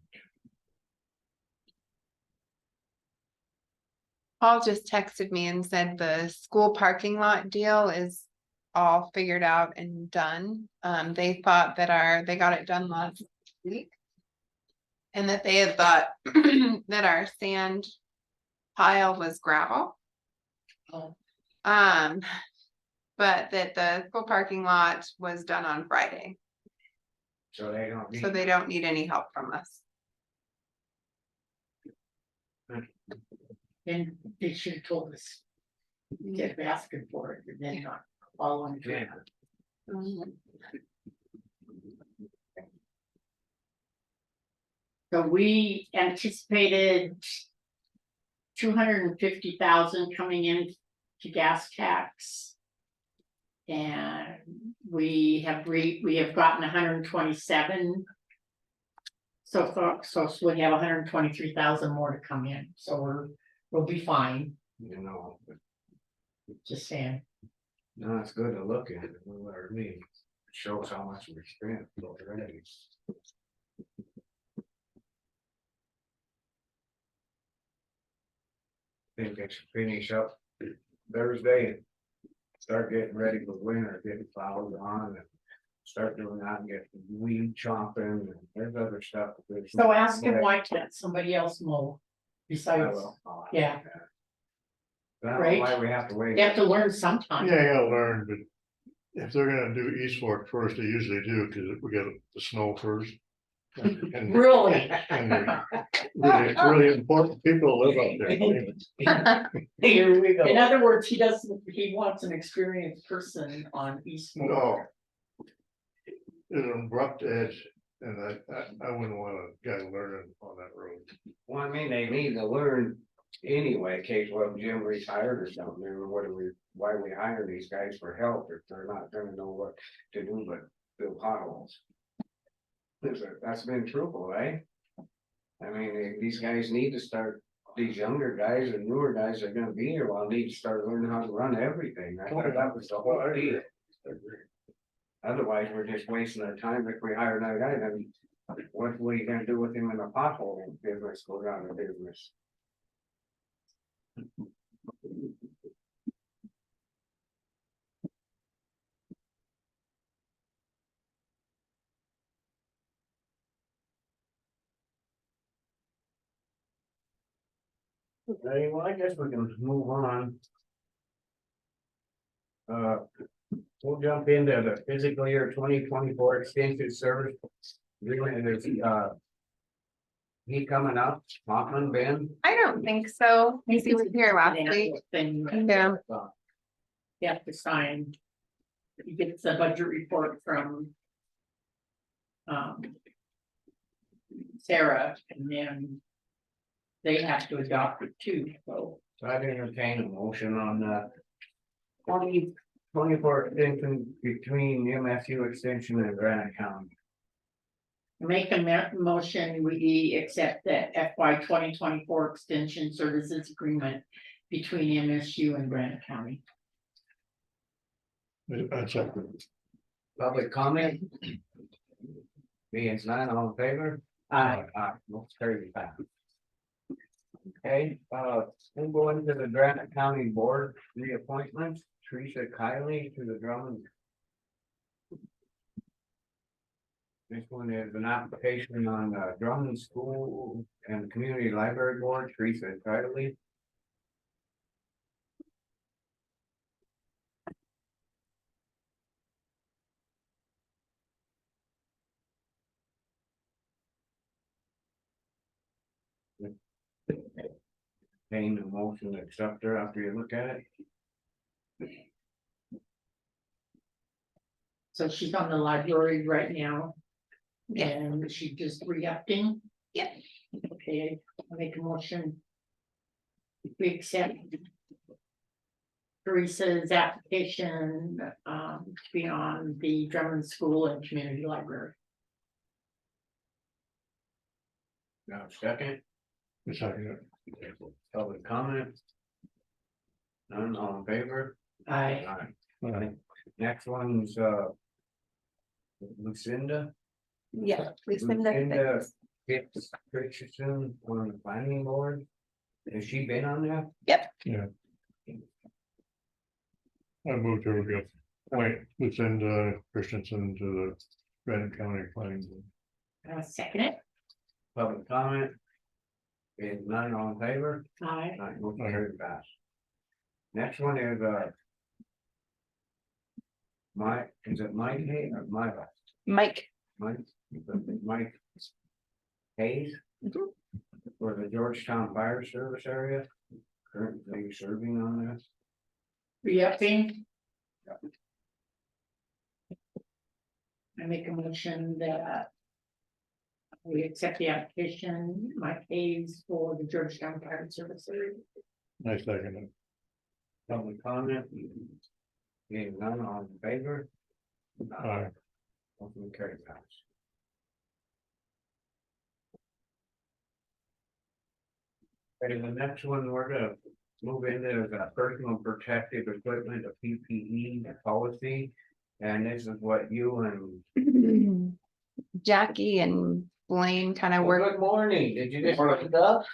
Speaker 2: Paul just texted me and said the school parking lot deal is all figured out and done. They thought that they got it done last week. And that they had thought that our sand pile was gravel.
Speaker 3: Oh.
Speaker 2: But that the school parking lot was done on Friday,
Speaker 1: So they don't need.
Speaker 2: so they don't need any help from us.
Speaker 3: Then they should have told us. Kept asking for it and then not following through.
Speaker 1: Yeah.
Speaker 2: Mhm.
Speaker 3: So we anticipated. 250,000 coming in to gas tax. And we have gotten 127. So far, so we have 123,000 more to come in, so we'll be fine,
Speaker 1: You know, but
Speaker 3: just saying.
Speaker 1: no, it's good to look at it, what I mean, shows how much we spent already. Think they should finish up Thursday and start getting ready for winter, getting flowers on and start doing that and get weed chopping and there's other stuff.
Speaker 3: So ask him why can't somebody else mow besides, yeah.
Speaker 1: I don't know
Speaker 3: Right.
Speaker 1: why we have to wait.
Speaker 3: you have to learn sometime.
Speaker 4: Yeah, you gotta learn, but if they're gonna do East Fork first, they usually do, cause we get the snow first. And
Speaker 3: Really?
Speaker 4: and they're really important people live up there.
Speaker 1: Here we
Speaker 3: In other words, he wants an experienced person on East
Speaker 4: No.
Speaker 3: Moore.
Speaker 4: It's an abrupt edge, and I wouldn't want a guy learning on that road.
Speaker 1: Well, I mean, they need to learn anyway, in case what Jim retired or something, or why we hire these guys for help if they're not gonna know what to do but build potholes. That's been truthful, right? I mean, these guys need to start, these younger guys and newer guys are gonna be here, well, need to start learning how to run everything, I thought that was the whole deal. Otherwise, we're just wasting our time if we hire another guy, then what are you gonna do with him in a pothole business, go down the business? Okay, well, I guess we can move on. We'll jump into the fiscal year 2024 extension service. Really, there's, he coming up, Hoffman, Ben?
Speaker 2: I don't think so. He was here last week.
Speaker 3: Then
Speaker 2: Yeah.
Speaker 3: you have to sign. You get the budget report from. Sarah, and then. They have to adopt it too, so.
Speaker 1: So I'd entertain a motion on the 2024 extension between MSU extension and Granite County.
Speaker 3: Make a motion, we accept that FY 2024 extension services agreement between MSU and Granite County.
Speaker 4: That's it.
Speaker 1: Public comment? Being none, all in favor? Aye. Most carried back. Okay, we'll go into the Granite County Board reappointment, Teresa Kiley to the Drummond. This one is an application on Drummond School and Community Library Board, Teresa Kiley. Paying the motion to accept her after you look at it.
Speaker 3: So she's on the library right now.
Speaker 2: Yeah.
Speaker 3: And she's just re-upping.
Speaker 2: Yeah.
Speaker 3: Okay, I'll make a motion. We accept Teresa's application to be on the Drummond School and Community Library.
Speaker 1: Now, second,
Speaker 4: It's second.
Speaker 1: public comment. None, all in favor?
Speaker 3: I,
Speaker 1: Aye. Next one's Lucinda.
Speaker 2: Yeah. Lucinda Fitz.
Speaker 1: Fitz Richardson on the planning board. Has she been on there?
Speaker 4: I moved to appoint Lucinda Christensen to the Granite County Planning Board.
Speaker 3: second it.
Speaker 1: Public comment. Is none, all in favor?
Speaker 3: I,
Speaker 1: Aye, motion carried fast. Next one is is it Mike Hay or Mike?
Speaker 2: Mike.
Speaker 1: Mike Hayes.
Speaker 2: Mhm.
Speaker 1: For the Georgetown Fire Service area, currently serving on this.
Speaker 3: re-upping. I make a motion that we accept the application, Mike Hayes for the Georgetown Fire Service area.
Speaker 4: I second it.
Speaker 1: Public comment. Being none, all in favor?
Speaker 4: Aye.
Speaker 1: Motion carried fast. Okay, the next one, we're gonna move into the personal protective equipment, a PPE policy. And this is what you and.
Speaker 2: Jackie and Blaine kind of
Speaker 1: Well,
Speaker 2: work.
Speaker 1: good morning, did you just wake up?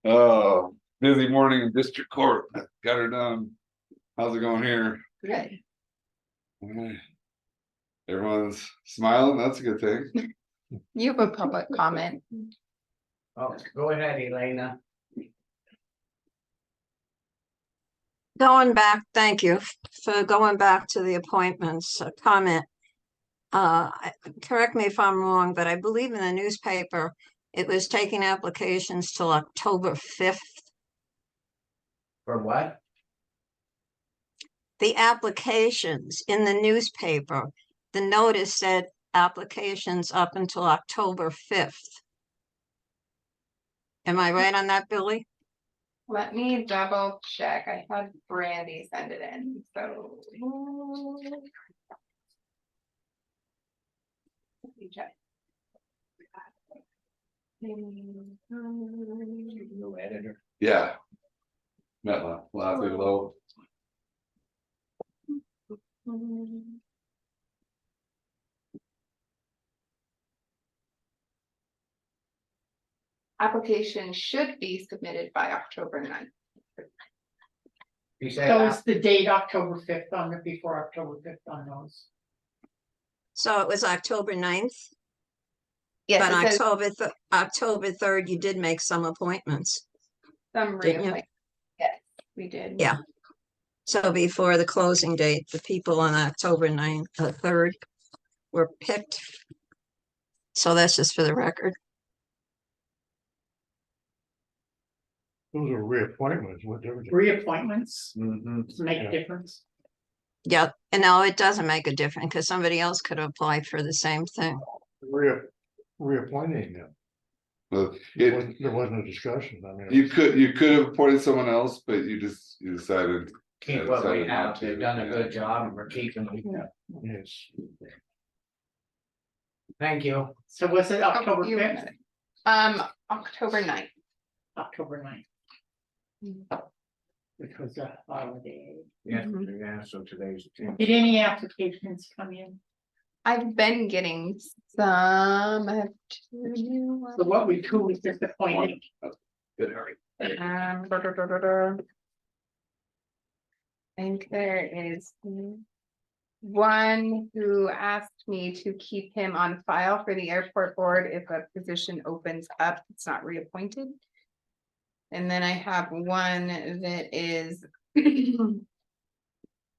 Speaker 10: Oh, busy morning in district court. Got her done. How's it going here?
Speaker 2: Good.
Speaker 10: Alright. Everyone's smiling. That's a good thing.
Speaker 2: You have a public comment.
Speaker 1: Oh, go ahead, Elena.
Speaker 8: Going back, thank you for going back to the appointments, comment. Correct me if I'm wrong, but I believe in the newspaper, it was taking applications till October 5th.
Speaker 1: For what?
Speaker 8: The applications in the newspaper, the notice said applications up until October 5th. Am I right on that, Billy?
Speaker 2: Let me double check. I had Brandy send it in, so. Let me check.
Speaker 1: No editor.
Speaker 10: Yeah. Met Laffy Low.
Speaker 2: Application should be submitted by October 9th.
Speaker 1: You said,
Speaker 3: So it's the date October 5th on it, before October 5th on those.
Speaker 8: So it was October 9th,
Speaker 2: Yes,
Speaker 8: but
Speaker 2: it says
Speaker 8: October 3rd, you did make some appointments.
Speaker 2: some
Speaker 8: didn't you?
Speaker 2: reappointment. Yes, we did.
Speaker 8: Yeah. So before the closing date, the people on October 9th, 3rd were picked. So that's just for the record.
Speaker 4: Those are reappointments, what difference?
Speaker 3: Reappointments
Speaker 1: mhm.
Speaker 3: to make
Speaker 4: Yeah.
Speaker 3: a difference.
Speaker 8: Yeah, and no, it doesn't make a difference because somebody else could apply for the same thing.
Speaker 4: Reappointing them.
Speaker 10: Well,
Speaker 4: There wasn't a discussion, I mean.
Speaker 10: you could have appointed someone else, but you decided.
Speaker 1: Keep what we have, they've done a good job and we're keeping them.
Speaker 4: Yes.
Speaker 1: Thank you.
Speaker 3: So was it October
Speaker 2: You-
Speaker 3: 5th?
Speaker 2: October 9th.
Speaker 3: October 9th. Which was a holiday.
Speaker 1: Yeah, yeah, so today's. the 10th.
Speaker 3: Did any applications come in?
Speaker 2: I've been getting some, I have two new ones.
Speaker 3: So what we truly disappointed.
Speaker 10: Good, Harry.
Speaker 2: I think there is one who asked me to keep him on file for the airport board if a position opens up, it's not reappointed. And then I have one that is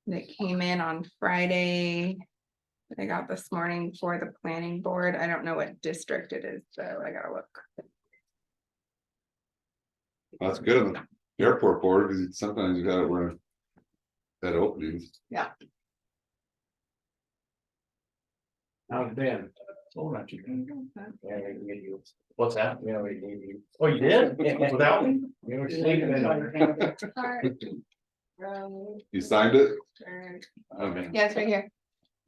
Speaker 2: that came in on Friday. That I got this morning for the planning board. I don't know what district it is, so I gotta look.
Speaker 10: That's good on the airport board, because sometimes you gotta run. That openings.
Speaker 1: How's Ben?
Speaker 11: Oh, not too bad.
Speaker 1: Yeah, we gave you.
Speaker 11: What's that?
Speaker 1: Yeah, we gave you.
Speaker 11: Oh, you did? Without me?
Speaker 1: You were sleeping in there.
Speaker 10: You signed it? Okay.
Speaker 2: Yes, right here.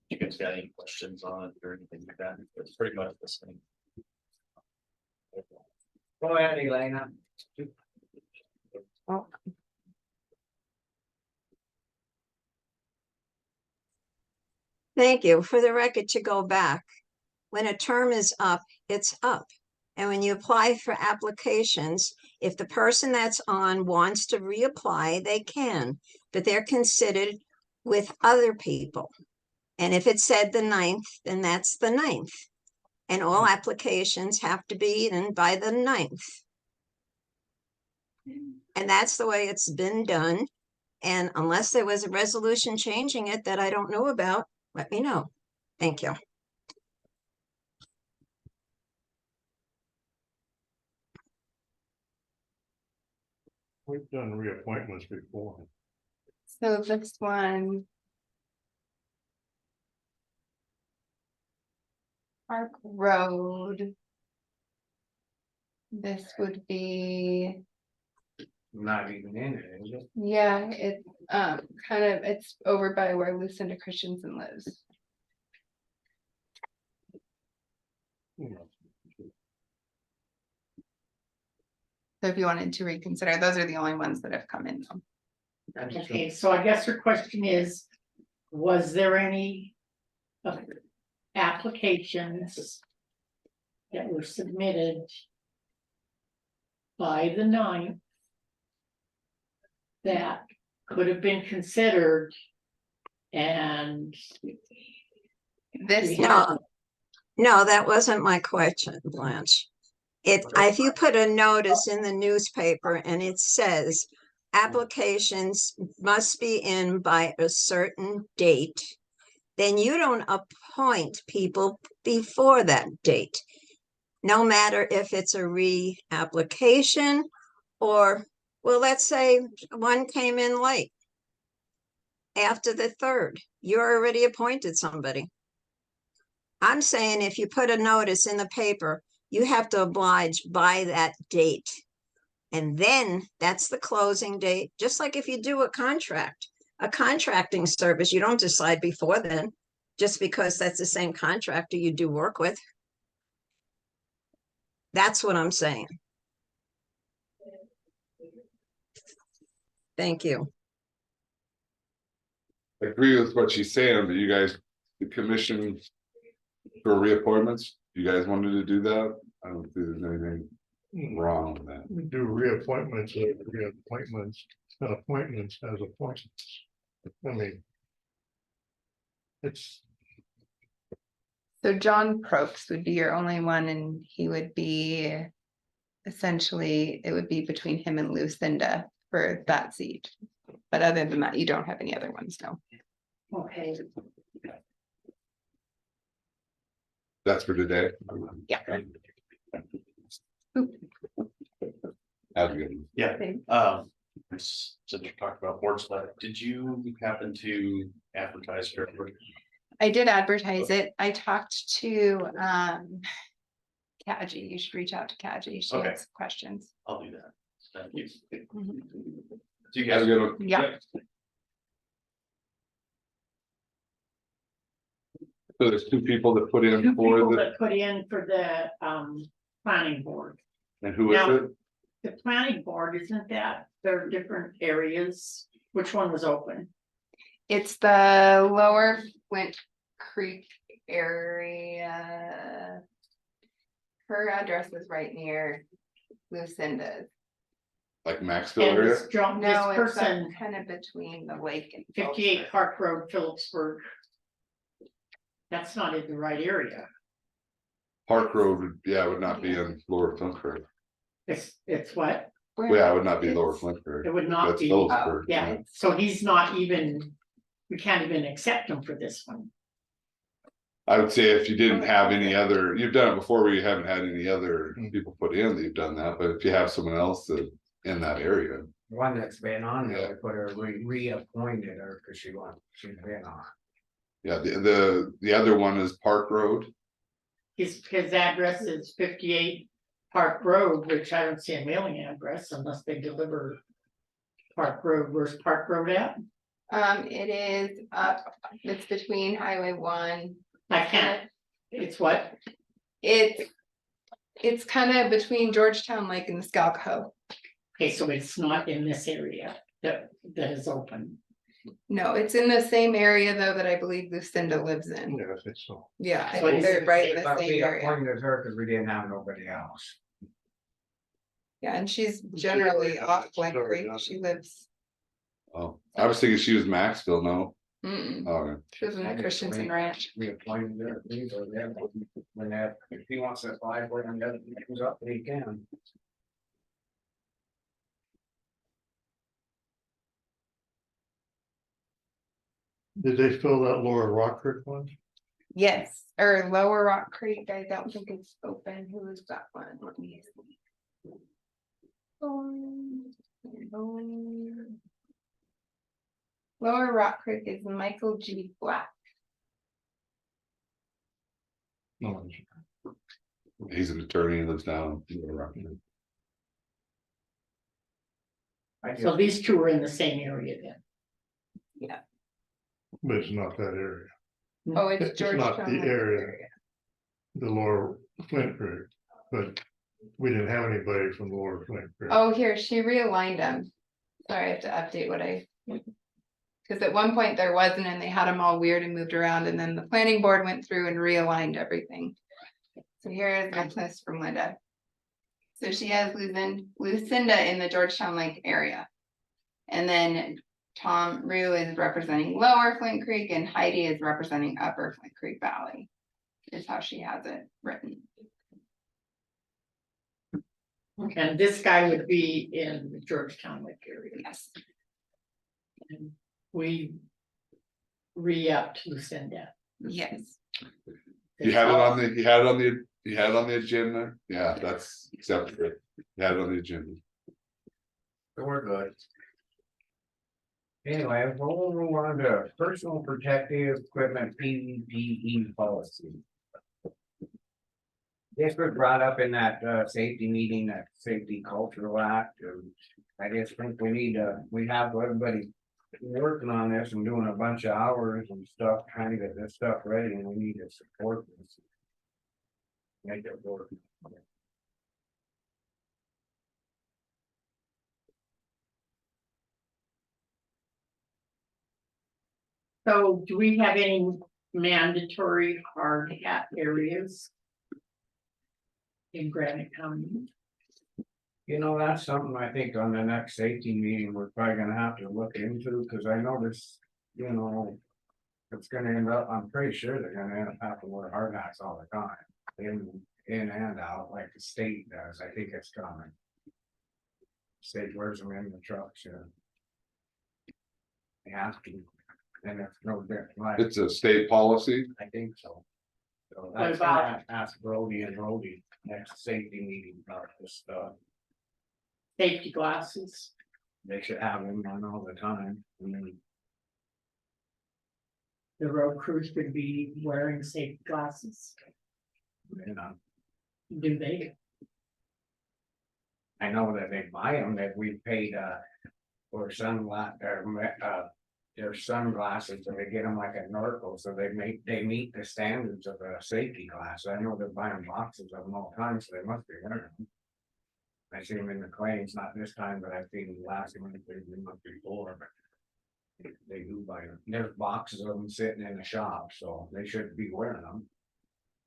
Speaker 11: You guys got any questions on it or anything like that? It's pretty much the same.
Speaker 1: Go ahead, Elena.
Speaker 2: Oh.
Speaker 8: Thank you. For the record, to go back, when a term is up, it's up. And when you apply for applications, if the person that's on wants to reapply, they can, but they're considered with other people. And if it said the 9th, then that's the 9th. And all applications have to be in by the 9th. And that's the way it's been done. And unless there was a resolution changing it that I don't know about, let me know. Thank you.
Speaker 4: We've done reappointments before.
Speaker 2: So this one. Park Road. This would be,
Speaker 1: Not even in it, is it?
Speaker 2: yeah, it's kind of, it's over by where Lucinda Christensen lives. So if you wanted to reconsider, those are the only ones that have come in.
Speaker 3: Okay, so I guess your question is, was there any applications that were submitted by the 9th that could have been considered and
Speaker 2: This
Speaker 8: No,
Speaker 2: one,
Speaker 8: no, that wasn't my question, Blanche. If you put a notice in the newspaper and it says applications must be in by a certain date, then you don't appoint people before that date. No matter if it's a reapplication or, well, let's say one came in late. After the 3rd, you already appointed somebody. I'm saying if you put a notice in the paper, you have to oblige by that date. And then that's the closing date, just like if you do a contracting service, you don't decide before then, just because that's the same contractor you do work with. That's what I'm saying. Thank you.
Speaker 10: I agree with what she's saying, but you guys, the commission for reappointments, you guys wanted to do that? I don't think there's anything wrong with that.
Speaker 4: We do reappointments, reappointments, and appointments as appointments. I mean. It's,
Speaker 2: so John Probst would be your only one, and he would be. Essentially, it would be between him and Lucinda for that seat. But other than that, you don't have any other ones, no.
Speaker 3: okay,
Speaker 10: That's for today.
Speaker 2: Yeah.
Speaker 10: Have a good one.
Speaker 11: Yeah, since you talked about board select, did you happen to advertise for it?
Speaker 2: I did advertise it. I talked to Kaji. You should reach out to Kaji. She
Speaker 11: Okay.
Speaker 2: has some questions.
Speaker 11: I'll do that. Thank you.
Speaker 2: Mhm.
Speaker 11: Do you
Speaker 10: Have a
Speaker 11: guys?
Speaker 10: good one.
Speaker 2: Yeah.
Speaker 10: So there's two people that put in
Speaker 3: Two
Speaker 10: for
Speaker 3: people
Speaker 10: the,
Speaker 3: that put in for the planning board.
Speaker 10: and who is
Speaker 3: Now-
Speaker 10: it?
Speaker 3: The planning board, isn't that, there are different areas, which one was open?
Speaker 2: It's the lower Flint Creek area. Her address is right near Lucinda's.
Speaker 10: Like Maxville
Speaker 3: And
Speaker 10: area?
Speaker 3: this John, this
Speaker 2: No, it's
Speaker 3: person,
Speaker 2: kind of between the lake and.
Speaker 3: 58 Park Road, Phillipsburg. That's not in the right area.
Speaker 10: Park Road, yeah, would not be in Lower Flint Creek.
Speaker 3: It's what?
Speaker 10: Yeah, it would not be Lower
Speaker 2: It's-
Speaker 10: Flint Creek.
Speaker 3: It would not
Speaker 10: That's
Speaker 3: be,
Speaker 10: Phillipsburg.
Speaker 3: yeah, so he's not even, we can't even accept him for this one.
Speaker 10: I would say if you didn't have any other, you've done it before where you haven't had any other people put in, that you've done that, but if you have someone else that in that area.
Speaker 1: One that's been on
Speaker 10: Yeah.
Speaker 1: there, we put her, reappointed her, cause she's been on.
Speaker 10: Yeah, the other one is Park Road.
Speaker 3: His address is 58 Park Road, which I don't see a mailing address unless they deliver. Park Road, where's Park Road at?
Speaker 2: It is up, it's between Highway 1.
Speaker 3: I can't, it's what?
Speaker 2: It's kind of between Georgetown Lake and the Scalco.
Speaker 3: Okay, so it's not in this area that is open.
Speaker 2: No, it's in the same area though that I believe Lucinda lives in.
Speaker 4: Yeah, I think so.
Speaker 2: Yeah, I
Speaker 3: So
Speaker 2: think they're right in the
Speaker 1: But
Speaker 2: same
Speaker 1: we
Speaker 2: area.
Speaker 1: appointed her because we didn't have nobody else.
Speaker 2: Yeah, and she's generally off Flint Creek. She lives,
Speaker 10: Oh, I was thinking she was Maxville, no?
Speaker 2: mm-mm,
Speaker 10: Okay.
Speaker 2: she lives in the Christensen Ranch.
Speaker 1: We appointed her, if he wants to apply for it and doesn't, comes up, he can.
Speaker 4: Did they fill that Lower Rock Creek one?
Speaker 2: Yes, or Lower Rock Creek, I don't think it's open. Who is that one? Let me see. Lower Rock Creek is Michael G. Black.
Speaker 4: No.
Speaker 10: He's an attorney, he lives down. in Little Rock.
Speaker 3: So these two are in the same area then.
Speaker 4: But it's not that area,
Speaker 2: Oh, it's
Speaker 4: It's not
Speaker 2: Georgetown.
Speaker 4: the
Speaker 2: Lake
Speaker 4: area. the Lower Flint Creek, but we didn't have anybody from Lower Flint Creek.
Speaker 2: Oh, here, she realigned them. Sorry, I have to update what I. Cause at one point there wasn't and they had them all weird and moved around and then the planning board went through and realigned everything. So here is my list from Linda. So she has Lucinda in the Georgetown Lake area. And then Tom Rue is representing Lower Flint Creek and Heidi is representing Upper Flint Creek Valley. Is how she has it written.
Speaker 3: And this guy would be in the Georgetown Lake area.
Speaker 2: Yes.
Speaker 3: And we re-upped Lucinda.
Speaker 2: Yes.
Speaker 10: You had it on the, you had it on the agenda, yeah, that's acceptable, you had it on the agenda.
Speaker 1: So we're good. Anyway, we'll move on to personal protective equipment PPE policy. This was brought up in that safety meeting, that safety cultural act, and I just think we have everybody working on this and doing a bunch of hours and stuff, trying to get this stuff ready, and we need to support this. Make it work.
Speaker 3: So do we have any mandatory hard hat areas? In Granite County?
Speaker 1: You know, that's something I think on the next safety meeting, we're probably gonna have to look into, cause I noticed, you know. It's gonna end up, I'm pretty sure they're gonna end up having to wear hard hats all the time, in and out, like the state does, I think it's coming. State wears them in the trucks, yeah. They have to, and it's no different, like,
Speaker 10: It's a state policy,
Speaker 1: I think so. So
Speaker 3: What
Speaker 1: that's
Speaker 3: about-
Speaker 1: gonna ask Brody and Brody next safety meeting about this stuff.
Speaker 3: Safety glasses,
Speaker 1: They should have them on all the time. I mean,
Speaker 3: the road crews would be wearing safety glasses,
Speaker 1: you know,
Speaker 3: do they?
Speaker 1: I know that they buy them, that we paid for their sunglasses, and they get them like at Norco, so they meet the standards of a safety glass. I know they're buying boxes of them all the time, so they must be wearing them. I see them in the claims, not this time, but I've seen them last month, the month before, but they do buy them. There's boxes of them sitting in the shop, so they should be wearing them.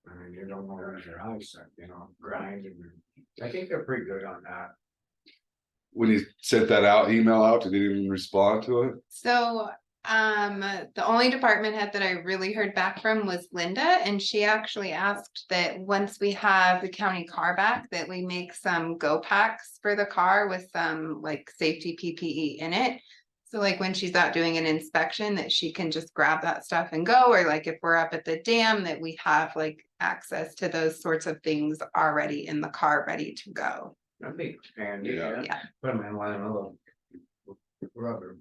Speaker 1: I mean, you don't know where's your eyesight, you know, grind and I think they're pretty good on that.
Speaker 10: When you sent that out, email out, did anyone respond to it?
Speaker 2: So, the only department head that I really heard back from was Linda, and she actually asked that once we have the county car back, that we make some go packs for the car with some like safety PPE in it. So like when she's out doing an inspection, that she can just grab that stuff and go, or like if we're up at the dam, that we have like access to those sorts of things already in the car, ready to go.
Speaker 1: That'd be handy,
Speaker 10: Yeah.
Speaker 2: Yeah.
Speaker 1: put them in one of the little rubber.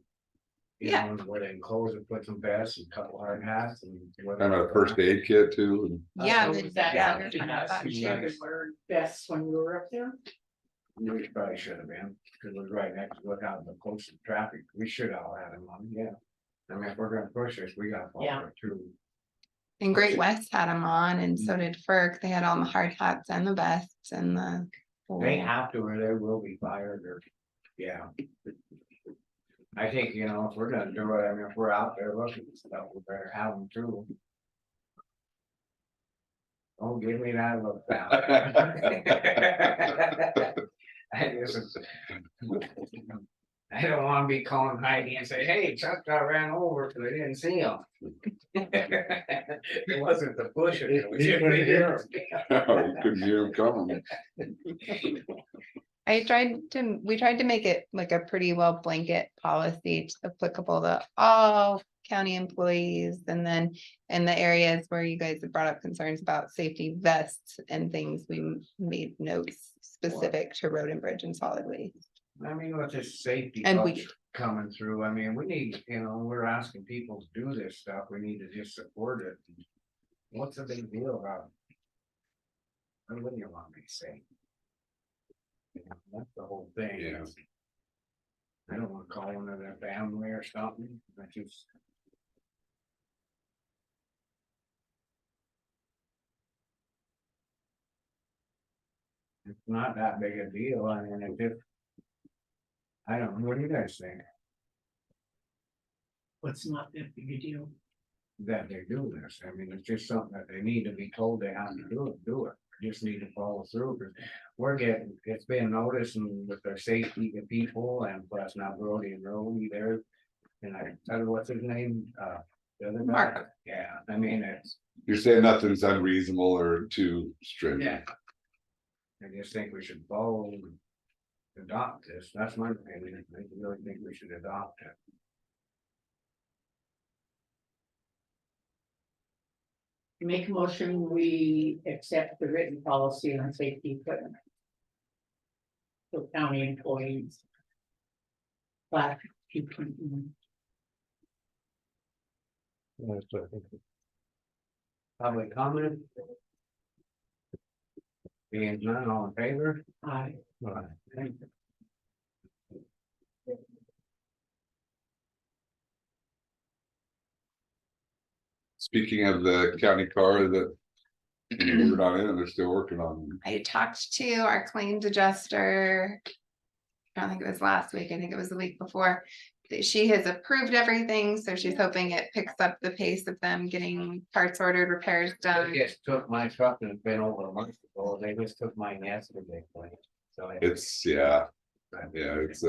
Speaker 1: You
Speaker 2: Yeah.
Speaker 1: know, where they enclose it, put some vests and a couple hard hats and.
Speaker 10: Kind of a first aid kit too, and
Speaker 2: Yeah,
Speaker 3: So
Speaker 2: but
Speaker 3: was that
Speaker 2: yeah,
Speaker 3: something
Speaker 2: kind of
Speaker 3: else
Speaker 2: that
Speaker 3: we
Speaker 2: too.
Speaker 3: should have wear vests when we were up there?
Speaker 1: We probably should have been, because it was right next to look out the close to traffic, we should all have them on, yeah. I mean, if we're gonna push this, we gotta follow
Speaker 3: Yeah.
Speaker 1: it too.
Speaker 2: And Great West had them on, and so did FERC. They had all the hard hats and the vests and the.
Speaker 1: They have to, or they will be fired, or, yeah. I think, you know, if we're gonna do it, I mean, if we're out there looking at stuff, we better have them too. Don't give me that look now. I don't wanna be calling Heidi and say, hey, Chuck got ran over because I didn't see him. It wasn't the bushes. It was
Speaker 4: He
Speaker 1: just
Speaker 4: couldn't hear 'em.
Speaker 10: you couldn't hear them coming.
Speaker 2: We tried to make it like a pretty well blanket policy applicable to all county employees. And then in the areas where you guys have brought up concerns about safety vests and things, we made notes specific to road and bridge and solid waste.
Speaker 1: I mean, with this safety
Speaker 2: And
Speaker 1: culture
Speaker 2: we-
Speaker 1: coming through, I mean, we need, you know, we're asking people to do this stuff, we need to just support it. What's the big deal about? What do you want me to say? You know, that's the whole thing.
Speaker 10: Yeah.
Speaker 1: I don't wanna call one of their family or something, I just. It's not that big a deal, I mean, it just. I don't know, what do you guys think?
Speaker 3: What's not that big a deal?
Speaker 1: That they do this, I mean, it's just something that they need to be told they have to do it, just need to follow through, because we're getting, it's been noticed and with their safety to people, and plus now Brody and Roby there. And I tell you, what's his name, the other guy?
Speaker 2: Mark.
Speaker 1: Yeah, I mean, it's,
Speaker 10: You're saying nothing's unreasonable or too stringent.
Speaker 1: I just think we should follow and adopt this, that's my opinion, I really think we should adopt it.
Speaker 3: Make a motion, we accept the written policy on safety equipment. For county employees. Black people.
Speaker 1: Public comment? Being none, all in favor?
Speaker 3: Aye.
Speaker 1: Thank you.
Speaker 10: Speaking of the county car that. We're not in, they're still working on.
Speaker 2: I talked to our claims adjuster. I don't think it was last week, I think it was the week before. She has approved everything, so she's hoping it picks up the pace of them getting parts ordered, repairs done.
Speaker 1: They just took my truck and it's been over a month ago, they just took mine yesterday, so.
Speaker 10: It's, yeah, it's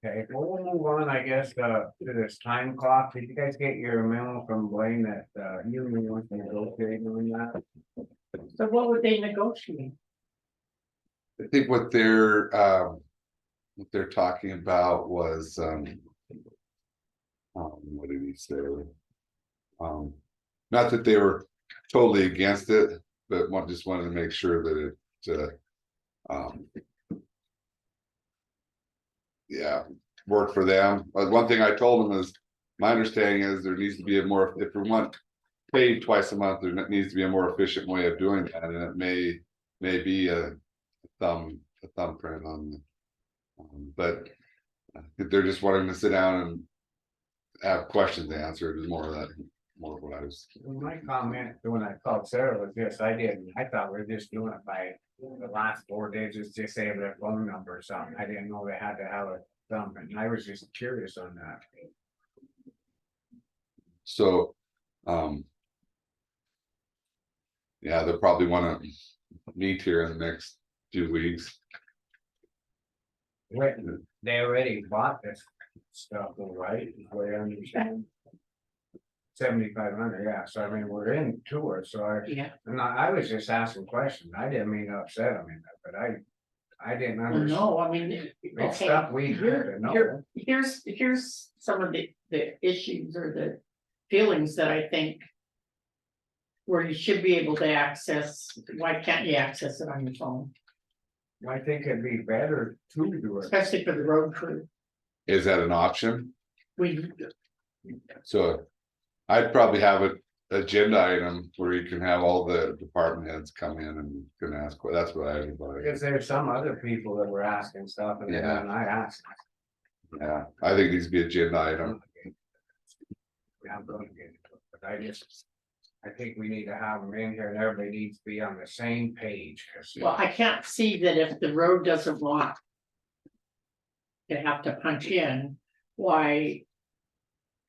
Speaker 1: Okay, well, we'll move on, I guess, to this time clock, did you guys get your memo from Blaine that, you want to negotiate on that?
Speaker 3: So what would they negotiate?
Speaker 10: I think what they're talking about was, what did he say? Not that they were totally against it, but just wanted to make sure that it, yeah, worked for them. But one thing I told them is, my understanding is there needs to be a more, if we want paid twice a month, there needs to be a more efficient way of doing that, and it may be a thumbprint on. But they're just wanting to sit down have questions answered, is more of that, more of what I was.
Speaker 1: My comment when I called Sarah was this, I thought we were just doing it by the last 4 digits, just say their phone number or something. I didn't know they had to have a thumbprint, and I was just curious on that.
Speaker 10: So, yeah, they'll probably wanna meet here in the next few weeks.
Speaker 1: Wait, they already bought this stuff, though, right? Is what I understand. 7,500, yeah, so I mean, we're in tour, so
Speaker 3: Yeah,
Speaker 1: I was just asking questions, I didn't mean to upset them, but I didn't
Speaker 3: well,
Speaker 1: understand.
Speaker 3: no, I mean,
Speaker 1: It's
Speaker 3: okay,
Speaker 1: stuff we had to know.
Speaker 3: here's some of the issues or the feelings that I think. Where you should be able to access, why can't you access it on your phone,
Speaker 1: I think it'd be better to do it.
Speaker 3: especially for the road crew?
Speaker 10: Is that an option?
Speaker 3: We,
Speaker 10: So I'd probably have an agenda item where you can have all the department heads come in and can ask, that's what I would.
Speaker 1: Because there's some other people that were asking stuff and then
Speaker 10: Yeah.
Speaker 1: I asked.
Speaker 10: Yeah, I think it needs to be agenda item.
Speaker 1: Yeah, I'm gonna get it, but I think we need to have them in here and everybody needs to be on the same page. 'Cause
Speaker 3: well, I can't see that if the road doesn't want. To have to punch in, why.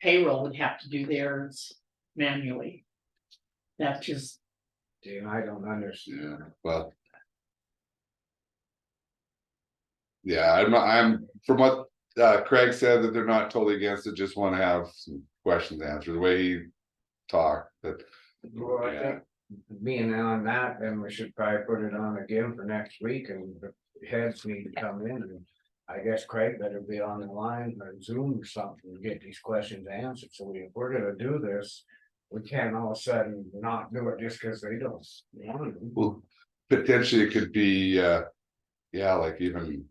Speaker 3: Payroll would have to do theirs manually. That's just,
Speaker 1: Dude, I don't understand.
Speaker 10: Yeah, well. Yeah, I'm, from what Craig said, that they're not totally against it, just wanna have some questions answered, the way he talked, that.
Speaker 1: Well, I think being on that, then we should probably put it on again for next week and the heads need to come in and. I guess Craig better be on the line or Zoom or something to get these questions answered. So if we're gonna do this, we can't all of a sudden not do it just because they don't want to.
Speaker 10: Well, potentially it could be, yeah, like even.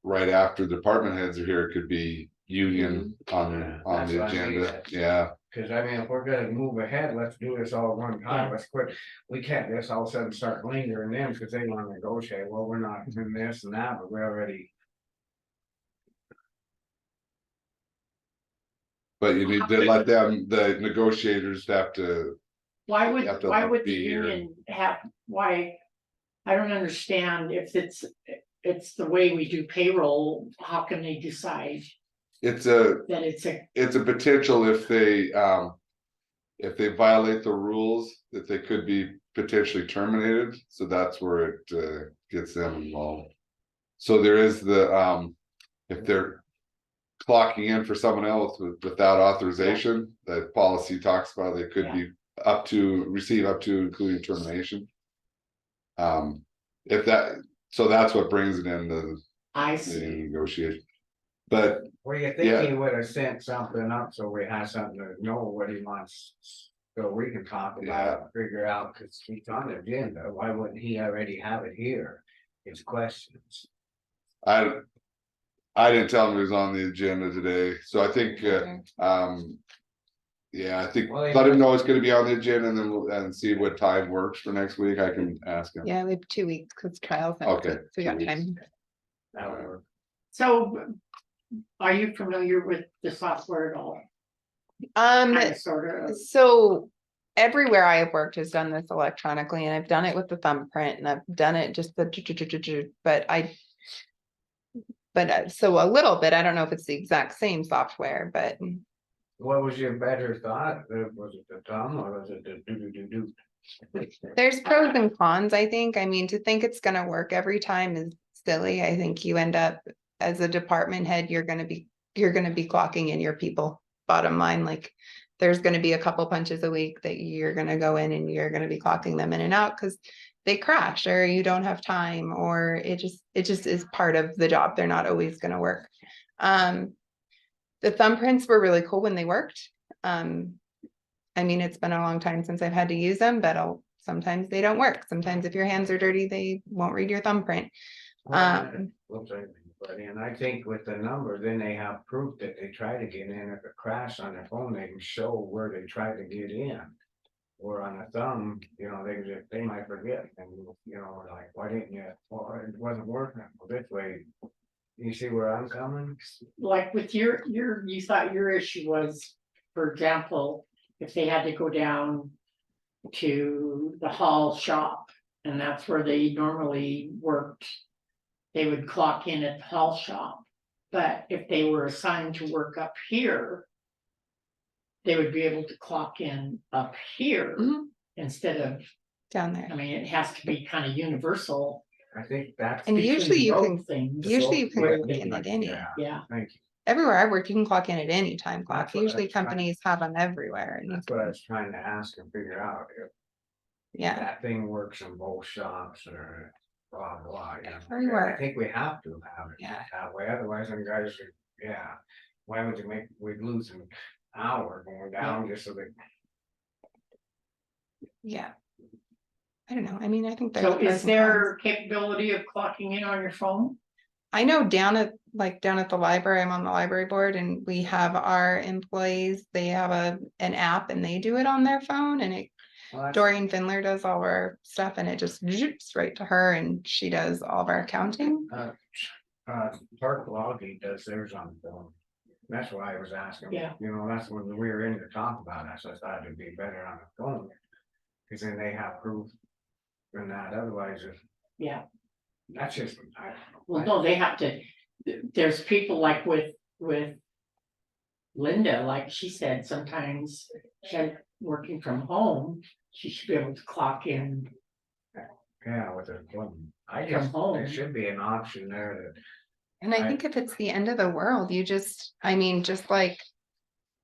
Speaker 10: Right after department heads are here, it could be union on
Speaker 1: That's
Speaker 10: the
Speaker 1: what I mean.
Speaker 10: agenda, yeah.
Speaker 1: Cause I mean, if we're gonna move ahead, let's do this all at one time.
Speaker 3: Yeah.
Speaker 1: Let's quit. We can't just all of a sudden start lingering them because they wanna negotiate. Well, we're not doing this and that, but we're already.
Speaker 10: But you need to let them, the negotiators have to,
Speaker 3: why
Speaker 10: You have to
Speaker 3: why would the
Speaker 10: be here.
Speaker 3: union have, why? I don't understand if it's the way we do payroll, how can they decide
Speaker 10: it's a,
Speaker 3: that it's a,
Speaker 10: it's a potential if they. If they violate the rules, that they could be potentially terminated, so that's where it gets them involved. So there is the, if they're. Clocking in for someone else without authorization, that policy talks about, they could be up to, receive up to including termination. If that, so that's what brings it into
Speaker 3: I
Speaker 10: the
Speaker 3: see,
Speaker 10: negotiation. But
Speaker 1: Well, you
Speaker 10: Yeah.
Speaker 1: think he would have sent something up so we have something to know what he wants. So we can talk about it, figure out, cause he's on the agenda. Why wouldn't he already have it here? His questions.
Speaker 10: I didn't tell him it was on the agenda today, so I think, yeah, I think,
Speaker 1: Well,
Speaker 10: let him know it's gonna be on the agenda and then we'll, and see what time works for next week, I can ask him.
Speaker 2: Yeah, we have 2 weeks because trials. next
Speaker 10: Okay,
Speaker 2: week, So we got
Speaker 10: 2 weeks.
Speaker 2: time.
Speaker 1: That would work.
Speaker 3: so. Are you familiar with the software at all? Sort of,
Speaker 2: So everywhere I have worked has done this electronically and I've done it with the thumbprint and I've done it just but so a little bit, I don't know if it's the exact same software, but
Speaker 1: What was your better thought? Was it the thumb or was it the do?
Speaker 2: there's pros and cons, I think. I mean, to think it's gonna work every time is silly. I think you end up as a department head, you're gonna be clocking in your people. Bottom line, like there's gonna be a couple punches a week that you're gonna go in and you're gonna be clocking them in and out because they crash or you don't have time or it just is part of the job. They're not always gonna work. The thumbprints were really cool when they worked. I mean, it's been a long time since I've had to use them, but sometimes they don't work. Sometimes if your hands are dirty, they won't read your thumbprint.
Speaker 1: And I think with the number, then they have proof that they try to get in. If it crashed on their phone, they can show where they tried to get in. Or on a thumb, you know, they might forget and, you know, like, why didn't you, well, it wasn't working. Well, this way, You see where I'm coming?
Speaker 3: like with you thought your issue was, for example, if they had to go down to the hall shop, and that's where they normally worked, they would clock in at the hall shop. But if they were assigned to work up here, they would be able to clock in up here
Speaker 2: Mhm.
Speaker 3: instead of,
Speaker 2: Down there.
Speaker 3: I mean, it has to be kind of universal.
Speaker 1: I think that's.
Speaker 2: And usually you can,
Speaker 3: both things.
Speaker 2: usually you can
Speaker 1: Wait,
Speaker 2: clock in at any.
Speaker 1: yeah,
Speaker 3: Yeah,
Speaker 1: Thank you.
Speaker 2: Everywhere I work, you can clock in at any time clock.
Speaker 1: That's what
Speaker 2: Usually
Speaker 1: I'm trying-
Speaker 2: companies have them everywhere. And you
Speaker 1: That's what I
Speaker 2: can-
Speaker 1: was trying to ask and figure out if
Speaker 2: Yeah,
Speaker 1: that thing works in both shops or blah, blah, you know.
Speaker 2: Everywhere.
Speaker 1: I think we have to have it
Speaker 2: Yeah.
Speaker 1: that way, otherwise them guys are, yeah. Why would you make, we'd lose an hour going down just so they.
Speaker 2: yeah. I don't know. I mean, I think there's.
Speaker 3: so
Speaker 2: pros
Speaker 3: is
Speaker 2: and
Speaker 3: there capability of clocking in on your phone?
Speaker 2: I know down at the library, I'm on the library board and we have our employees, they have an app and they do it on their phone and it.
Speaker 1: Well, that's-
Speaker 2: Doreen Finler does all of our stuff and it just zoops right to her and she does all of our accounting.
Speaker 1: Park Logie does theirs on the phone. That's why I was asking.
Speaker 3: Yeah.
Speaker 1: You know, that's when we were in to talk about it, so I thought it'd be better on the phone. Cause then they have proof. Than that, otherwise,
Speaker 3: Yeah,
Speaker 1: that's just, I don't know.
Speaker 3: well, no, they have to, there's people like with Linda, like she said, sometimes she working from home, she should be able to clock in.
Speaker 1: Yeah, with a phone. I
Speaker 3: From
Speaker 1: guess
Speaker 3: home.
Speaker 1: there should be an option there that.
Speaker 2: And I think if it's the end of the world, you just, I mean, just like.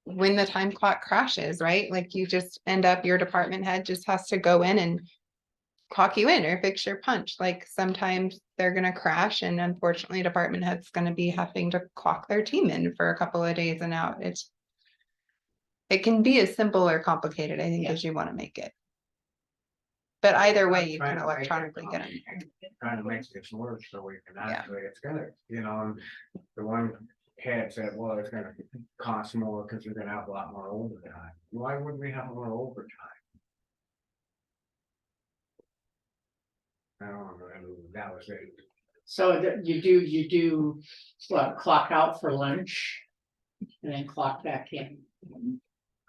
Speaker 2: When the time clock crashes, right? Like you just end up, your department head just has to go in and. Clock you in or fix your punch, like sometimes they're gonna crash and unfortunately department head's gonna be having to clock their team in for a couple of days and out, it's. It can be as simple or complicated, I think,
Speaker 3: Yeah.
Speaker 2: as you wanna make it. But either way, you
Speaker 1: Trying
Speaker 2: can
Speaker 1: to make it
Speaker 2: electronically get them.
Speaker 1: Trying to make this work so we can
Speaker 2: Yeah.
Speaker 1: actually, it's gonna, you know, and the one head said, well, it's gonna cost more because you're gonna have a lot more overtime. Why would we have more overtime? I don't know, and that was it.
Speaker 3: So that you do, what, clock out for lunch? And then clock back in.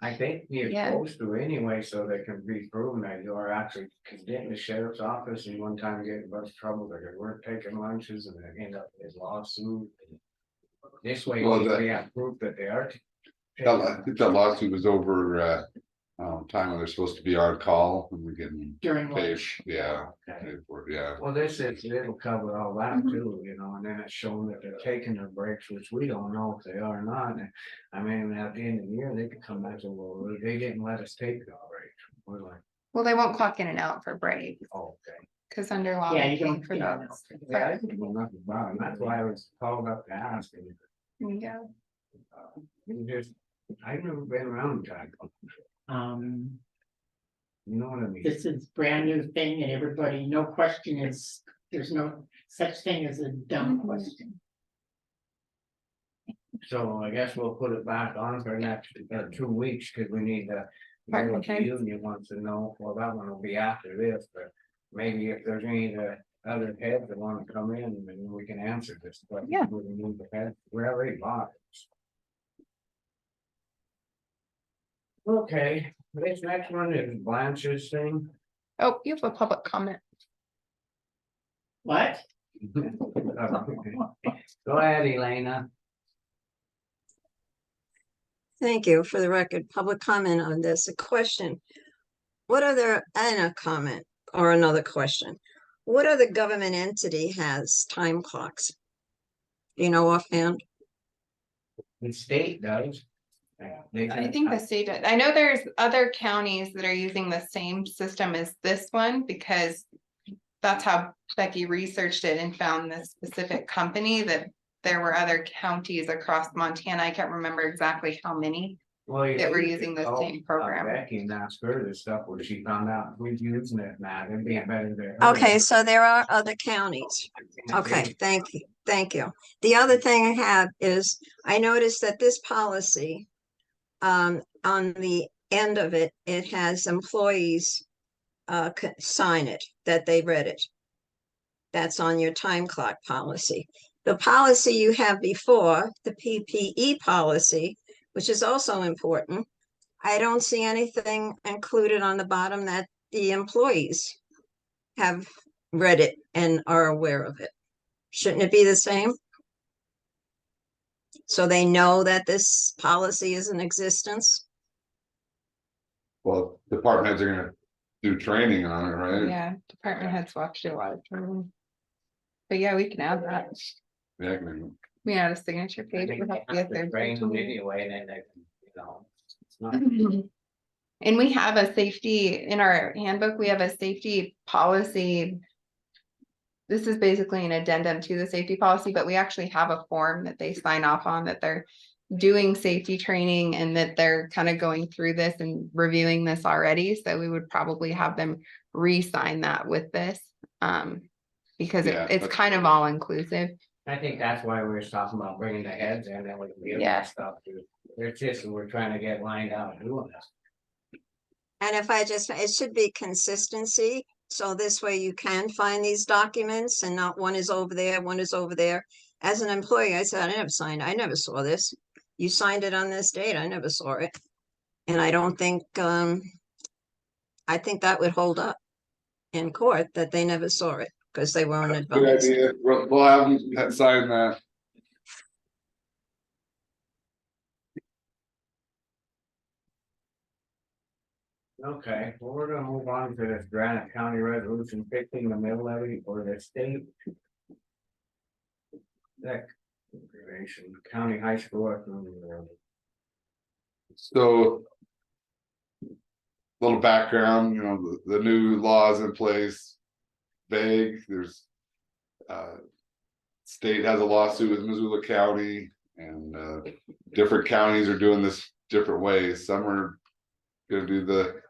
Speaker 1: I think you're
Speaker 2: Yeah.
Speaker 1: supposed to anyway, so they can be proven that you are actually, cause getting the sheriff's office and one time getting a bunch of trouble, they weren't taking lunches and they end up in his lawsuit. This way,
Speaker 10: Well, that-
Speaker 1: we have proof that they are.
Speaker 10: I think that lawsuit was over, time when they're supposed to be on call and we're getting
Speaker 3: During
Speaker 10: paid,
Speaker 3: lunch.
Speaker 10: yeah,
Speaker 1: Okay.
Speaker 10: paid for it, yeah.
Speaker 1: Well, it'll cover all that
Speaker 2: Mhm.
Speaker 1: too, you know, and then it's showing that they're taking their breaks, which we don't know if they are or not. And I mean, at the end of the year, they could come back and say, well, they didn't let us take the breaks. We're like,
Speaker 2: Well, they won't clock in and out for breaks,
Speaker 1: oh, okay.
Speaker 2: cause under law.
Speaker 3: Yeah,
Speaker 2: they
Speaker 3: you
Speaker 2: pay
Speaker 3: don't.
Speaker 2: For
Speaker 3: yeah,
Speaker 2: those.
Speaker 1: Yeah, I didn't know nothing about it. And that's why I was called up to ask. And,
Speaker 2: Yeah,
Speaker 1: you just, I've never been around that. You know what I mean?
Speaker 3: This is brand new thing and everybody, no question is, there's no such thing as a dumb
Speaker 2: Mhm.
Speaker 3: question.
Speaker 1: So I guess we'll put it back on for next 2 weeks, cause we need to. know what the
Speaker 2: Okay.
Speaker 1: union wants to know, well, that one will be after this, but maybe if there's any other heads that wanna come in, then we can answer this, but.
Speaker 2: Yeah.
Speaker 1: We can move ahead, we already bought it. Okay, this next one is Blanche's thing.
Speaker 2: oh, you have a public comment.
Speaker 3: What?
Speaker 1: Go ahead, Elena.
Speaker 8: Thank you. For the record, public comment on this, a question. What other, and a comment or another question. What other government entity has time clocks? Do you know offhand?
Speaker 1: The state does.
Speaker 2: I think the state, I know there's other counties that are using the same system as this one because. That's how Becky researched it and found this specific company that there were other counties across Montana. I can't remember exactly how many. that were using the same program.
Speaker 1: Becky and ask her this stuff when she found out who's using it, Matt, it'd be better than.
Speaker 8: Okay, so there are other counties. Okay, thank you. The other thing I have is, I noticed that this policy, on the end of it, it has employees sign it, that they read it. That's on your time clock policy. The policy you have before, the PPE policy, which is also important, I don't see anything included on the bottom that the employees have read it and are aware of it. Shouldn't it be the same? So they know that this policy is in existence?
Speaker 10: Well, department heads are gonna do training on it, right?
Speaker 2: Yeah, department heads watched a lot of training. But yeah, we can add that.
Speaker 10: Yeah, I mean,
Speaker 2: We add a signature
Speaker 1: I
Speaker 2: page.
Speaker 1: think
Speaker 2: It would
Speaker 1: they
Speaker 2: have to be
Speaker 1: have
Speaker 2: a
Speaker 1: to
Speaker 2: third
Speaker 1: train
Speaker 2: page.
Speaker 1: them anyway, then they can, you know, it's not.
Speaker 2: And we have a safety, in our handbook, we have a safety policy. This is basically an addendum to the safety policy, but we actually have a form that they sign off on that they're doing safety training and that they're kind of going through this and reviewing this already. So we would probably have them re-sign that with this. Because
Speaker 10: Yeah,
Speaker 2: it's
Speaker 10: that's-
Speaker 2: kind of all inclusive.
Speaker 1: I think that's why we were talking about bringing the heads in, and we can give
Speaker 2: Yeah.
Speaker 1: them stuff too. It's just, we're trying to get lined out doing this.
Speaker 8: And if I just, it should be consistency, so this way you can find these documents and not one is over there, one is over there. As an employee, I said, I never signed, I never saw this. You signed it on this date, I never saw it. And I don't think, I think that would hold up in court, that they never saw it, because they weren't
Speaker 10: good
Speaker 8: advised.
Speaker 10: idea, we'll have them sign that.
Speaker 1: Okay, well, we're gonna move on to this Granite County resolution fixing the mill levy for the state. That information, county high school.
Speaker 10: So. Little background, you know, the new laws in place. Vague, there's. State has a lawsuit with Missoula County and different counties are doing this different ways. Some are. Gonna do the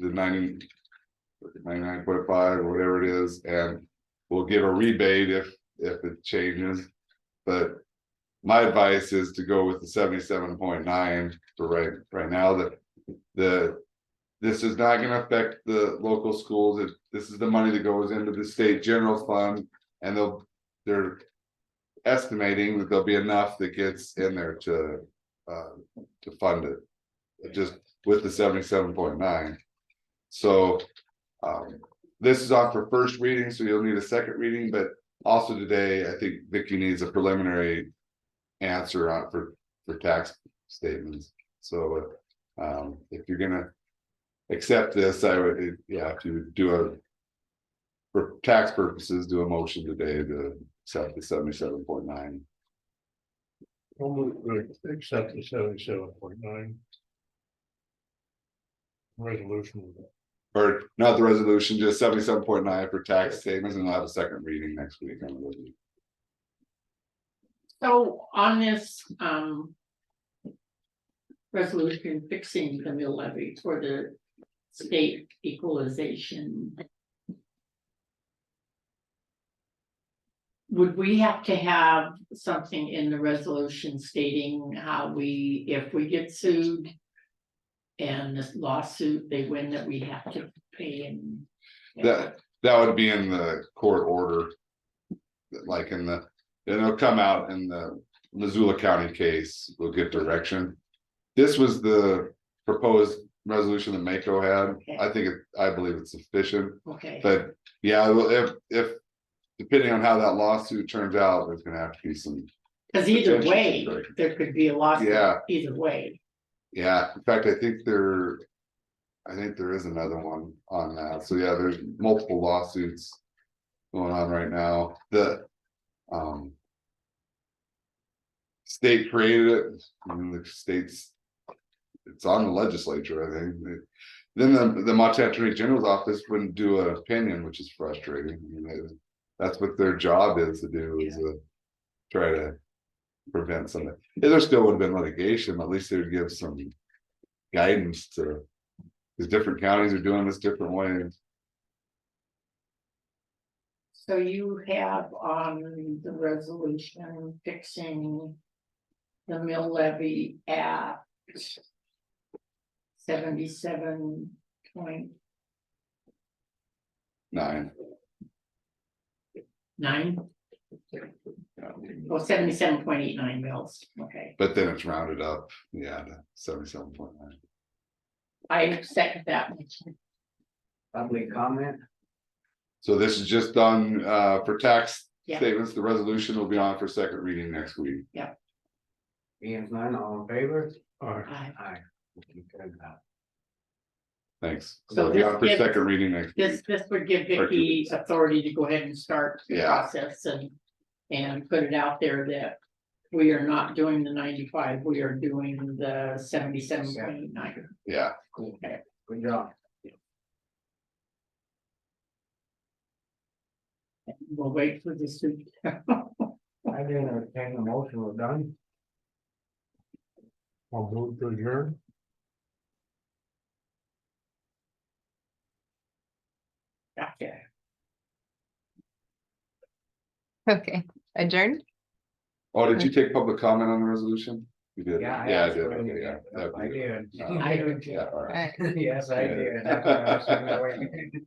Speaker 10: 99.5 or whatever it is, and we'll give a rebate if it changes. But my advice is to go with the 77.9 for right now. This is not gonna affect the local schools. This is the money that goes into the state general fund, and they're estimating that there'll be enough that gets in there to fund it. Just with the 77.9. So this is on for first reading, so you'll need a second reading, but also today, I think Vicky needs a preliminary answer on for tax statements. So if you're gonna accept this, I would, yeah, if you would do for tax purposes, do a motion today to accept the 77.9.
Speaker 4: We'll move to accept the 77.9. Resolution.
Speaker 10: Or not the resolution, just 77.9 for tax statements, and I'll have a second reading next week on the.
Speaker 3: So on this, resolution fixing the mill levy for the state equalization. Would we have to have something in the resolution stating how if we get sued? And this lawsuit, they win, that we have to pay and.
Speaker 10: That would be in the court order. Like it'll come out in the Missoula County case, we'll get direction. This was the proposed resolution that Mako had.
Speaker 3: Okay.
Speaker 10: I believe it's sufficient,
Speaker 3: Okay,
Speaker 10: but yeah, if depending on how that lawsuit turns out, there's gonna have to be some.
Speaker 3: cause either
Speaker 10: potential
Speaker 3: way,
Speaker 10: situation.
Speaker 3: there could be a lawsuit,
Speaker 10: Yeah.
Speaker 3: either way.
Speaker 10: Yeah, in fact, I think there is another one on that. So yeah, there's multiple lawsuits going on right now. The state created it, and the state's it's on the legislature, I think. Then the Montana Attorney General's office wouldn't do an opinion, which is frustrating. I mean, that's what their job is to do, is try to prevent something. If there still would have been litigation, at least they would give some guidance to, because different counties are doing this different ways.
Speaker 3: So you have on the resolution fixing the mill levy at 77.9.
Speaker 10: 9.
Speaker 3: Oh, 77.89 mils, okay.
Speaker 10: But then it's rounded up, yeah, to 77.9.
Speaker 3: I second that.
Speaker 1: Public comment,
Speaker 10: So this is just done for tax
Speaker 3: Yeah.
Speaker 10: statements. The resolution will be on for second reading next week.
Speaker 1: being none, all in favor?
Speaker 4: Alright,
Speaker 3: Aye.
Speaker 1: Okay,
Speaker 10: Thanks.
Speaker 3: So
Speaker 10: It'll be on
Speaker 3: this
Speaker 10: for
Speaker 3: gives-
Speaker 10: second reading next week.
Speaker 3: This would give
Speaker 10: Or
Speaker 3: Vicky authority to go ahead and start the
Speaker 10: Yeah.
Speaker 3: process and put it out there that we are not doing the 95, we are doing the 77.89.
Speaker 10: Yeah,
Speaker 1: Cool, good job.
Speaker 3: We'll wait for this to.
Speaker 1: I didn't entertain the motion, we're done.
Speaker 4: I'll move to adjourn.
Speaker 3: Okay.
Speaker 2: Okay, adjourned?
Speaker 10: oh, did you take public comment on the resolution? You did?
Speaker 1: Yeah,
Speaker 10: Yeah, I
Speaker 1: asked
Speaker 10: did,
Speaker 1: for it.
Speaker 10: okay, yeah. that'd be
Speaker 1: I
Speaker 10: good.
Speaker 1: did.
Speaker 3: I do too.
Speaker 10: Yeah, all right.
Speaker 1: Yes, I did. That's why I was in the way.